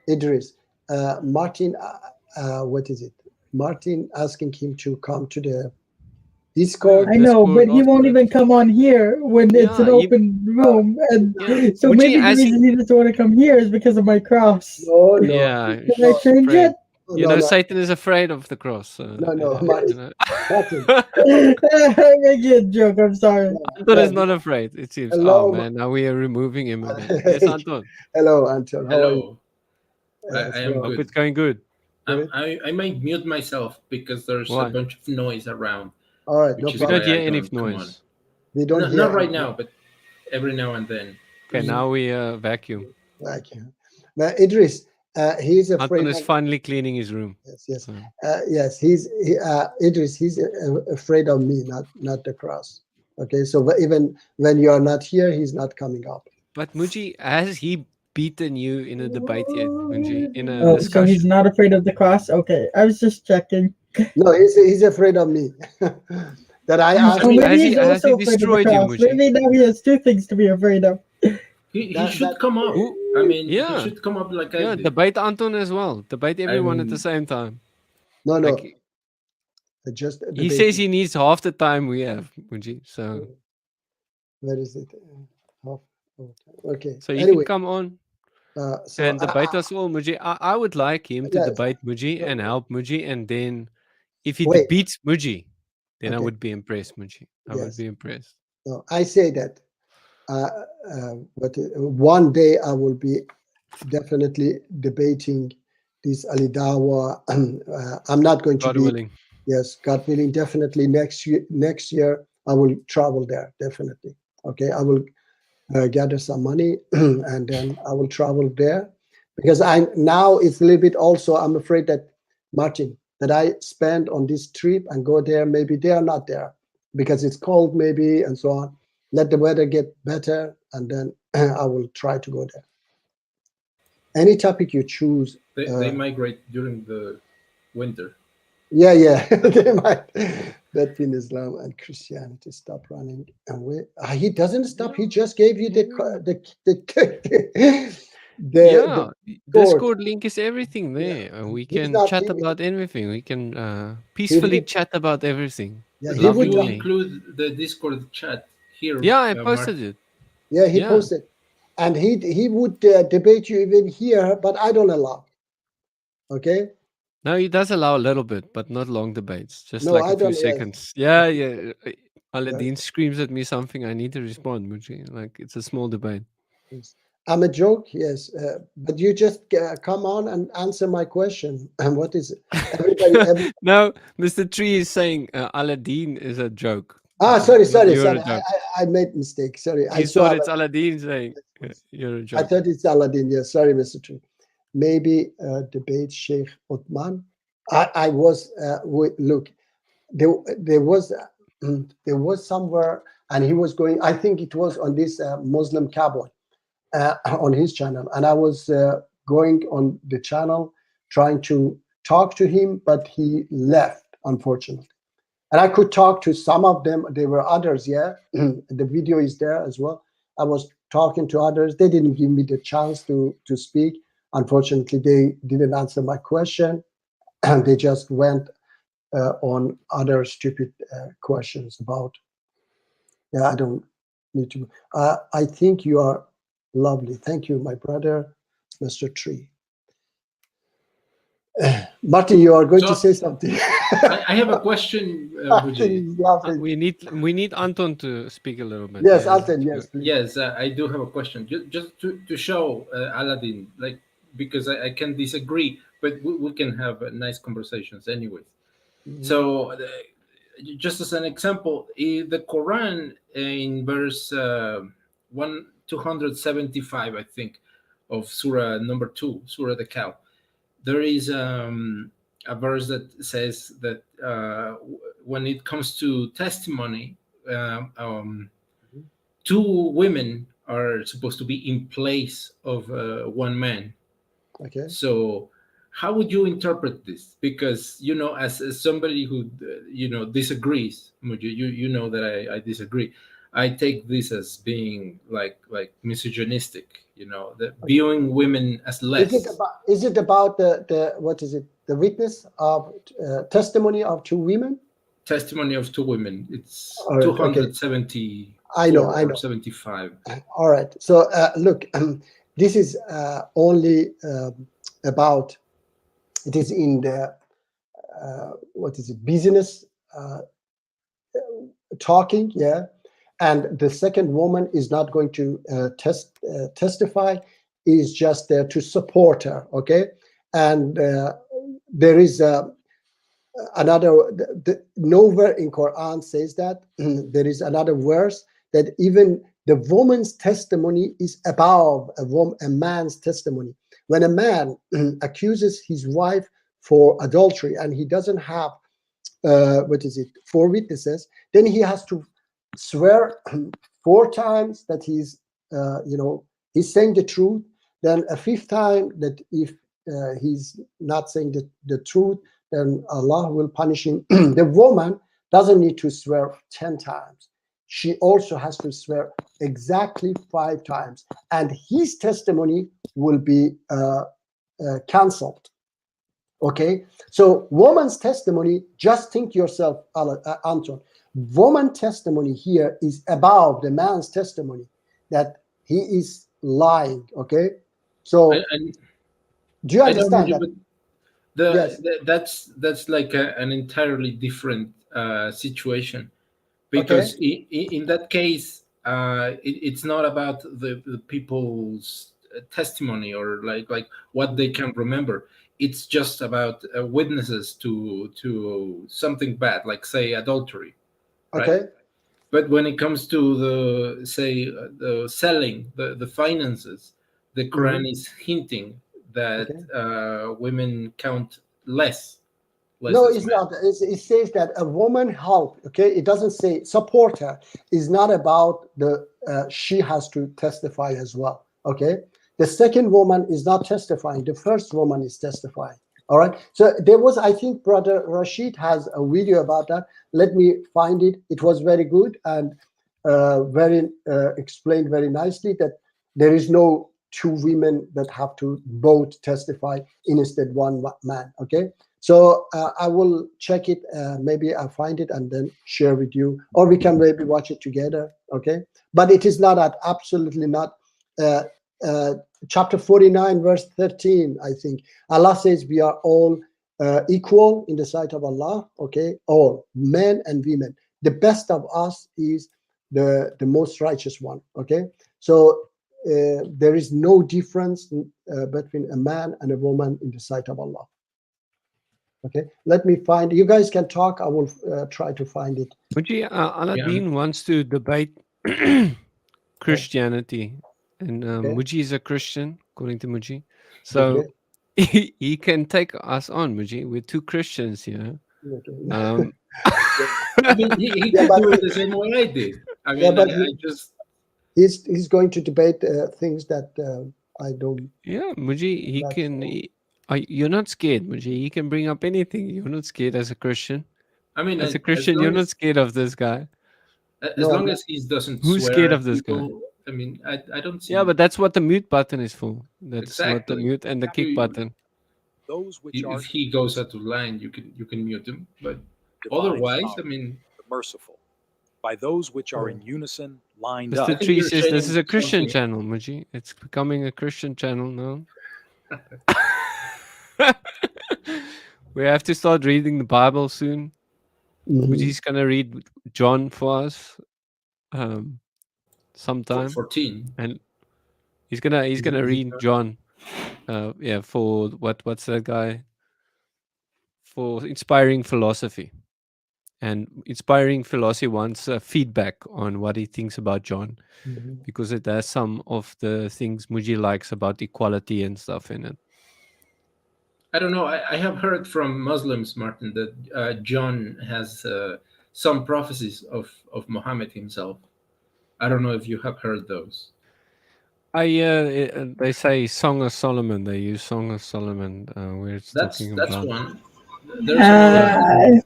Idris, Martin, what is it? Martin asking him to come to the Discord. I know, Discord but he won't afterwards. even come on here when it's an Yeah, open room. And Yeah. so Muji, maybe the as he- reason he doesn't want to come here is because of my cross. No, Yeah. Can I change afraid. it? You know, Satan is afraid of the cross. So, No, you Martin. know. Martin. I'm making a joke. I'm sorry. Anton is not afraid, it seems. Hello, Oh man, now we are removing him again. Yes, Anton. Hello, Anton. How are you? Hello. Yes, I am hello. Hope good. it's going good. I might mute myself because there's Why? a bunch of noise around. All right, no which is We problem. don't why hear I any don't come on. noise. We don't No, hear not right anything. now, but every now and then. Okay, now we vacuum. Like, now, Idris, he's Anton afraid. is finally cleaning his room. Yes. So, Yes, Idris. He's afraid of me, not the cross. Okay, so even when you are not here, he's not coming up. but Muji, has he beaten you in a debate yet, Muji? In a Oh, so discussion? he's not afraid of the cross? Okay, I was just checking. No, he's afraid of me. That I asked. So mean, maybe has he's he also afraid of the destroyed you, cross. Muji? Maybe now he has two things to be afraid of. He That- should that- come up. Ooh, I mean, yeah. he should come up like I Yeah, did. debate Anton as well. Debate everyone at the mean- same time. No, Like, just he debate. says he needs half the time we have, Muji. So, Where is it? Okay. so you Anyway, can come on so and debate us all, Muji. I would like him to Yes. debate Muji and help Muji, and then if he Wait. beats Muji, then I Okay. would be impressed, Muji. I would Yes. be impressed. No, I say that. But one day I will be definitely debating this Ali Dawa. I'm not going to God be. willing. Yes, God willing, definitely next year I will travel there. Definitely. Okay, I will gather some money and then I will travel there because now it's a little bit also. I'm afraid that Martin, that I spend on this trip and go there, maybe they are not there because it's cold, maybe, and so on. Let the weather get better, and then I will try to go there. Any topic you choose. They migrate during the winter. Yeah, they might. Between Islam and Christianity, stop running away. He doesn't stop. He just gave you Yeah, the Discord link is everything there. We He's can not chat giving- about everything. We can peacefully would- chat about everything. Yeah, he Did would- you Lovingly. include the Discord chat here? Yeah, I Mark? posted it. Yeah, he Yeah. posted, and he would debate you even here, but I don't allow. Okay. No, he does allow a little bit, but not long debates. Just No, like I a few don't- yes. seconds. Yeah. Aladdin screams at me something. I need to respond, Muji. Like it's a small debate. I'm a joke, yes. But you just come on and answer my question. And what is it? Everybody, No, Mr. Tree is saying Aladdin is a joke. sorry. You're a joke. I made mistake. Sorry. I You saw thought it's Aladdin saying you're a I joke. thought it's Aladdin. Yes, sorry, Mr. Tree. Maybe debate Sheikh Uthman. I was look. There was somewhere, and he was going. I think it was on this Muslim Cowboy on his channel, and I was going on the channel trying to talk to him, but he left, unfortunately. And I could talk to some of them. There were others, yeah. The video is there as well. I was talking to others. They didn't give me the chance to speak. Unfortunately, they didn't answer my question, and they just went on other stupid questions about. Yeah, I don't need to. I think you are lovely. Thank you, my brother, Mr. Tree. Martin, you are going to say something. I have a question. We need Anton to speak a little bit. Yes, Anton. Yes, please. Yes, I do have a question. Just to show Aladdin, like, because I can disagree, but we can have nice conversations anyways. So, just as an example, the Quran in verse 275, I think, of Surah number 2, Surah the Cow, there is a verse that says that when it comes to testimony, 2 women are supposed to be in place of 1 man. Okay. So how would you interpret this? Because, as somebody who, disagrees, you know that I disagree. I take this as being like misogynistic, that viewing women as less. Is it about the what is it? The witness of testimony of 2 women? Testimony of 2 women. It's All right, 270. I know. 75. All right. So look, this is only about. It is in the what is it? Business talking, yeah. And the second woman is not going to testify, is just there to support her, okay? And there is another, nowhere in Quran says that. There is another verse that even the woman's testimony is above a man's testimony. When a man accuses his wife for adultery and he doesn't have, 4 witnesses, then he has to swear 4 times that he's saying the truth. Then a 5th time that if he's not saying the truth, then Allah will punish him. The woman doesn't need to swear 10 times. She also has to swear exactly 5 times, and his testimony will be cancelled. Okay, so woman's testimony, just think yourself, Anton. Woman testimony here is above the man's testimony that he is lying. Okay, so do you understand that? Yes. That's like an entirely different situation, because in that case, it's not about the people's testimony or like what they can remember. It's just about witnesses to something bad, like say adultery. Right? Okay. But when it comes to the selling, the finances, the Quran is hinting that women count less. No, it's not. It says that a woman help. Okay, it doesn't say support her. It's not about the she has to testify as well. Okay, the second woman is not testifying. The first woman is testifying. All right. So there was, I think, Brother Rashid has a video about that. Let me find it. It was very good and very explained very nicely that there is no 2 women that have to both testify, instead 1 man. Okay. So I will check it. Maybe I'll find it and then share with you, or we can maybe watch it together. Okay. But it is not absolutely not. Chapter 49, verse 13, I think. Allah says we are all equal in the sight of Allah. Okay. All men and women. The best of us is the most righteous one. Okay. So there is no difference between a man and a woman in the sight of Allah. Okay, let me find. You guys can talk. I will try to find it. Muji, Aladdin wants to debate Christianity, and Muji is a Christian, according to Muji. So he can take us on, Muji. We're two Christians here. I mean, he could do it the same way I did. I mean, I just... He's going to debate things that I don't. Yeah, Muji, he can. You're not scared, Muji. He can bring up anything. You're not scared as a Christian. I mean, as a Christian, you're not scared of this guy. As long as he doesn't Who's swear scared at of this guy? people, I mean, I don't see... Yeah, but that's what the mute button is for. That's Exactly. what the mute and the kick button. If he goes out of line, you can mute him. But otherwise, I mean... The merciful. By those which are in unison, lined Mr. up. Tree says this is a Christian channel, Muji. It's becoming a Christian channel now. We have to start reading the Bible soon. Muji's gonna read John for us sometime. 14. And he's gonna read John. For what's that guy? For Inspiring Philosophy. And Inspiring Philosophy wants feedback on what he thinks about John, because it has some of the things Muji likes about equality and stuff in it. I don't know. I have heard from Muslims, Martin, that John has some prophecies of Muhammad himself. I don't know if you have heard those. They say Song of Solomon. They use Song of Solomon where it's talking about. That's one. There's another.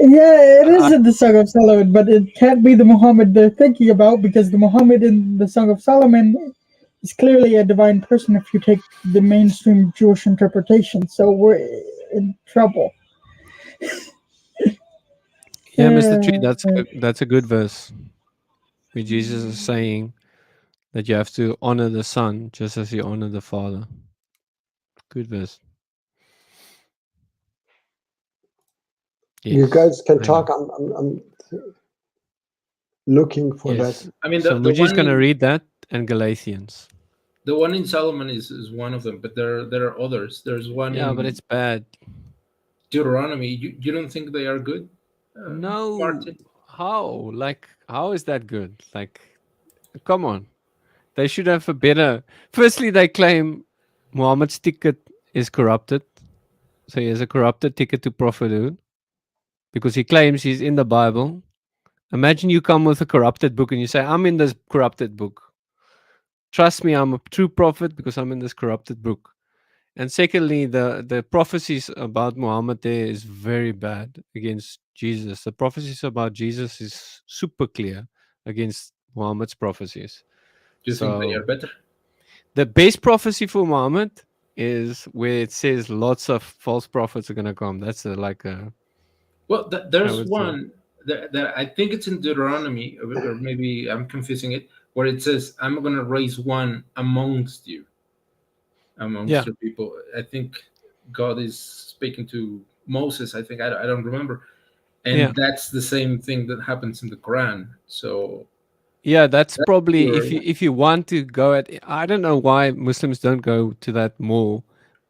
Yeah, it is in the Song of Solomon, but it can't be the Muhammad they're thinking about, because the Muhammad in the Song of Solomon is clearly a divine person if you take the mainstream Jewish interpretation. So we're in trouble. Yeah, Mr. Tree, that's a good verse. Where Jesus is saying that you have to honor the Son just as you honor the Father. Good verse. You guys can talk. I'm looking for that. I mean, so Muji's going to read that and Galatians. The one in Solomon is one of them, but there are others. There's one in... but it's bad. Deuteronomy. You don't think they are good? No. Martin? How? How is that good? Come on. They should have a better... Firstly, they claim Muhammad's ticket is corrupted. So he has a corrupted ticket to prophethood, because he claims he's in the Bible. Imagine you come with a corrupted book and you say, I'm in this corrupted book. Trust me, I'm a true prophet because I'm in this corrupted book. And secondly, the prophecies about Muhammad there is very bad against Jesus. The prophecies about Jesus is super clear against Muhammad's prophecies. Do you think they are better? The best prophecy for Muhammad is where it says lots of false prophets are going to come. That's Well, there's one that I think it's in Deuteronomy, or maybe I'm confusing it, where it says, I'm going to raise one amongst you, your people. I think God is speaking to Moses. I think, I don't remember. And that's the same thing that happens in the Quran. So yeah, that's probably, if you want to go at, I don't know why Muslims don't go to that more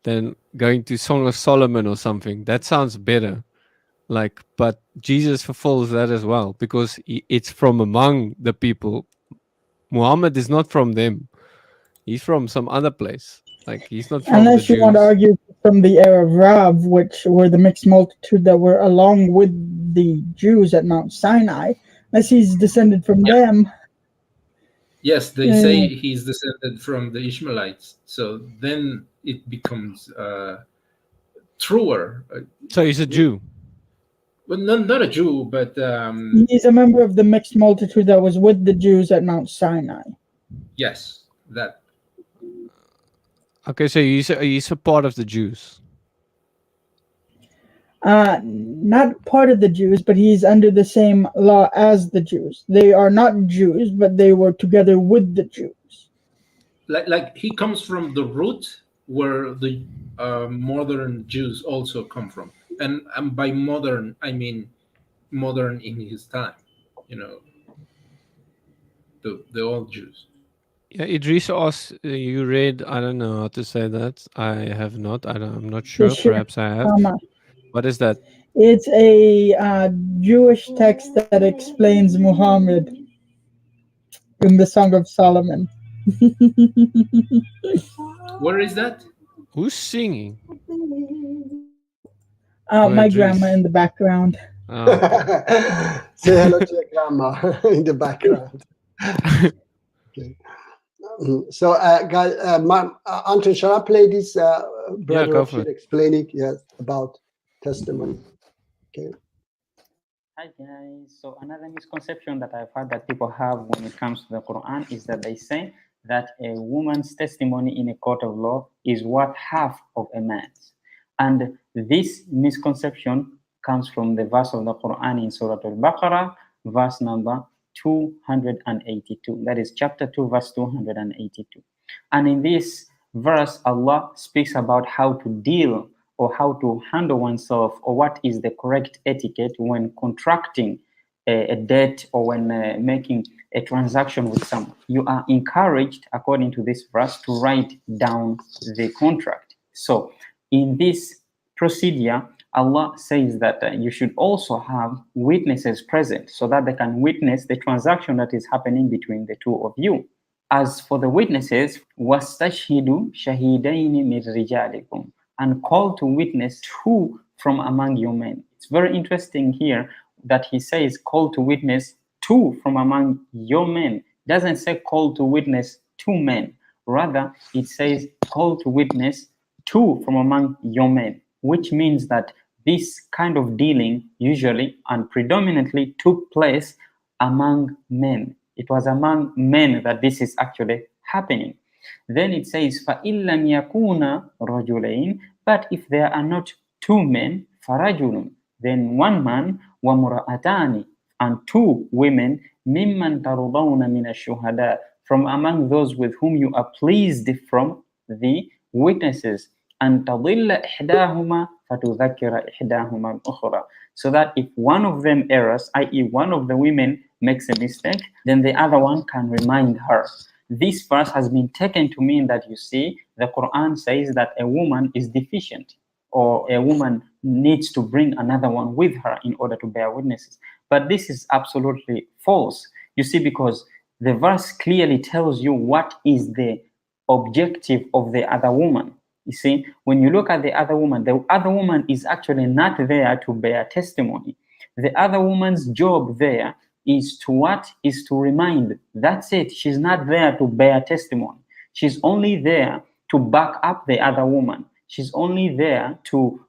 than going to Song of Solomon or something. That sounds better. But Jesus fulfills that as well, because it's from among the people. Muhammad is not from them. He's from some other place. He's not from Unless the you want to Jews. argue from the era of Rav, which were the mixed multitude that were along with the Jews at Mount Sinai, unless he's descended from them. Yes, they say he's descended from the Ishmaelites. So then it becomes truer. So he's a Jew. Well, not a Jew, but He's a member of the mixed multitude that was with the Jews at Mount Sinai. yes, that. Okay, so he's a part of the Jews. Not part of the Jews, but he's under the same law as the Jews. They are not Jews, but they were together with the Jews. Like he comes from the root where the modern Jews also come from. And by modern, I mean modern in his time, the old Jews. Yeah, Idris asked, you read, I don't know how to say that. I have not. I'm not sure. Shir Perhaps I have. Hama. What is that? It's a Jewish text that explains Muhammad in the Song of Solomon. Where is that? Who's singing? My Idris. grandma in the background. Oh, okay. Say hello to your grandma in the background. Okay. So, guys, Anton, shall I play this Brother go for Rashid it. explaining about testimony? Okay. Hi guys. So another misconception that I've heard that people have when it comes to the Quran is that they say that a woman's testimony in a court of law is worth half of a man's. And this misconception comes from the verse of the Quran in Surah Al-Baqarah, verse number 282. That is chapter 2, verse 282. And in this verse, Allah speaks about how to deal or how to handle oneself, or what is the correct etiquette when contracting a debt or when making a transaction with someone. You are encouraged, according to this verse, to write down the contract. So in this procedure, Allah says that you should also have witnesses present so that they can witness the transaction that is happening between the two of you. As for the witnesses, وَاسْتَشْهِدُوا شَهِيدَيْنِ مِنْ رِجَالِكُمْ, and call to witness two from among your men. It's very interesting here that he says call to witness two from among your men. It doesn't say call to witness two men. Rather, it says call to witness two from among your men, which means that this kind of dealing usually and predominantly took place among men. It was among men that this is actually happening. Then it says, فَإِن لَمْ يَكُونَ رَجُلَيْنِ, but if there are not two men, فَرَجُلٌ, then one man, وَمُرَأَتَانِ, and two women, مِمَّنْ تَرُضَوْنَ مِنَ الشُّهَدَاءِ, from among those with whom you are pleased from the witnesses, أَن تَضِلَّ إِحْدَاهُمَا فَتُذَكِّرَ إِحْدَاهُمَا الْأُخْرَى, so that if one of them errs, i.e. one of the women makes a mistake, then the other one can remind her. This verse has been taken to mean that, you see, the Quran says that a woman is deficient, or a woman needs to bring another one with her in order to bear witnesses. But this is absolutely false. You see, because the verse clearly tells you what is the objective of the other woman. You see, when you look at the other woman is actually not there to bear testimony. The other woman's job there is to what? Is to remind. That's it. She's not there to bear testimony. She's only there to back up the other woman. She's only there to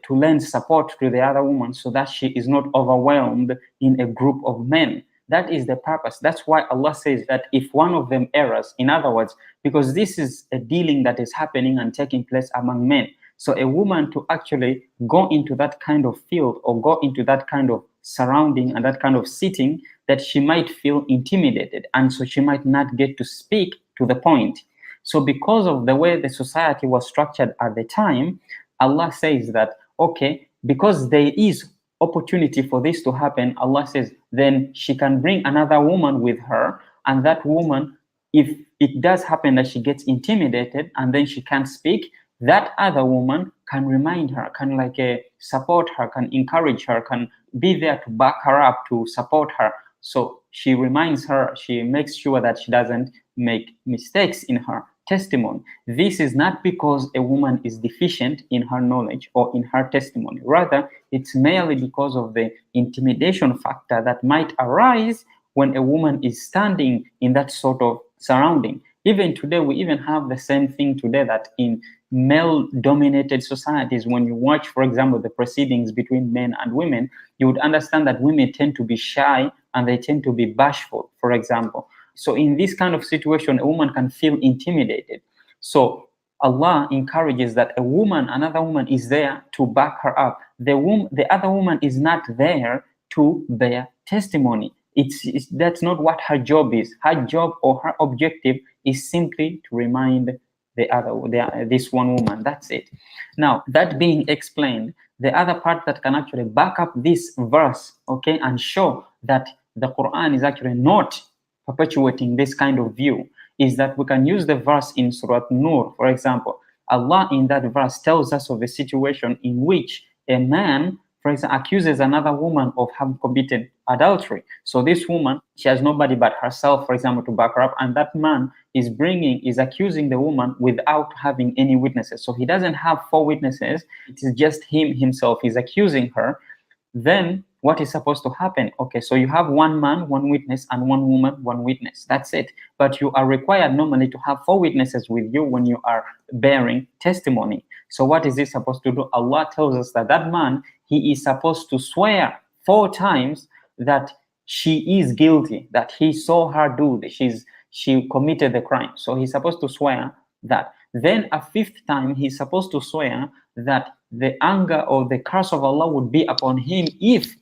lend support to the other woman so that she is not overwhelmed in a group of men. That is the purpose. That's why Allah says that if one of them errs, in other words, because this is a dealing that is happening and taking place among men. So a woman to actually go into that kind of field or go into that kind of surrounding and that kind of sitting, that she might feel intimidated, and so she might not get to speak to the point. So because of the way the society was structured at the time, Allah says that, okay, because there is opportunity for this to happen, Allah says, then she can bring another woman with her, and that woman, if it does happen that she gets intimidated and then she can't speak, that other woman can remind her, can support her, can encourage her, can be there to back her up, to support her. So she reminds her, she makes sure that she doesn't make mistakes in her testimony. This is not because a woman is deficient in her knowledge or in her testimony. Rather, it's merely because of the intimidation factor that might arise when a woman is standing in that sort of surrounding. Even today, we even have the same thing today, that in male-dominated societies, when you watch, for example, the proceedings between men and women, you would understand that women tend to be shy and they tend to be bashful, for example. So in this kind of situation, a woman can feel intimidated. So Allah encourages that another woman is there to back her up. The other woman is not there to bear testimony. That's not what her job is. Her job or her objective is simply to remind this one woman. That's it. Now, that being explained, the other part that can actually back up this verse, okay, and show that the Quran is actually not perpetuating this kind of view, is that we can use the verse in Surah Nur, for example. Allah in that verse tells us of a situation in which a man, for example, accuses another woman of having committed adultery. So this woman, she has nobody but herself, for example, to back her up, and that man is accusing the woman without having any witnesses. So he doesn't have 4 witnesses, it is just himself. He's accusing her. Then what is supposed to happen? Okay, so you have 1 man, 1 witness, and 1 woman, 1 witness. That's it. But you are required normally to have 4 witnesses with you when you are bearing testimony. So what is he supposed to do? Allah tells us that that man, he is supposed to swear 4 times that she is guilty, that he saw her do this, she committed the crime. So he's supposed to swear that. Then a 5th time, he's supposed to swear that the anger or the curse of Allah would be upon him if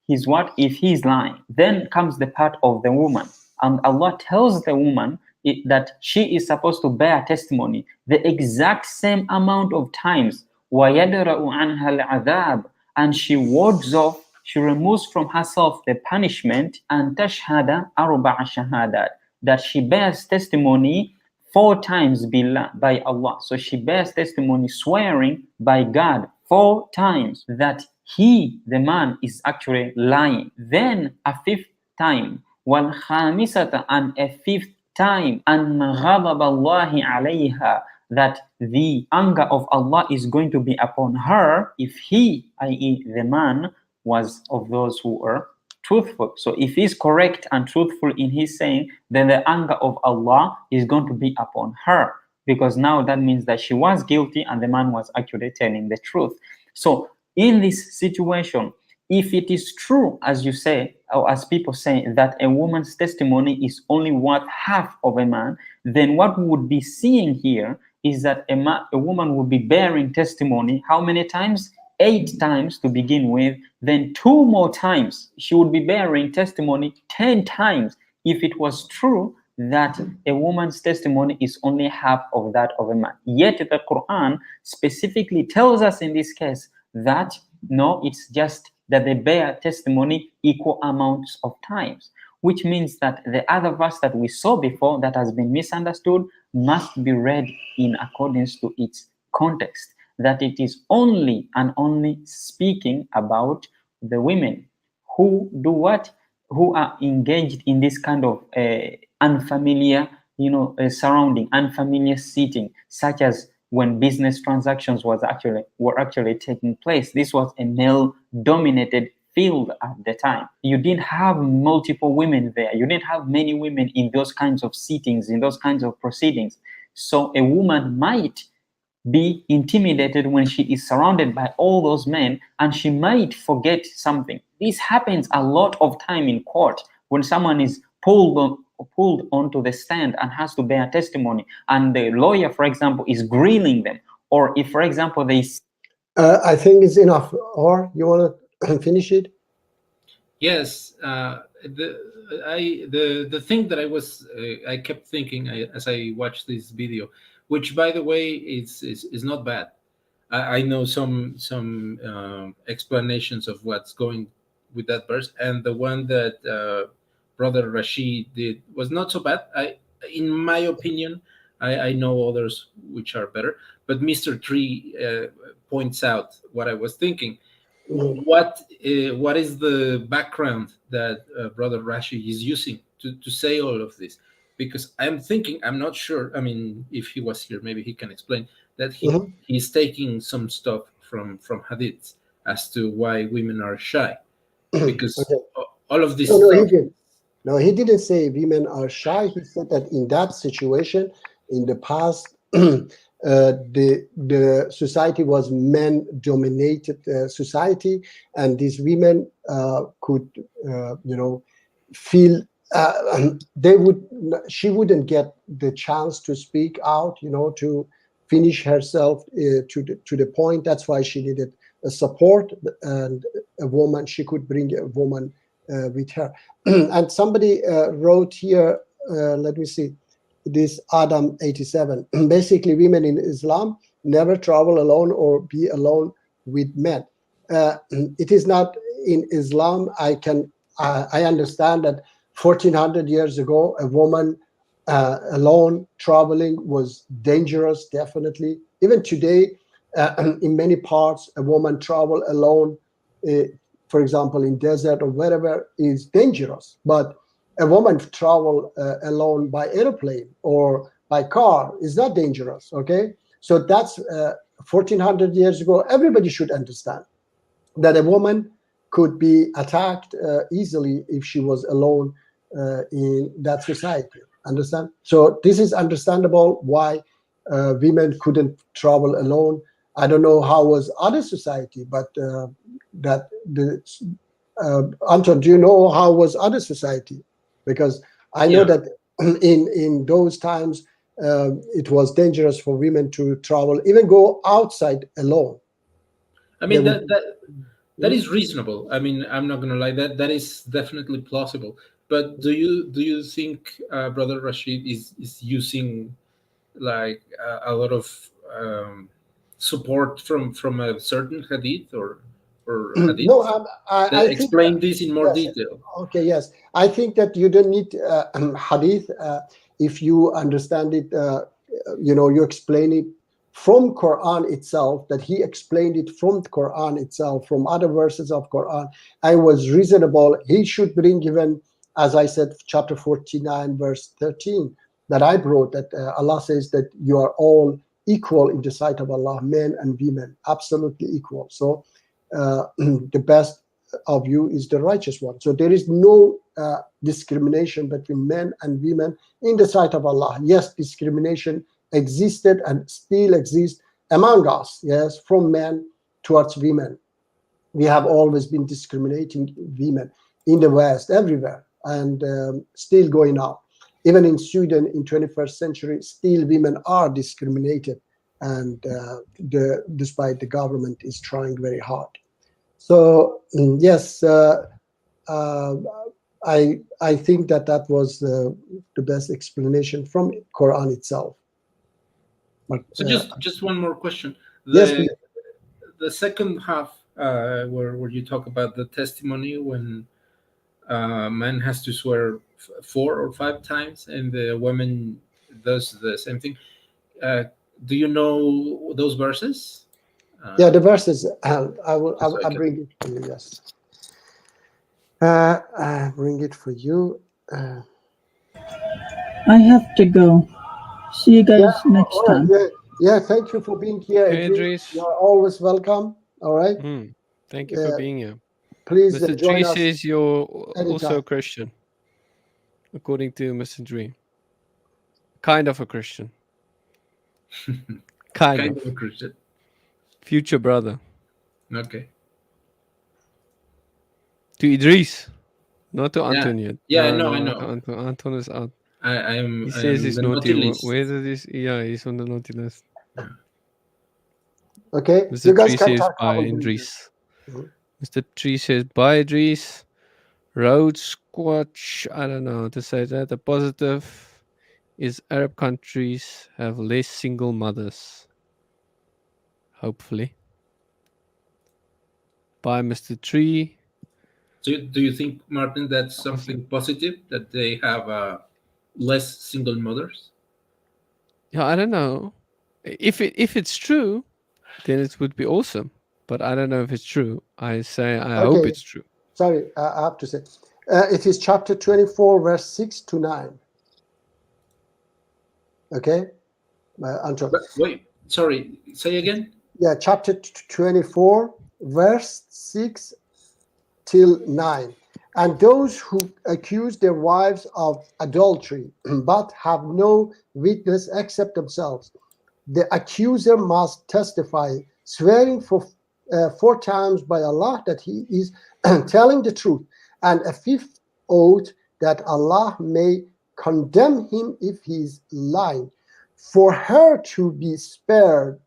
he's lying. Then comes the part of the woman, and Allah tells the woman that she is supposed to bear testimony the exact same amount of times. وَيَدْرَأُ عَنْهَا الْعَذَابِ, and she wards off, she removes from herself the punishment, and تَشْهَدَ أَرْبَعَ شَهَادَاتٍ, that she bears testimony 4 times by Allah. So she bears testimony swearing by God 4 times that he, the man, is actually lying. Then a 5th time, وَالْخَامِسَةَ, and a 5th time, أَنَّ غَضَبَ اللَّهِ عَلَيْهَا, that the anger of Allah is going to be upon her if he, i.e. the man, was of those who are truthful. So if he's correct and truthful in his saying, then the anger of Allah is going to be upon her, because now that means that she was guilty and the man was actually telling the truth. So in this situation, if it is true, as you say, or as people say, that a woman's testimony is only worth half of a man, then what we would be seeing here is that a woman would be bearing testimony how many times? 8 times to begin with, then 2 more times. She would be bearing testimony 10 times if it was true that a woman's testimony is only half of that of a man. Yet the Quran specifically tells us in this case that no, it's just that they bear testimony equal amounts of times, which means that the other verse that we saw before that has been misunderstood must be read in accordance to its context, that it is only and only speaking about the women who do what? Who are engaged in this kind of unfamiliar, surrounding, unfamiliar setting, such as when business transactions were actually taking place. This was a male-dominated field at the time. You didn't have multiple women there. You didn't have many women in those kinds of settings, in those kinds of proceedings. So a woman might be intimidated when she is surrounded by all those men, and she might forget something. This happens a lot of time in court when someone is pulled onto the stand and has to bear testimony, and the lawyer, for example, is grilling them, or if, for example, they I think it's enough. Or you want to finish it? Yes. The thing that I kept thinking as I watched this video, which, by the way, is not bad. I know some explanations of what's going with that verse, and the one that Brother Rashid did was not so bad. In my opinion, I know others which are better, but Mr. Tree points out what I was thinking. What is the background that Brother Rashid is using to say all of this? Because I'm thinking, I'm not sure. I mean, if he was here, maybe he can explain that he's taking some stuff from hadiths as to why women are shy, because all of this stuff. No, he didn't say women are shy. He said that in that situation, in the past, the society was men-dominated society, and these women could, feel she wouldn't get the chance to speak out, to finish herself to the point. That's why she needed a support, and a woman. She could bring a woman with her. And somebody wrote here, let me see, this Adam 87. Basically, women in Islam never travel alone or be alone with men. It is not in Islam. I understand that 1400 years ago, a woman alone traveling was dangerous, definitely. Even today, in many parts, a woman travel alone, for example, in desert or wherever, is dangerous. But a woman travel alone by airplane or by car is not dangerous, okay? So that's 1400 years ago. Everybody should understand that a woman could be attacked easily if she was alone in that society. Understand? So this is understandable why women couldn't travel alone. I don't know how was other society, but Anton, do you know how was other society? Because I know that in those times it was dangerous for women to travel, even go outside alone. I mean, that is reasonable. I mean, I'm not going to lie, that is definitely plausible. But do you think Brother Rashid is using like a lot of support from a certain hadith or hadith? No, I explain think, this in more detail. Okay, yes, I think that you don't need hadith if you understand it. You explain it from Quran itself. That he explained it from the Quran itself, from other verses of Quran. I was reasonable. He should bring even, as I said, chapter 49, verse 13, that I brought, that Allah says that you are all equal in the sight of Allah, men and women, absolutely equal. So the best of you is the righteous one. So there is no discrimination between men and women in the sight of Allah. Yes, discrimination existed and still exists among us, yes, from men towards women. We have always been discriminating women in the West, everywhere, and still going on. Even in Sweden in 21st century, still women are discriminated, and despite the government is trying very hard. So yes, I think that was the best explanation from Quran itself. But, so just one more question. Yes, please. The second half, where you talk about the testimony when man has to swear 4 or 5 times and the woman does the same thing. Do you know those verses? Yeah, the verses. I'll bring it for you. Yes, I bring it for you. I have to go. See you guys next time. Yeah, thank you for being here. Okay, Idris. You're always welcome. All right. Thank you for being here. Please Mr. join Tree us says you're anytime. also a Christian, according to Mr. Tree. Kind of a Christian. Kind of a Christian. Future brother. Okay. To Idris, not to Anton yet. Yeah, I know. Anton is out. I am. He says he's the naughty. list. Where did this? Yeah, he's on the naughty list. Okay. Mr. You guys Tree can says talk. bye, Idris. Mr. Tree says bye, Idris. Road Squatch. I don't know how to say that. The positive is Arab countries have less single mothers. Hopefully. Bye, Mr. Tree. Do you think, Martin, that's something positive that they have less single mothers? Yeah, I don't know. If it's true, then it would be awesome. But I don't know if it's true. I hope it's true. Sorry, I have to say. It is chapter 24, verse 6 to 9. Okay? Anton. Wait, sorry. Say again? Yeah, chapter 24, verse 6 till 9. And those who accuse their wives of adultery, but have no witness except themselves, the accuser must testify, swearing for 4 times by Allah that he is telling the truth, and a 5th oath that Allah may condemn him if he is lying. For her to be spared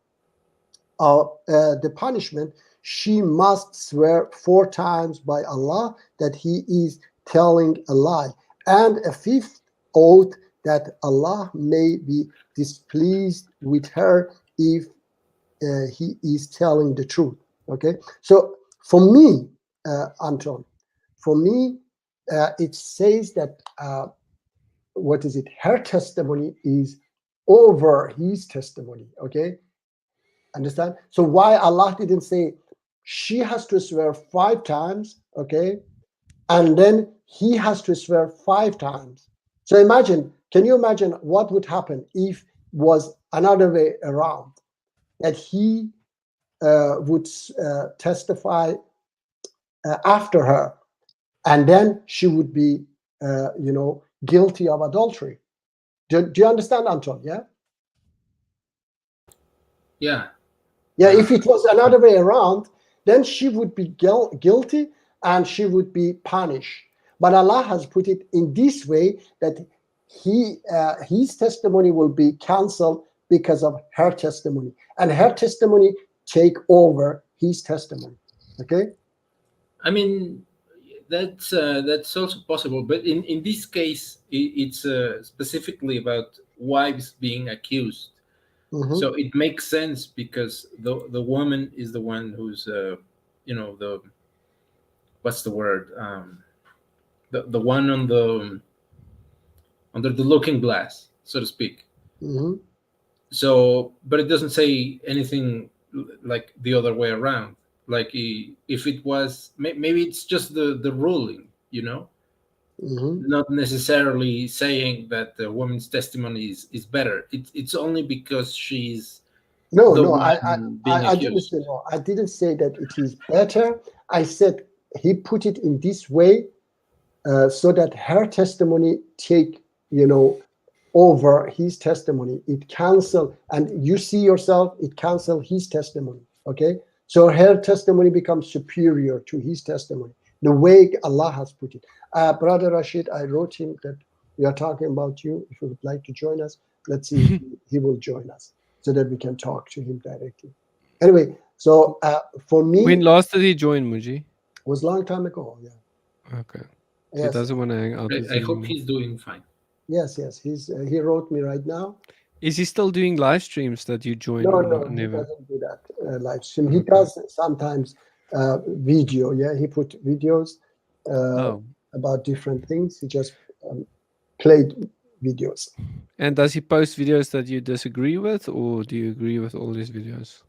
of the punishment, she must swear 4 times by Allah that he is telling a lie, and a 5th oath that Allah may be displeased with her if he is telling the truth. Okay, so for me, Anton, for me, it says that what is it? Her testimony is over his testimony. Okay, understand? So why Allah didn't say she has to swear 5 times, okay, and then he has to swear 5 times? So imagine, can you imagine what would happen if was another way around, that he would testify after her, and then she would be, guilty of adultery. Do you understand, Anton? Yeah. Yeah. Yeah. If it was another way around, then she would be guilty and she would be punished. But Allah has put it in this way that his testimony will be cancelled because of her testimony, and her testimony take over his testimony. Okay. I mean, that's also possible, but in this case, it's specifically about wives being accused. Mhm. So it makes sense because the woman is the one who's the what's the word, the one on the under the looking glass, so to speak. Mhm. So, but it doesn't say anything like the other way around. Like if it was, maybe it's just the ruling, Mhm. not necessarily saying that the woman's testimony is better. It's only because she's No, the no, one being I didn't accused. say no. I didn't say that it is better. I said he put it in this way so that her testimony take, over his testimony. It cancel, and you see yourself, it cancel his testimony. Okay, so her testimony becomes superior to his testimony. The way Allah has put it. Brother Rashid, I wrote him that we are talking about you. If you would like to join us, let's see if he will join us, so that we can talk to him directly. Anyway, so for me, When last did he join, Muji? was a long time ago. Yeah. Okay. He Yes. doesn't want to hang out with I you hope anymore. he's doing fine. Yes. He wrote me right now. Is he still doing live streams that you join? No, or no, he never? doesn't do that live stream. He does sometimes video. Yeah, he put videos about different things. He just played videos. And does he post videos that you disagree with, or do you agree with all his videos?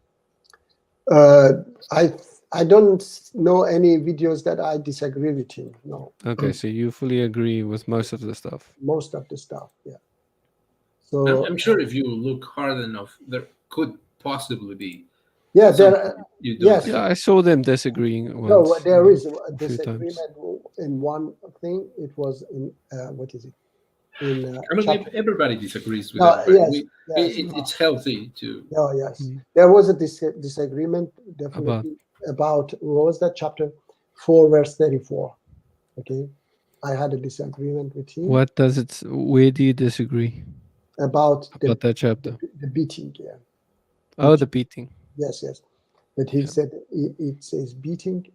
I don't know any videos that I disagree with him. No. Okay, so you fully agree with most of the stuff. Most of the stuff. Yeah. So I'm sure if you look hard enough, there could possibly be. yeah, something there. you don't Yes. see. Yeah, I saw them disagreeing No, once. there is a a few times. disagreement in one thing. It was in what is it? In I mean, chapter. everybody disagrees with No, everybody. yes, It's healthy to. Oh, yes. There was a disagreement, definitely, about what was that, chapter 4, verse 34. Okay. I had a disagreement with him What does it? Where do you disagree about about that chapter? the beating. Yeah. Oh, the beating. Yes. But he said it says beating.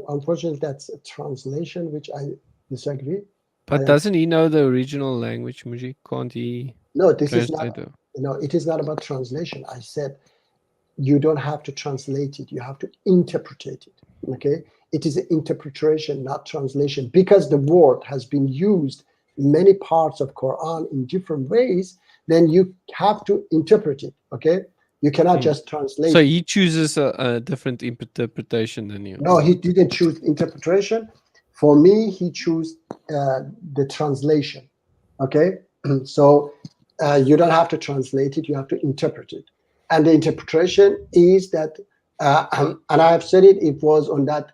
Unfortunately, that's a translation, which I disagree. But doesn't he know the original language, Muji? Can't he? No, this is not. translate it? No, it is not about translation. I said you don't have to translate it. You have to interpret it. Okay, it is an interpretation, not translation, because the word has been used in many parts of Quran in different ways. Then you have to interpret it. Okay, you cannot just translate. So he chooses a different interpretation than you. No, he didn't choose interpretation. For me, he chose the translation. Okay, so you don't have to translate it, you have to interpret it. And the interpretation is that, and I have said it was on that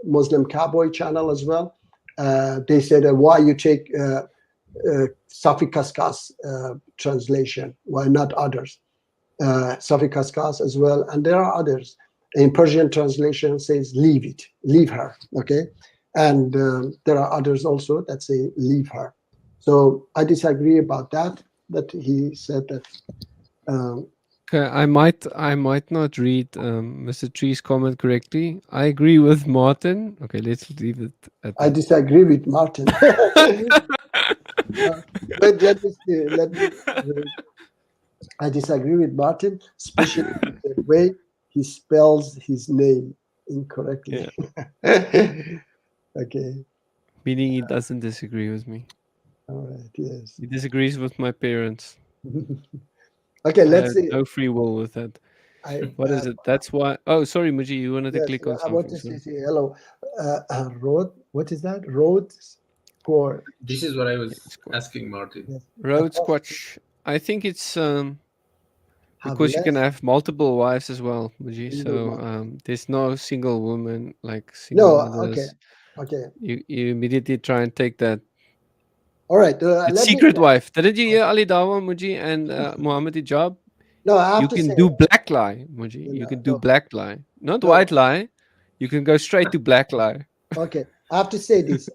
Muslim Cowboy channel as well. They said, why you take Safi Kaskas translation, why not others? Safi Kaskas as well, and there are others. In Persian translation says leave it, leave her, okay? And there are others also that say leave her. So I disagree about that he said that. Okay, I might not read Mr. Tree's comment correctly. I agree with Martin. Okay, let's leave it at that. I disagree with Martin. But let me I disagree with Martin, especially with the way he spells his name incorrectly. Okay. Meaning he doesn't disagree with me. All right. Yes. He disagrees with my parents. Okay, I let's have see. no free will with that. I, What is it? That's why. Oh, sorry, Muji, you wanted to yes, click on I want something. to Sorry. say hello. Road, what is that? Roads for This is what I was asking Martin. yes. Road Squatch. I think it's Have because you can less have multiple wives as well, Muji. single So mothers. there's no single woman like single No, mothers. okay. You immediately try and take that. All right, It's let me. secret wife. Didn't you hear Ali Dawa, Muji, and Muhammad Hijab? No, I have You to can say. do black lie, Muji. You can do black lie, not white lie. You can go straight to black lie. Okay, I have to say this.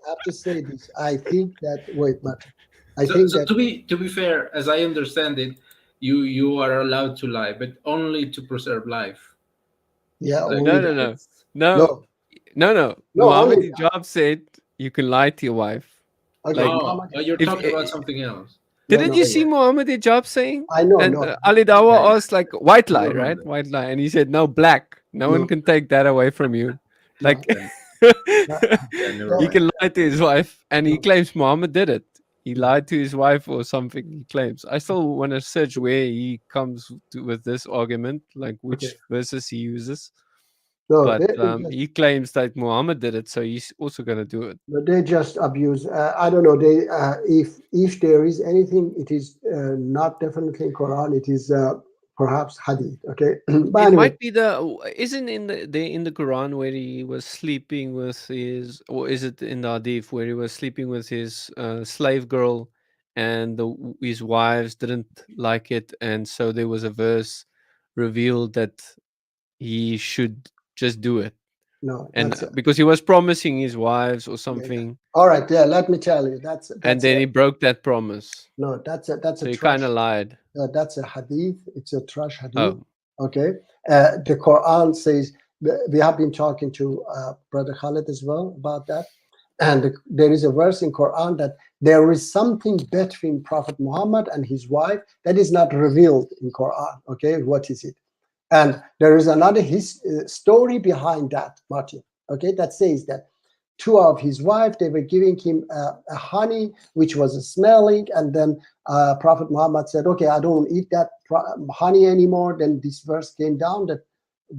I think that wait, Martin. I So, think so that to be fair, as I understand it, you are allowed to lie, but only to preserve life. yeah, Like, only No. No, Muhammad only Hijab said you can lie to your wife. Okay, Like, Muhammad- you're if- talking about something else. Didn't no, you no. see Muhammad Hijab saying? I know, And no. Ali Dawa asked like white lie, remember right? that. White lie, and he said no, black. No one can take that away from you. Like never he mind. can lie to his wife, and he claims Muhammad did it. He lied to his wife or something. He claims. I still want to search where he comes with this argument, like which verses he uses. No, But they he claims that Muhammad did it, so he's also going to do it. they just abuse. I don't know. They if there is anything, it is not definitely in Quran. It is perhaps Hadith. Okay, but It anyway, might be isn't in the Quran where he was sleeping with his, or is it in the Hadith where he was sleeping with his slave girl, and his wives didn't like it, and so there was a verse revealed that he should just do it, no. and That's because he was promising his wives or something, all right. Yeah, let me tell you. That's and then he broke that promise. no. That's So a he trash. kind of lied. That's a Hadith. It's a trash Hadith. Oh. Okay. The Quran says we have been talking to Brother Khalid as well about that, and there is a verse in Quran that there is something between Prophet Muhammad and his wife that is not revealed in Quran. Okay, what is it? And there is another story behind that, Martin. Okay, that says that two of his wives, they were giving him a honey which was smelling, and then Prophet Muhammad said, okay, I don't eat that honey anymore. Then this verse came down that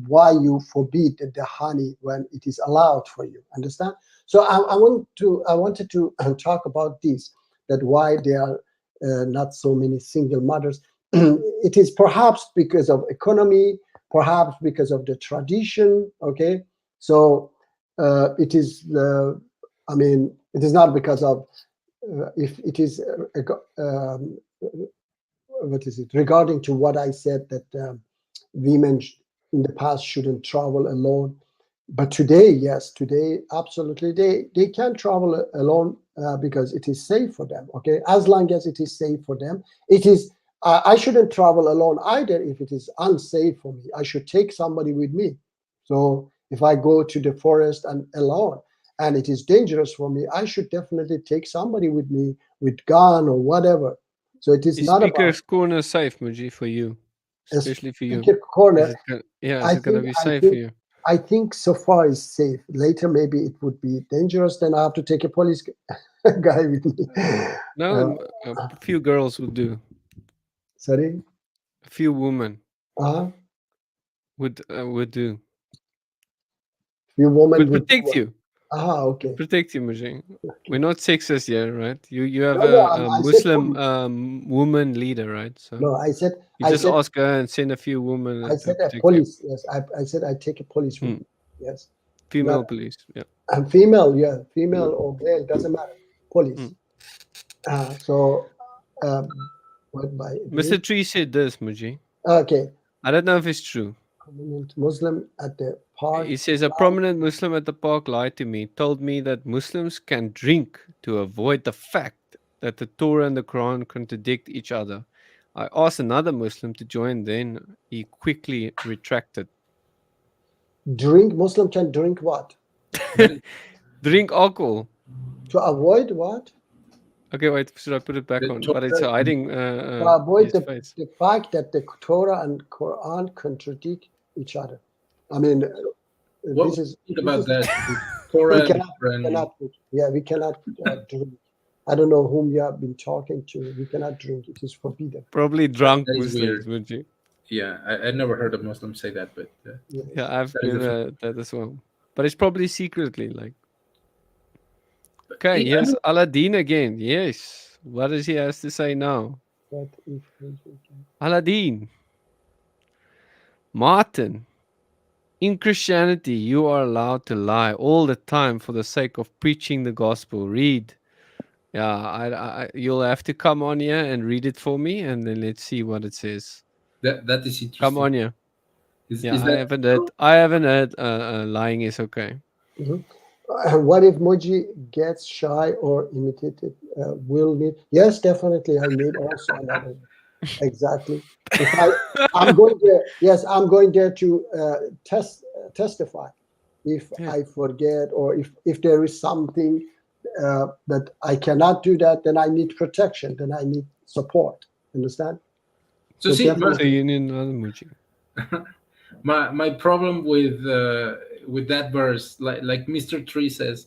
why you forbid the honey when it is allowed for you. Understand? So I wanted to talk about this, that why there are not so many single mothers. It is perhaps because of economy, perhaps because of the tradition. Okay, so it is. I mean, it is not because of if it is. What is it regarding to what I said that women in the past shouldn't travel alone, but today, yes, today absolutely they can travel alone because it is safe for them. Okay, as long as it is safe for them, it is. I shouldn't travel alone either if it is unsafe for me. I should take somebody with me. So if I go to the forest and alone and it is dangerous for me, I should definitely take somebody with me with gun or whatever. So it is not about Speaker's corner safe, Muji, for you, especially for you. speaker corner. Is it gonna be safe for you? I think so far is safe. Later, maybe it would be dangerous. Then I have to take a police guy with me. No, a few girls would do. Sorry? A few women Uh-huh. would do. Few women Would would protect you. Okay. Protect you, Muji. We're not sexist here, right? You have No, a I said Muslim woman leader, right? So No, I said you just ask her and send a few women. I said a protect you. police. Yes, I said I take a police with me. Yes. Female Not- police. Yeah. And female, yeah, female or male, doesn't matter. Police. So, what by Mr. Tree said this, Muji. Okay. I don't know if it's true. Prominent Muslim at the park. He says a prominent Muslim at the park lied to me, told me that Muslims can drink to avoid the fact that the Torah and the Quran contradict each other. I asked another Muslim to join, then he quickly retracted. Drink. Muslim can drink what? Drink alcohol. To avoid what? Okay, wait, should I put it back on? But it's Torah- hiding To avoid his face. the fact that the Torah and Quran contradict each other. I mean, What this is think about this is- that? Torah we and cannot, Quran. we cannot drink. I don't know whom you have been talking to. We cannot drink. It is forbidden. Probably drunk That is Muslims, weird. would you? Yeah, I never heard a Muslim say that, but Yeah, I've that is heard a- that as well. But it's probably secretly like. Okay, Yeah, I here's mean- Aladdin again. Yes. What does he has to say now? But if Aladdin. Martin. In Christianity, you are allowed to lie all the time for the sake of preaching the gospel. Read. Yeah, you'll have to come on here and read it for me, and then let's see what it says. that is interesting. Come on here. Is Yeah, I that haven't heard lying is okay. Mhm. What if Muji gets shy or imitated? Will need? Yes, definitely. I need also another. Exactly. I'm going there. Yes, I'm going there to testify. If I forget or if there is something that I cannot do that, then I need protection. Then I need support. Understand? So see, definitely- you need another Muji. my problem with that verse, like Mr. Tree says,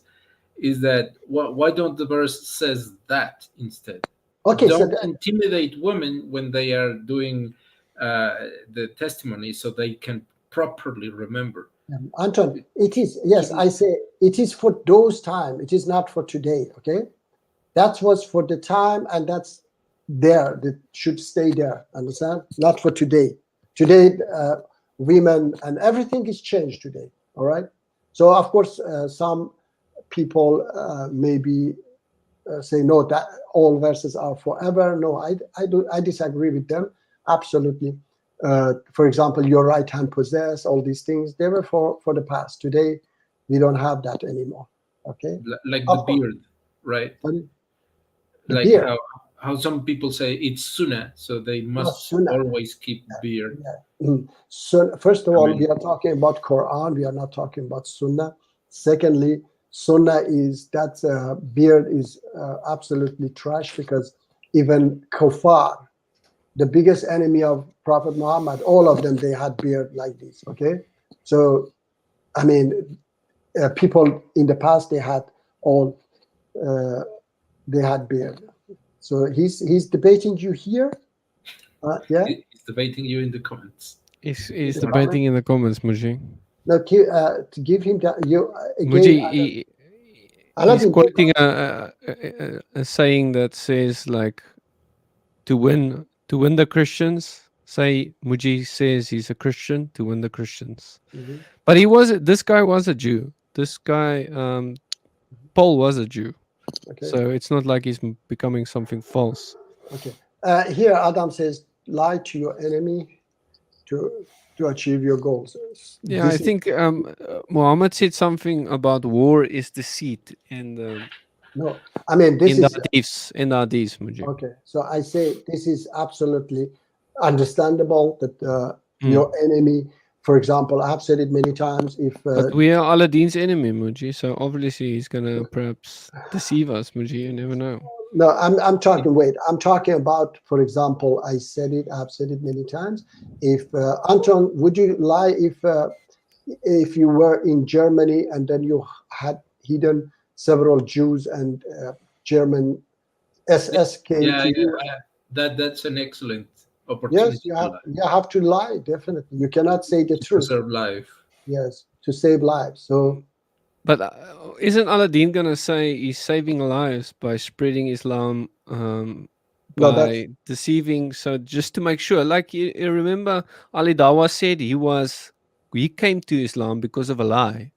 is that why don't the verse says that instead? Okay, so don't intimidate women when they are doing the testimony, so they can properly remember. Anton, it is, yes, I say it is for those time. It is not for today, okay? That was for the time, and that's there. That should stay there, understand? Not for today. Today, women and everything is changed today, all right? So, of course, some people maybe say, no, that all verses are forever. No, I disagree with them, absolutely. For example, your right hand possess, all these things, they were for the past. Today, we don't have that anymore. Okay. Like Of the course. beard, right? The Like beard. how some people say it's sunnah, so they must sunnah. always keep beard. So, first of all, mean- we are talking about Quran. We are not talking about Sunnah. Secondly, Sunnah is that beard is absolutely trash, because even Kufar, the biggest enemy of Prophet Muhammad, all of them, they had beard like this. Okay, so I mean, people in the past, they had beard. So he's debating you here. Yeah. He's debating you in the comments. He's debating in the comments, Muji. Now, to give him that, you again. Muji, he's Aladdin, quoting a saying that says like, to win the Christians. Say Muji says he's a Christian to win the Christians. Mhm. But this guy was a Jew. This guy, Paul was a Jew. Okay. So it's not like he's becoming something false. Okay. Here, Adam says, lie to your enemy to achieve your goals. Yeah, I think Muhammad said something about war is deceit in the No, I mean, this is in the hadiths, Muji. okay. So I say this is absolutely understandable that your enemy, for example, I have said it many times. If But we are Aladdin's enemy, Muji. So obviously he's gonna perhaps deceive us, Muji. You never know. no, I'm talking. Wait, I'm talking about, for example, I said it. I've said it many times. If Anton, would you lie if you were in Germany and then you had hidden several Jews and German SS came Yeah, to yeah, you? that's an excellent opportunity. Yes, you have to lie. Definitely, you cannot say the to truth. preserve life. Yes, to save lives. So. But isn't Aladdin gonna say he's saving lives by spreading Islam, No, by that's- deceiving? So just to make sure, like you remember, Ali Dawah said he came to Islam because of a lie,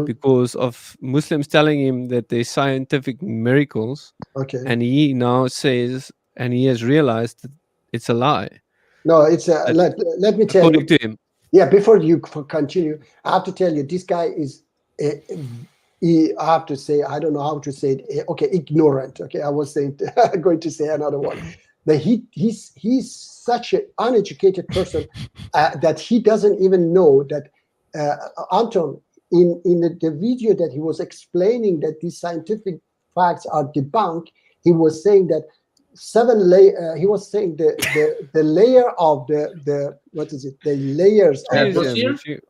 because of Muslims telling him that there's scientific miracles, Okay. and he now says, and he has realized that it's a lie. No, it's let me tell you. According to him. Yeah, before you continue, I have to tell you, this guy is, I have to say, I don't know how to say it. Okay, ignorant. Okay, I was saying, going to say another one. But he's such an uneducated person that he doesn't even know that Anton, in the video that he was explaining that these scientific facts are debunked, he was saying that he was saying the layer of the what is it? The layers of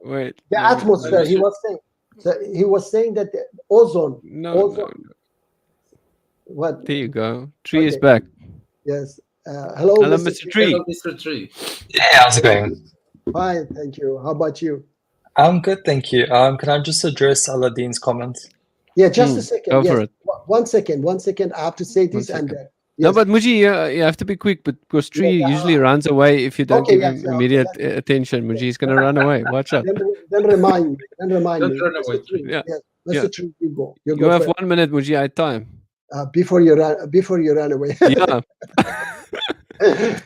Wait, the atmosphere. He was saying that the ozone. No. What? There you go. Tree is Okay. back. Yes. Hello, Hello, Mr. Mr. Tree. Hello, Mr. Tree. Yeah, how's it going? Fine, thank you. How about you? I'm good, thank you. Can I just address Aladdin's comment? Yeah, just a second. Go Yes. for it. 1 second. 1 second. I have to say One this and second. yes. No, but Muji, you have to be quick, but because Tree Yeah, usually runs away if you don't okay, give yes, him okay, immediate attention. Muji is going to run away. Watch out. Then remind me. Then remind Don't me. run away, Mr. Tree. Yeah. Yes. Yeah. Mr. Tree, you go. You You go have first. 1 minute, Muji. I had time. Before you run away. Yeah.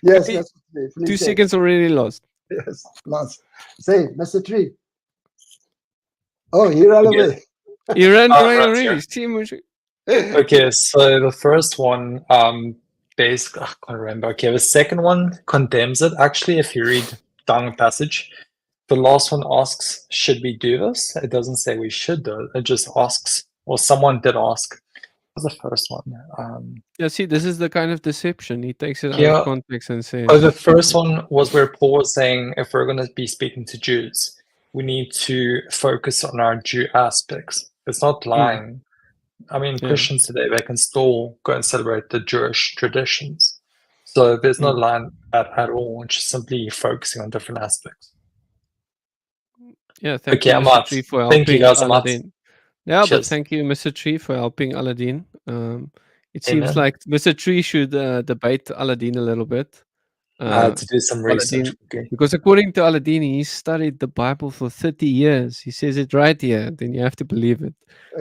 Yes, Hey, Mr. Tree. 2 Please say. seconds already lost. Yes. Last. Say, Mr. Tree. Oh, he ran away. You ran away right already. here. See, Muji. Okay, so the first one, basically, I can't remember. Okay, the second one condemns it. Actually, if you read down the passage, the last one asks, should we do this? It doesn't say we should do it. It just asks, or someone did ask. What was the first one? Yeah, see, this is the kind of deception. He takes it out Yeah. of context and says, Oh, the first one was where Paul was saying if we're going to be speaking to Jews, we need to focus on our Jew aspects. It's not lying. I mean, Yeah. Christians today, they can still go and celebrate the Jewish traditions. So there's no line at all. It's just simply focusing on different aspects. yeah, thank Okay, you, I'm Mr. out. Tree, for Thank you, helping guys. I'm out. Aladdin. Yeah, but Cheers. thank you, Mr. Tree, for helping Aladdin. It seems Amen. like Mr. Tree should debate Aladdin a little bit. I had to do some research. Aladdin, Okay. because according to Aladdin, he studied the Bible for 30 years. He says it right here, then you have to believe it.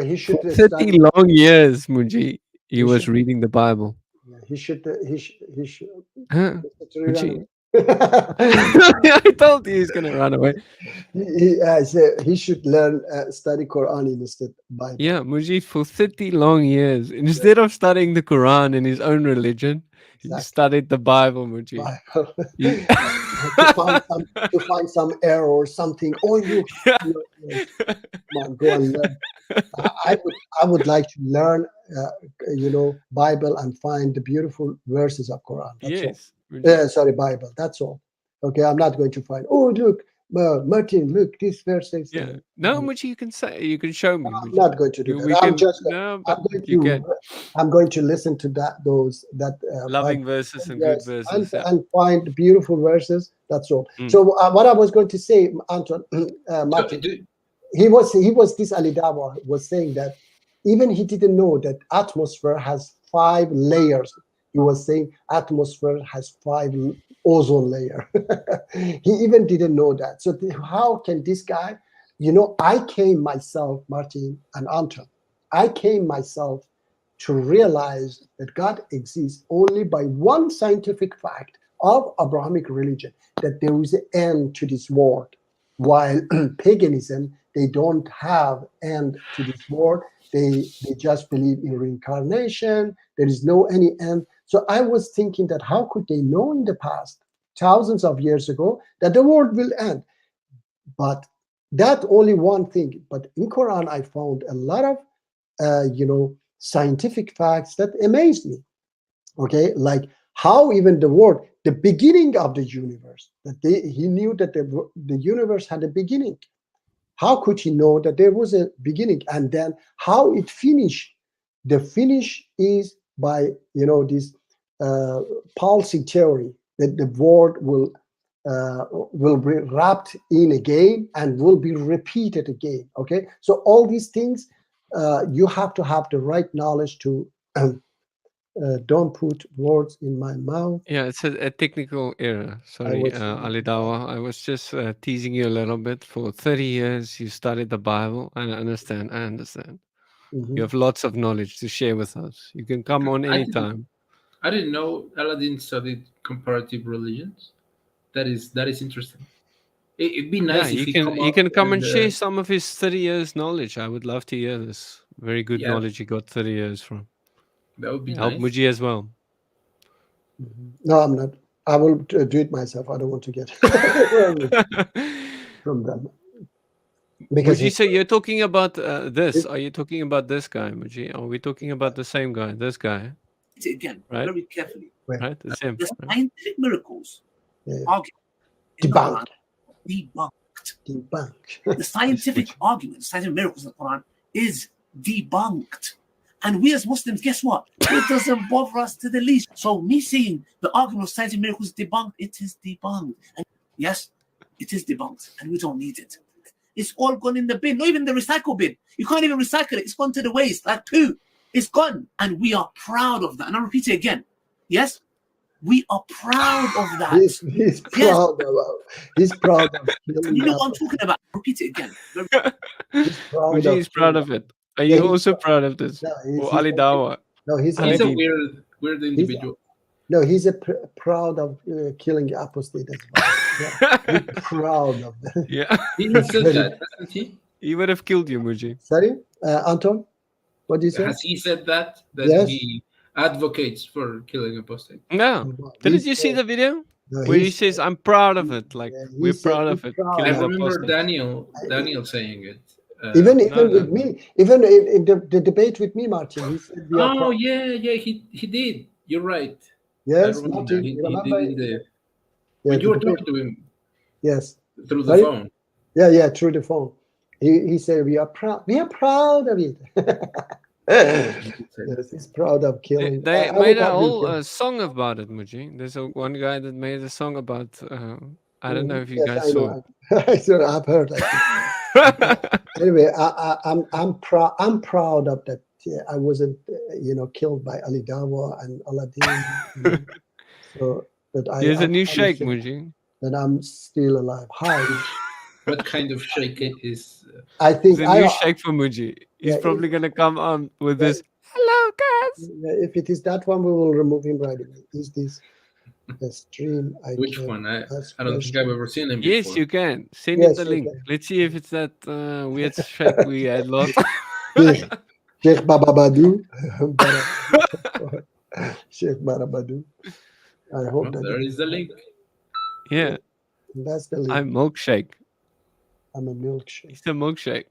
He should For 30 study. long years, Muji, he He was should- reading the Bible. He should. Huh? Mr. Tree ran Muji. away. I told you he's going to run away. I said he should learn study Quran instead Bible. Yeah, Mujib, for 30 long years, instead of studying the Quran and his own religion, he studied the Bible, Mujib. Bible. to find some error or something. Oh, you come on, go and learn. I would like to learn, Bible and find the beautiful verses of Quran. That's all. Sorry, Bible. That's all. Okay, I'm not going to find. Oh, look, Martin, look, this verse says. Yeah. No, Muji, you can say, you can show me. I'm not going to do We that. can- no, but you can. I'm going to listen to those Loving Bible- verses and yes, good verses. yeah. and find beautiful verses. That's all. Mm. So what I was going to say, Anton, Martin, he was this Ali Dawah was saying that even he didn't know that atmosphere has 5 layers. He was saying atmosphere has 5 ozone layer. He even didn't know that. So how can this guy, I came myself, Martin and Anton, I came myself to realize that God exists only by one scientific fact of Abrahamic religion, that there is an end to this world. While paganism, they don't have end to this world. They just believe in reincarnation. There is no any end. So I was thinking that how could they know in the past, thousands of years ago, that the world will end? But that only one thing. But in Quran, I found a lot of, scientific facts that amazed me. Okay, like how even the world, the beginning of the universe, that he knew that the universe had a beginning. How could he know that there was a beginning? And then how it finished? The finish is by this pulsing theory that the world will be wrapped in again and will be repeated again. Okay, so all these things you have to have the right knowledge to. Don't put words in my mouth. Yeah, it's a technical error. Sorry, was- Ali Dawah. I was just teasing you a little bit. For 30 years, you studied the Bible, and I understand. Mhm. You have lots of knowledge to share with us. You can come on anytime. I didn't know Aladdin studied comparative religions. That is interesting. It'd be nice Yeah, if he can come and share some of his 30 years knowledge. I would love to hear this. Very good Yeah. knowledge he got 30 years from. That would be Help nice. Muji as well. No, I'm not. I will do it myself. I don't want to get from them. Because Muji, so you're talking about this. Are you talking about this guy, Muji? Are we talking about the same guy? This guy? Again, Right. very carefully. Right? It's him. The right? scientific miracles Yeah. argument in the Debunked. Quran, Debunked. the scientific argument, scientific miracles in the Quran is debunked. And we as Muslims, guess what? It doesn't bother us to the least. So me saying the argument of signs and miracles debunked, it is debunked. And yes, it is debunked, and we don't need it. It's all gone in the bin, not even the recycle bin. You can't even recycle it. It's gone to the waste, like poo. It's gone. And we are proud of that. And I'll repeat it again. Yes, we are proud of that. He's proud of he's proud of killing You know what I'm talking about? Repeat it again. Muji is proud of it. Are you also proud of this? Or Ali Dawa? No, he's He's a Ali- weird individual. No, he's proud of killing apostate as well. Yeah, he's proud of that. Yeah. He said that, hasn't he? He would have killed you, Muji. Sorry, Anton? What did you say? Has he said that? That Yes. he advocates for killing apostate? No. Didn't you see the video? No, Where he he says, I'm proud of it. Like, we're said proud of he's it. proud. I Killing the remember apostate. Daniel saying it. Even no. with me, even in the debate with me, Martin, he said we are Oh proud. yeah, he did. You're right. Yes, I remember Martin, that. He you did remember? in the, Yeah, when you were the debate. talking to him Yes. through the Sorry? phone. Yeah, through the phone. He said we are proud. We are proud of it. Yes, he's proud of killing. They I made would a have whole been killed. song about it, Muji. There's one guy that made a song about. I don't know if you Yes, guys I saw know. I've heard. Anyway, I'm proud. I'm proud of that. I wasn't, killed by Ali Dawa and Aladdin. So that Here's a new I'm shake, still- Muji. that I'm still alive. Hi. What kind of shake it is? I think It's a new shake for Muji. He's yeah, probably gonna come on with this. Hello, guys. if it is that one, we will remove him right away. Is this the stream? Which one? I don't think I've ever seen him Yes, before. you can. Send Yes, him the you link. can. Let's see if it's that weird shake we had lost. Sheikh Bababadu. Sheikh Barabadu. I hope Well, that there is the link. Yeah, that's the link. I'm milkshake. I'm a milkshake. It's a milkshake.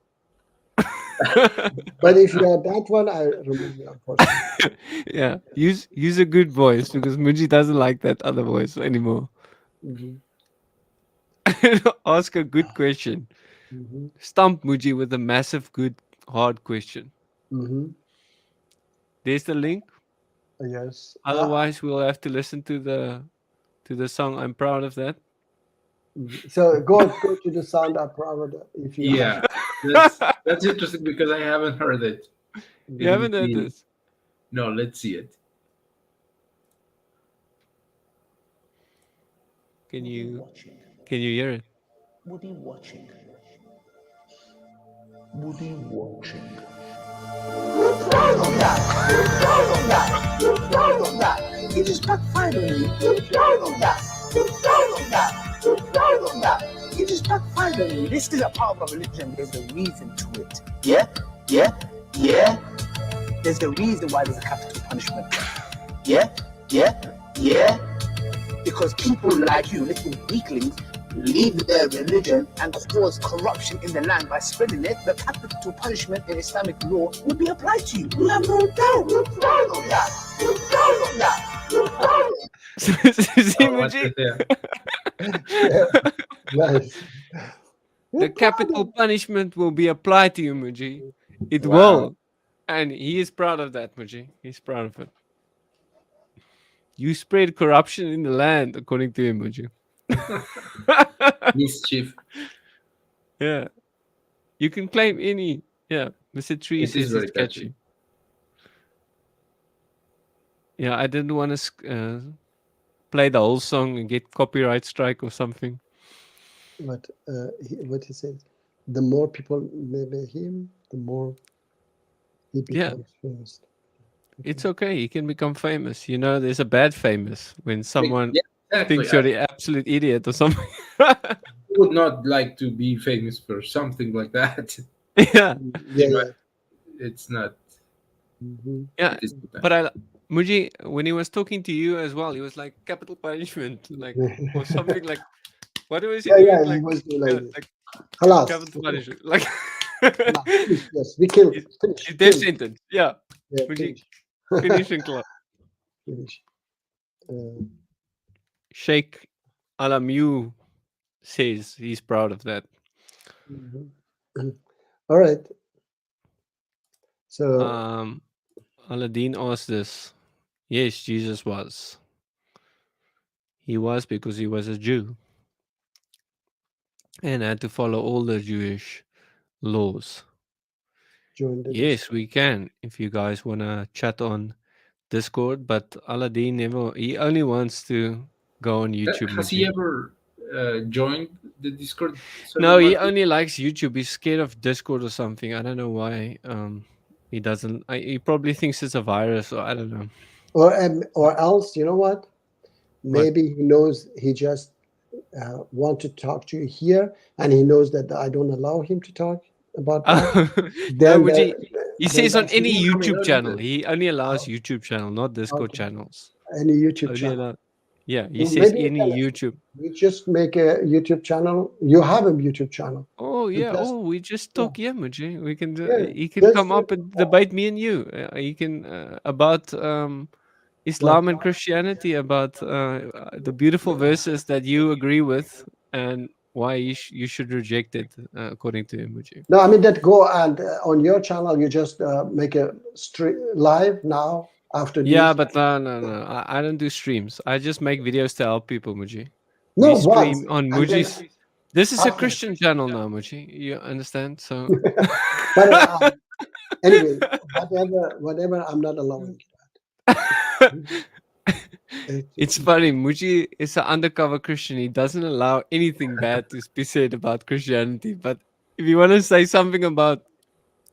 But if you are that one, I remove you, unfortunately. Yeah, use a good voice because Muji doesn't like that other voice anymore. Mhm. Ask a good question. Mhm. Stump Muji with a massive, good, hard question. Mhm. There's the link. Yes. Otherwise, we'll have to listen to the song. I'm proud of that. So go to the sound I'm proud of that, if you Yeah, that's interesting because I haven't heard it. You haven't heard this? No, let's see it. Can you hear it? Woody watching. Woody watching. You're proud of that. You're proud of that. You're proud of that. It is backfired on you. You're proud of that. You're proud of that. You're proud of that. It is backfired on you. This is a part of a religion. There's a reason to it. Yeah? Yeah? Yeah? There's the reason why there's a capital punishment. Yeah? Yeah? Yeah? Because people like you, little weaklings, leave their religion and cause corruption in the land by spreading it. The capital punishment in Islamic law will be applied to you. You have no doubt. You're proud of that. You're proud of that. You're proud of that. See, Oh, what's Muji? it there? Nice. The capital punishment will be applied to you, Muji. It Wow. will. And he is proud of that, Muji. He's proud of it. You spread corruption in the land, according to him, Muji. Mischief. Yeah. You can claim any. Yeah. Mr. Tree It is says very it's catchy. Yeah, I didn't want to play the whole song and get copyright strike or something. But what he said, the more people maybe him, the more he Yeah. becomes famous. It's okay. He can become famous. You know, there's a bad famous when someone Yeah, exactly. thinks you're the absolute idiot or something. I would not like to be famous for something like that. Yeah. Yeah, It's not. Mhm. Yeah. It is But Muji, when he was talking to you as well, he was like capital punishment, like or something like. What was he Yeah, doing? yeah, Like, he was doing like Halas. capital punishment, like. Yes, we killed. It's Finish. death Finish. sentence. Yeah. Yeah, Muji, finish. finishing club. Finish. Sheikh Alamu says he's proud of that. Mhm. All right. So Um, Aladdin asked this. Yes, Jesus was. He was because he was a Jew and had to follow all the Jewish laws. Join the Yes, we can if you guys want to chat on Discord, but Aladdin never, he only wants to go on YouTube. Has he Muji. ever joined the Discord server? No, he Marty? only likes YouTube. He's scared of Discord or something. I don't know why. He doesn't. He probably thinks it's a virus, or I don't know. Or else, you know what? Maybe he knows he just want to talk to you here, and he knows that I don't allow him to talk about that. No, Then, Muji, he then says on that's any coming YouTube out channel. of it. He only allows YouTube channel, not Discord Okay. channels. Any YouTube Only channel. allow- yeah, he Well, says maybe any YouTube. we just make a YouTube channel. You have a YouTube channel. Oh You yeah. just- Oh, we just talk. Yeah, Muji. We can do. Yeah, He can just come up and debate me and you. He can about Islam and Christianity, about the beautiful verses that you agree with, and why you should reject it, according to him, Muji. No, I mean that go and on your channel you just make a live now after Yeah, this. but no. I don't do streams. I just make videos to help people, Muji. No, We stream once, on and Muji's. then This is a after. Christian channel now, Muji. You understand? So But anyway, whatever, I'm not allowing. it's funny. Muji is an undercover Christian. He doesn't allow anything bad to be said about Christianity. But if you want to say something about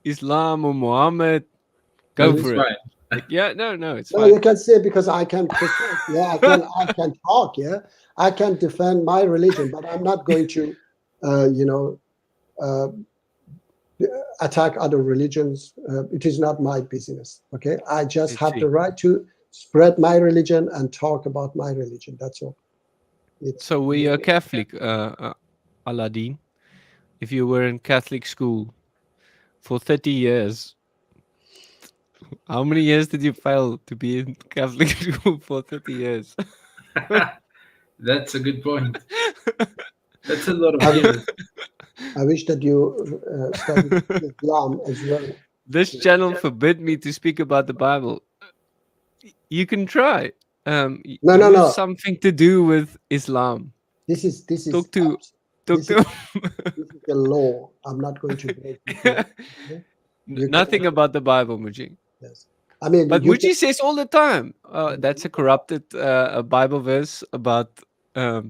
Islam or Muhammad, go It's for it. fine. Like, yeah, no, it's No, fine. you can say because I can. Yeah, I can talk. Yeah, I can defend my religion, but I'm not going to, attack other religions. It is not my business. Okay, I just have the right to spread my religion and talk about my religion. That's all. So were you a Catholic, Aladdin? If you were in Catholic school for 30 years, how many years did you fail to be in Catholic school for 30 years? That's a good point. That's a lot of years. I wish that you studied Islam as well. This channel forbid me to speak about the Bible. You can try. No. Use something to do with Islam. This is talk to this is the law. I'm not going to break it. Nothing about the Bible, Muji. Yes. I mean, But you Muji says all the time, that's a corrupted Bible verse about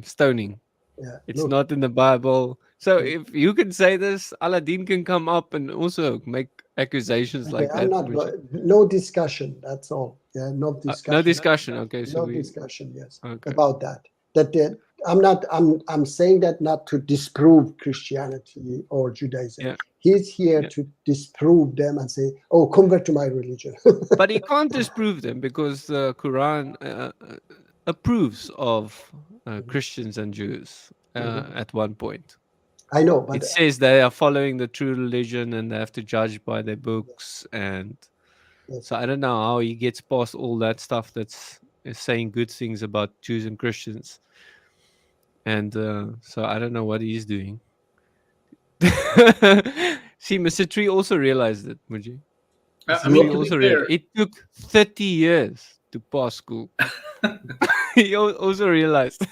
stoning. Yeah, It's look. not in the Bible. So if you can say this, Aladdin can come up and also make accusations like I'm that. not. Muji. No discussion. That's all. Yeah, no discussion. No discussion. Okay, so No we, discussion. Yes, okay. about that. I'm not. I'm saying that not to disprove Christianity or Judaism. Yeah. He's here to disprove them and say, "Oh, convert to my religion." But he can't disprove them because the Quran approves of Christians and Jews at one point. I know, but It says they are following the true religion and they have to judge by their books. And so I don't know how he gets past all that stuff that's saying good things about Jews and Christians. And so I don't know what he's doing. See, Mr. Tree also realized it, Muji. I Mr. mean, Tree to be also fair- realized it took 30 years to pass school. He also realized.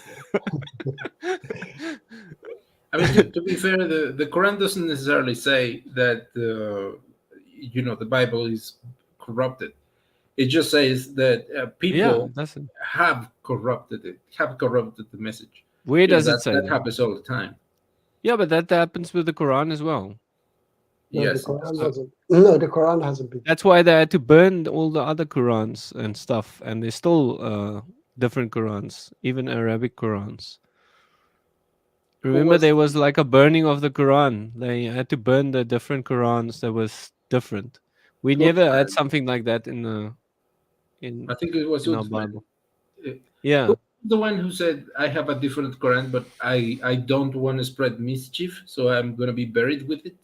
I mean, to be fair, the Quran doesn't necessarily say that the Bible is corrupted. It just says that people it doesn't. have corrupted it, have corrupted the message. Where does that, it say that that? happens all the time? Yeah, but that happens with the Quran as well. No, Yes. the Quran wasn't. No, the Quran hasn't been. That's why they had to burn all the other Qurans and stuff, and there's still different Qurans, even Arabic Qurans. Remember, there was like a burning of the Quran. They had to burn the different Qurans that was different. We never had something like that in I think it was in our Uthman. Bible. Uh, Yeah. who was the one who said, "I have a different Quran, but I don't want to spread mischief, so I'm going to be buried with it."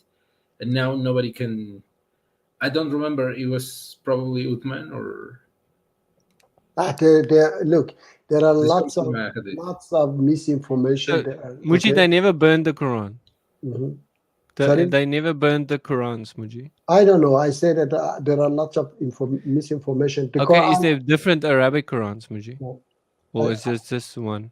And now nobody can. I don't remember. It was probably Uthman or. Look, there are lots of something hadith. misinformation there. Muji, okay? they never burned the Quran. Mhm. Sorry? They never burned the Qurans, Muji. I don't know. I say that there are lots of misinformation. The Okay, is Quran, there different Arabic Qurans, Muji? No. Or is this one?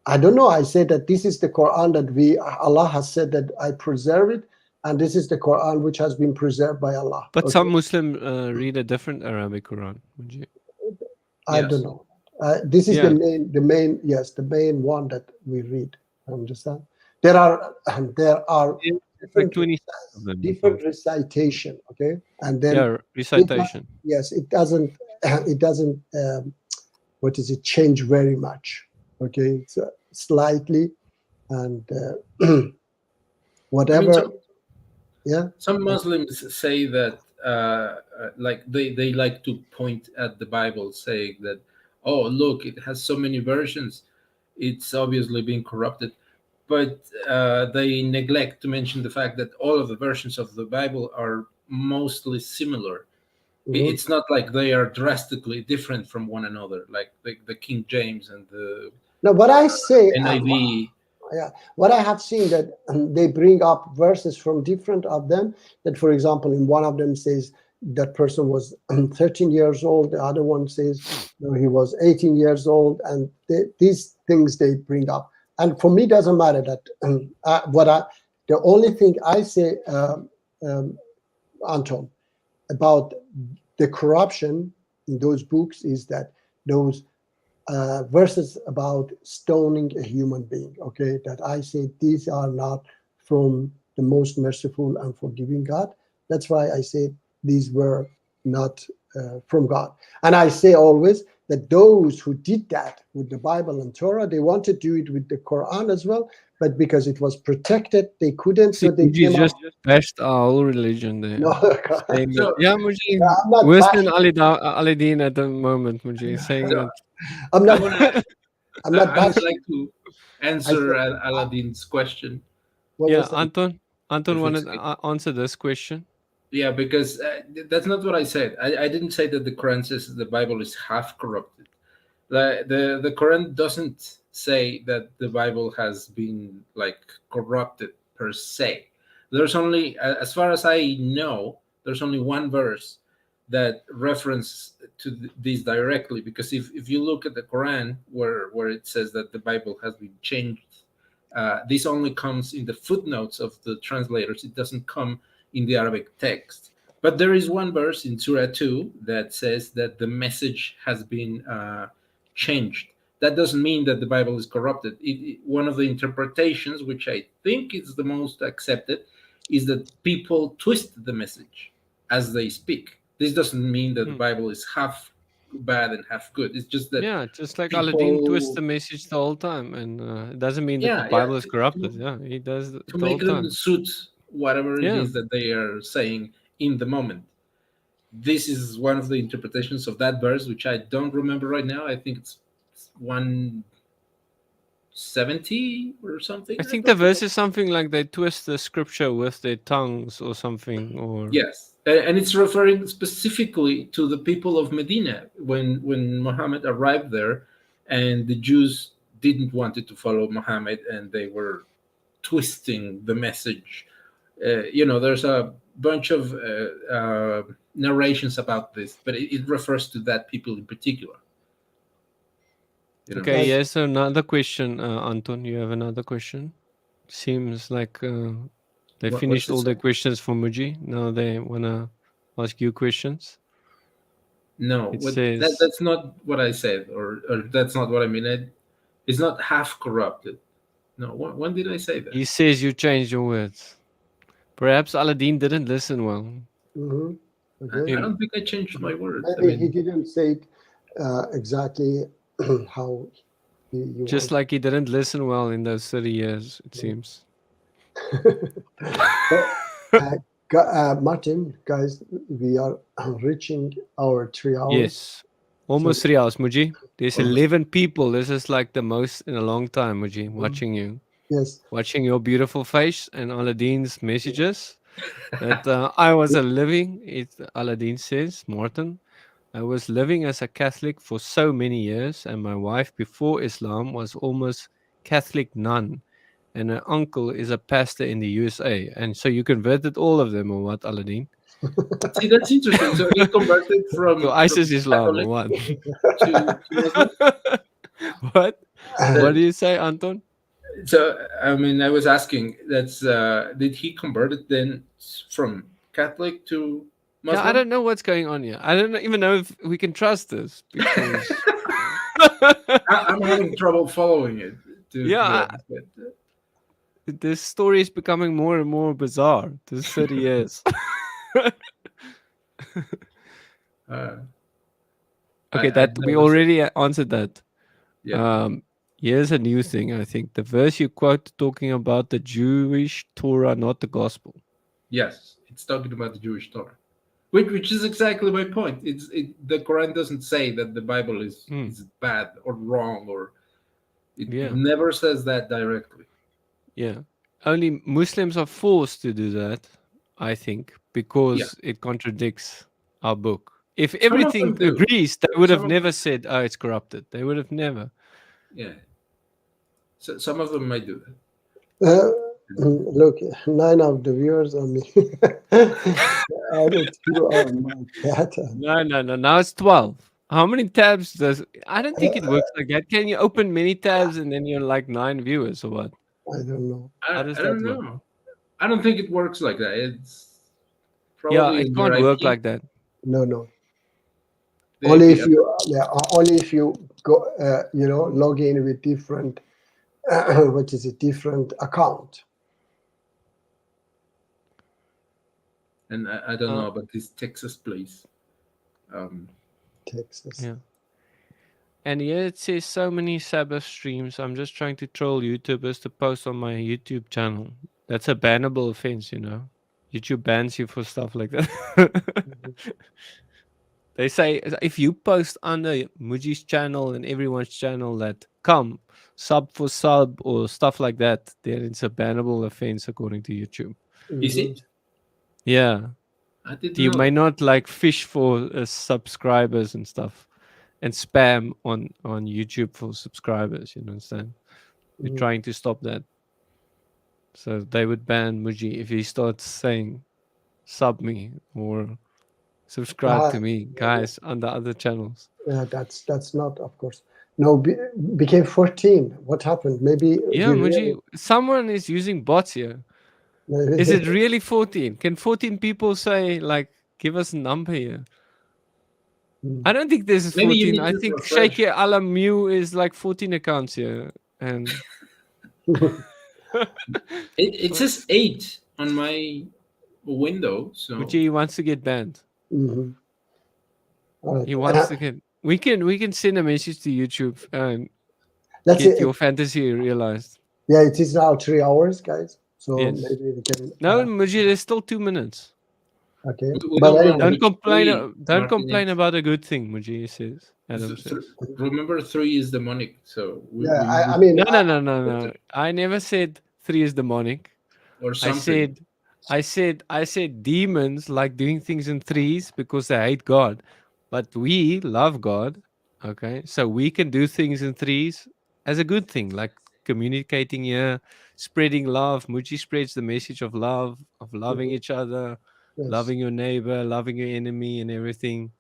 I don't know. I say that this is the Quran that Allah has said that I preserve it, and this is the Quran which has been preserved by Allah. But Okay? some Muslim read a different Arabic Quran, Muji. I Yes. don't know. This is Yeah. the main one that we read. Understand? There are like 20 of them. different recitation. Okay, and then Yeah, recitation. it doesn't what is it change very much. Okay, so slightly, and whatever. Yeah. Some Muslims say that, like they like to point at the Bible, saying that, oh, look, it has so many versions, it's obviously being corrupted. But they neglect to mention the fact that all of the versions of the Bible are mostly similar. Mhm. It's not like they are drastically different from one another, like the King James and the No, what I say, NIV. yeah, what I have seen that they bring up verses from different of them. That, for example, in one of them says that person was 13 years old. The other one says no, he was 18 years old, and these things they bring up. And for me, doesn't matter that the only thing I say, Anton, about the corruption in those books is that those verses about stoning a human being, okay, that I say these are not from the most merciful and forgiving God. That's why I say these were not from God. And I say always that those who did that with the Bible and Torah, they want to do it with the Quran as well, but because it was protected, they couldn't. So they Muji came just up. bashed our whole religion there. No, Saying that- So- yeah, Muji, I'm not worse than bashing. Ali-Din at the moment, Muji, saying So- that. I'm not. I'm I not would bashing. like to answer Aladdin's question. What Yeah, was that? Anton If wanted it's- to answer this question. Yeah, because that's not what I said. I didn't say that the Quran says the Bible is half corrupted. The Quran doesn't say that the Bible has been like corrupted per se. There's only, as far as I know, there's only one verse that reference to this directly. Because if you look at the Quran, where it says that the Bible has been changed, this only comes in the footnotes of the translators. It doesn't come in the Arabic text. But there is one verse in Surah 2 that says that the message has been changed. That doesn't mean that the Bible is corrupted. One of the interpretations, which I think is the most accepted, is that people twist the message as they speak. This doesn't mean that the Bible is half bad and half good. It's just that Yeah, just like people- Aladdin twists the message the whole time, and it doesn't mean that Yeah, the Bible yeah, is corrupted. Yeah, he does it to the whole make them time. suit whatever it Yeah. is that they are saying in the moment. This is one of the interpretations of that verse, which I don't remember right now. I think it's 170 or something. I think the verse is something like they twist the scripture with their tongues or something, or Yes, and it's referring specifically to the people of Medina when Muhammad arrived there, and the Jews didn't want to follow Muhammad, and they were twisting the message. There's a bunch of narrations about this, but it refers to that people in particular. Okay, yes, another question, Anton. You have another question? Seems like they What's finished all this? their questions for Muji. Now they want to ask you questions. No, It says- that's not what I said, or that's not what I mean. It's not half corrupted. No, when did I say that? He says you changed your words. Perhaps Aladdin didn't listen well. Mhm. Okay. I don't think I changed my words. Maybe he didn't say it exactly how you Just like he didn't listen well in those 30 years, it seems. Martin, guys, we are reaching our 3 hours. Yes. Almost So- 3 hours, Muji. There's Almost. 11 people. This is like the most in a long time, Muji, watching you. Yes. Watching your beautiful face and Aladdin's messages. That I was Aladdin says, Martin, I was living as a Catholic for so many years, and my wife before Islam was almost Catholic nun. and an uncle is a pastor in the USA. And so you converted all of them, or what, Aladdin? See, that's interesting. So he converted from To ISIS from Islam, or Catholic what? to Muslim. What? What do you say, Anton? So I mean, I was asking. That's did he convert it then from Catholic to Muslim? Yeah, I don't know what's going on here. I don't even know if we can trust this because I'm having trouble following it. To be yeah, honest, but, this story is becoming more and more bizarre. This 30 years. Okay, that we already answered that. Yeah. Here's a new thing. I think the verse you quote talking about the Jewish Torah, not the gospel. Yes, it's talking about the Jewish Torah, which is exactly my point. The Quran doesn't say that the Bible is bad or wrong, or it never says that directly. Yeah, only Muslims are forced to do that, I think, because it contradicts our book. If everything agrees, they would have never said, "Oh, it's corrupted." They would have never. Yeah. So some of them might do that. Look, 9 of the viewers on me. Added 2 on my data. No. Now it's 12. How many tabs does? I don't think it works like that. Can you open many tabs and then you're like 9 viewers or what? I don't know. I does don't that work? know. I don't think it works like that. It's Yeah, probably it in can't your work IP. like that. No. The Only IP if you go, log in with different, different account. And I don't know about this Texas place. Texas. Yeah. And here it says so many Sabbath streams. I'm just trying to troll YouTubers to post on my YouTube channel. That's a bannable offense, you know. YouTube bans you for stuff like that. They say if you post under Muji's channel and everyone's channel that come sub for sub or stuff like that, then it's a bannable offense according to YouTube. Is it? Yeah. I didn't You know may that. not like fish for subscribers and stuff and spam on YouTube for subscribers, you understand? We're trying to stop that. So they would ban Muji if he starts saying sub me or subscribe to me, guys, on the other channels. Yeah, that's not, of course. No, became 14. What happened? Maybe. Yeah, Muji, someone is using bots here. Is it really 14? Can 14 people say, like, give us a number here? I don't think this is Maybe you 14. need I to think refresh. Sheikh Alamu is like 14 accounts here. And It says 8 on my window. So Muji wants to get banned. All right. He wants to get. We can send a message to YouTube and Let's get say your fantasy realized. Yeah, it is now 3 hours, guys. So Yes. maybe we can. No, Muji, there's still 2 minutes. Okay. we But don't anyway, know. Don't complain. Three, Don't Martin, complain it's- about a good thing, Muji says. Adam says. Remember, 3 is demonic. So yeah, I mean, No. I never said 3 is demonic. or something. I said demons like doing things in 3s because they hate God, but we love God. Okay, so we can do things in 3s as a good thing, like communicating here, spreading love. Muji spreads the message of love, of loving each other, Yes. loving your neighbor, loving your enemy, and everything.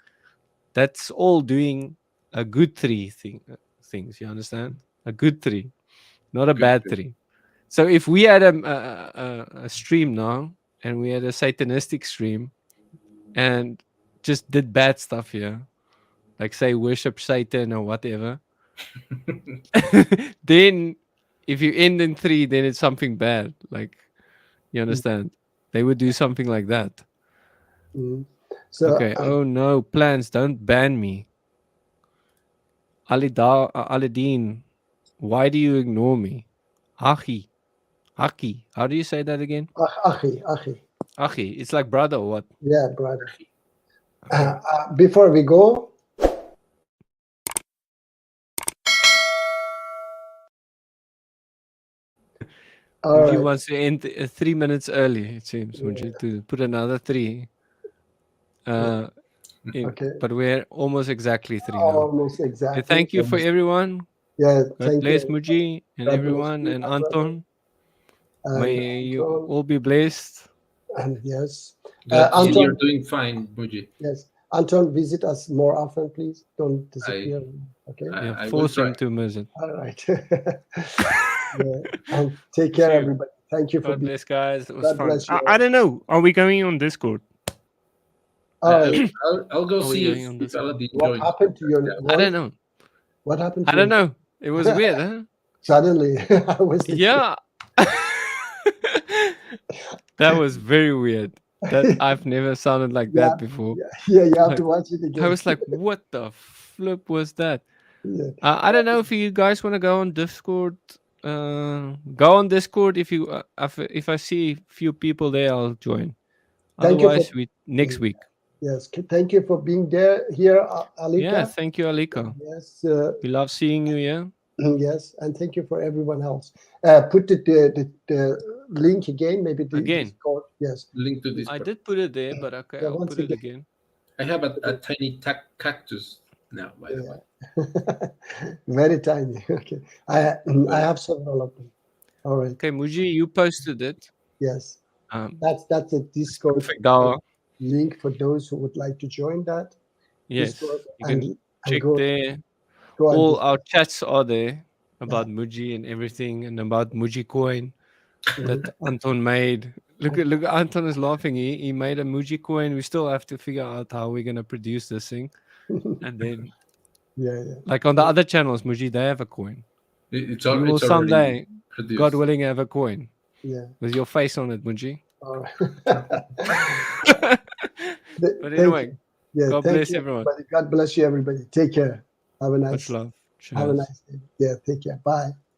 That's all doing a good 3 things. You understand? A good 3, not a bad 3. So if we had a stream now and we had a satanistic stream and just did bad stuff here, like say worship Satan or whatever, then if you end in 3, then it's something bad. Like, you understand? They would do something like that. So, Okay. Oh no, plans, don't ban me. Aladdin, why do you ignore me? Achi. How do you say that again? Achi. Achi. It's like brother or what? Yeah, brother. Before we go, all He right. wants to end 3 minutes early, it seems. Would you to put another 3? Okay. But we're almost exactly 3 now. Almost exactly. Thank you for everyone. Yeah, God thank bless you. Muji and God bless everyone you, and my brother. Anton. May you Anton, all be blessed. and yes, Glad to see you're Anton. doing fine, Muji. Yes, Anton, visit us more often, please. Don't I, disappear. Okay. Yeah, I will force try. him to visit. All right. Yeah. And take care, See you. everybody. Thank you for God being. bless, guys. It was God fun. bless you. I don't know. Are we going on Discord? All right. I'll go Are we see going if, on if Discord? Aladdin What joins. happened to your I don't voice? know. What happened to I don't your know. It was weird, huh? Suddenly, I was thinking, Yeah. That was very weird. That I've never sounded like yeah, that before. yeah, you have Like, to watch it I again. was like, what the flip was that? Yeah. I don't know if you guys want to go on Discord. Go on Discord. If I see few people there, I'll join. Thank you Otherwise, for next week. yes. Thank you for being there here, Alika. Yeah, thank you, Alika. Yes, We love seeing you. Yeah. yes, and thank you for everyone else. Put the link again, maybe the Again. Discord. Yes. Link to I Discord. did put it there, but okay, Yeah, I'll once put it again. again. I have a tiny cactus now, by the way. Very tiny. Okay. I have several of them. All right. Okay, Muji, you posted it. Yes. Um, That's a Discord perfect. Dawa. link for those who would like to join that. Yes, Discord you can and check go, there. go and All Discord. our chats are there about Muji and everything, and about Muji coin that Anton made. Look at Anton is laughing. He made a Muji coin. We still have to figure out how we're gonna produce this thing, and then Yeah. like on the other channels, Muji they have a coin. It's You will already someday, produced. God willing, have a coin Yeah. with your face on it, Muji. All right. But Thank anyway, you. Yeah, God thank bless you, everyone. everybody. God bless you, everybody. Take care. Have a Much nice love. have a Cheers. nice day. Yeah, take care. Bye.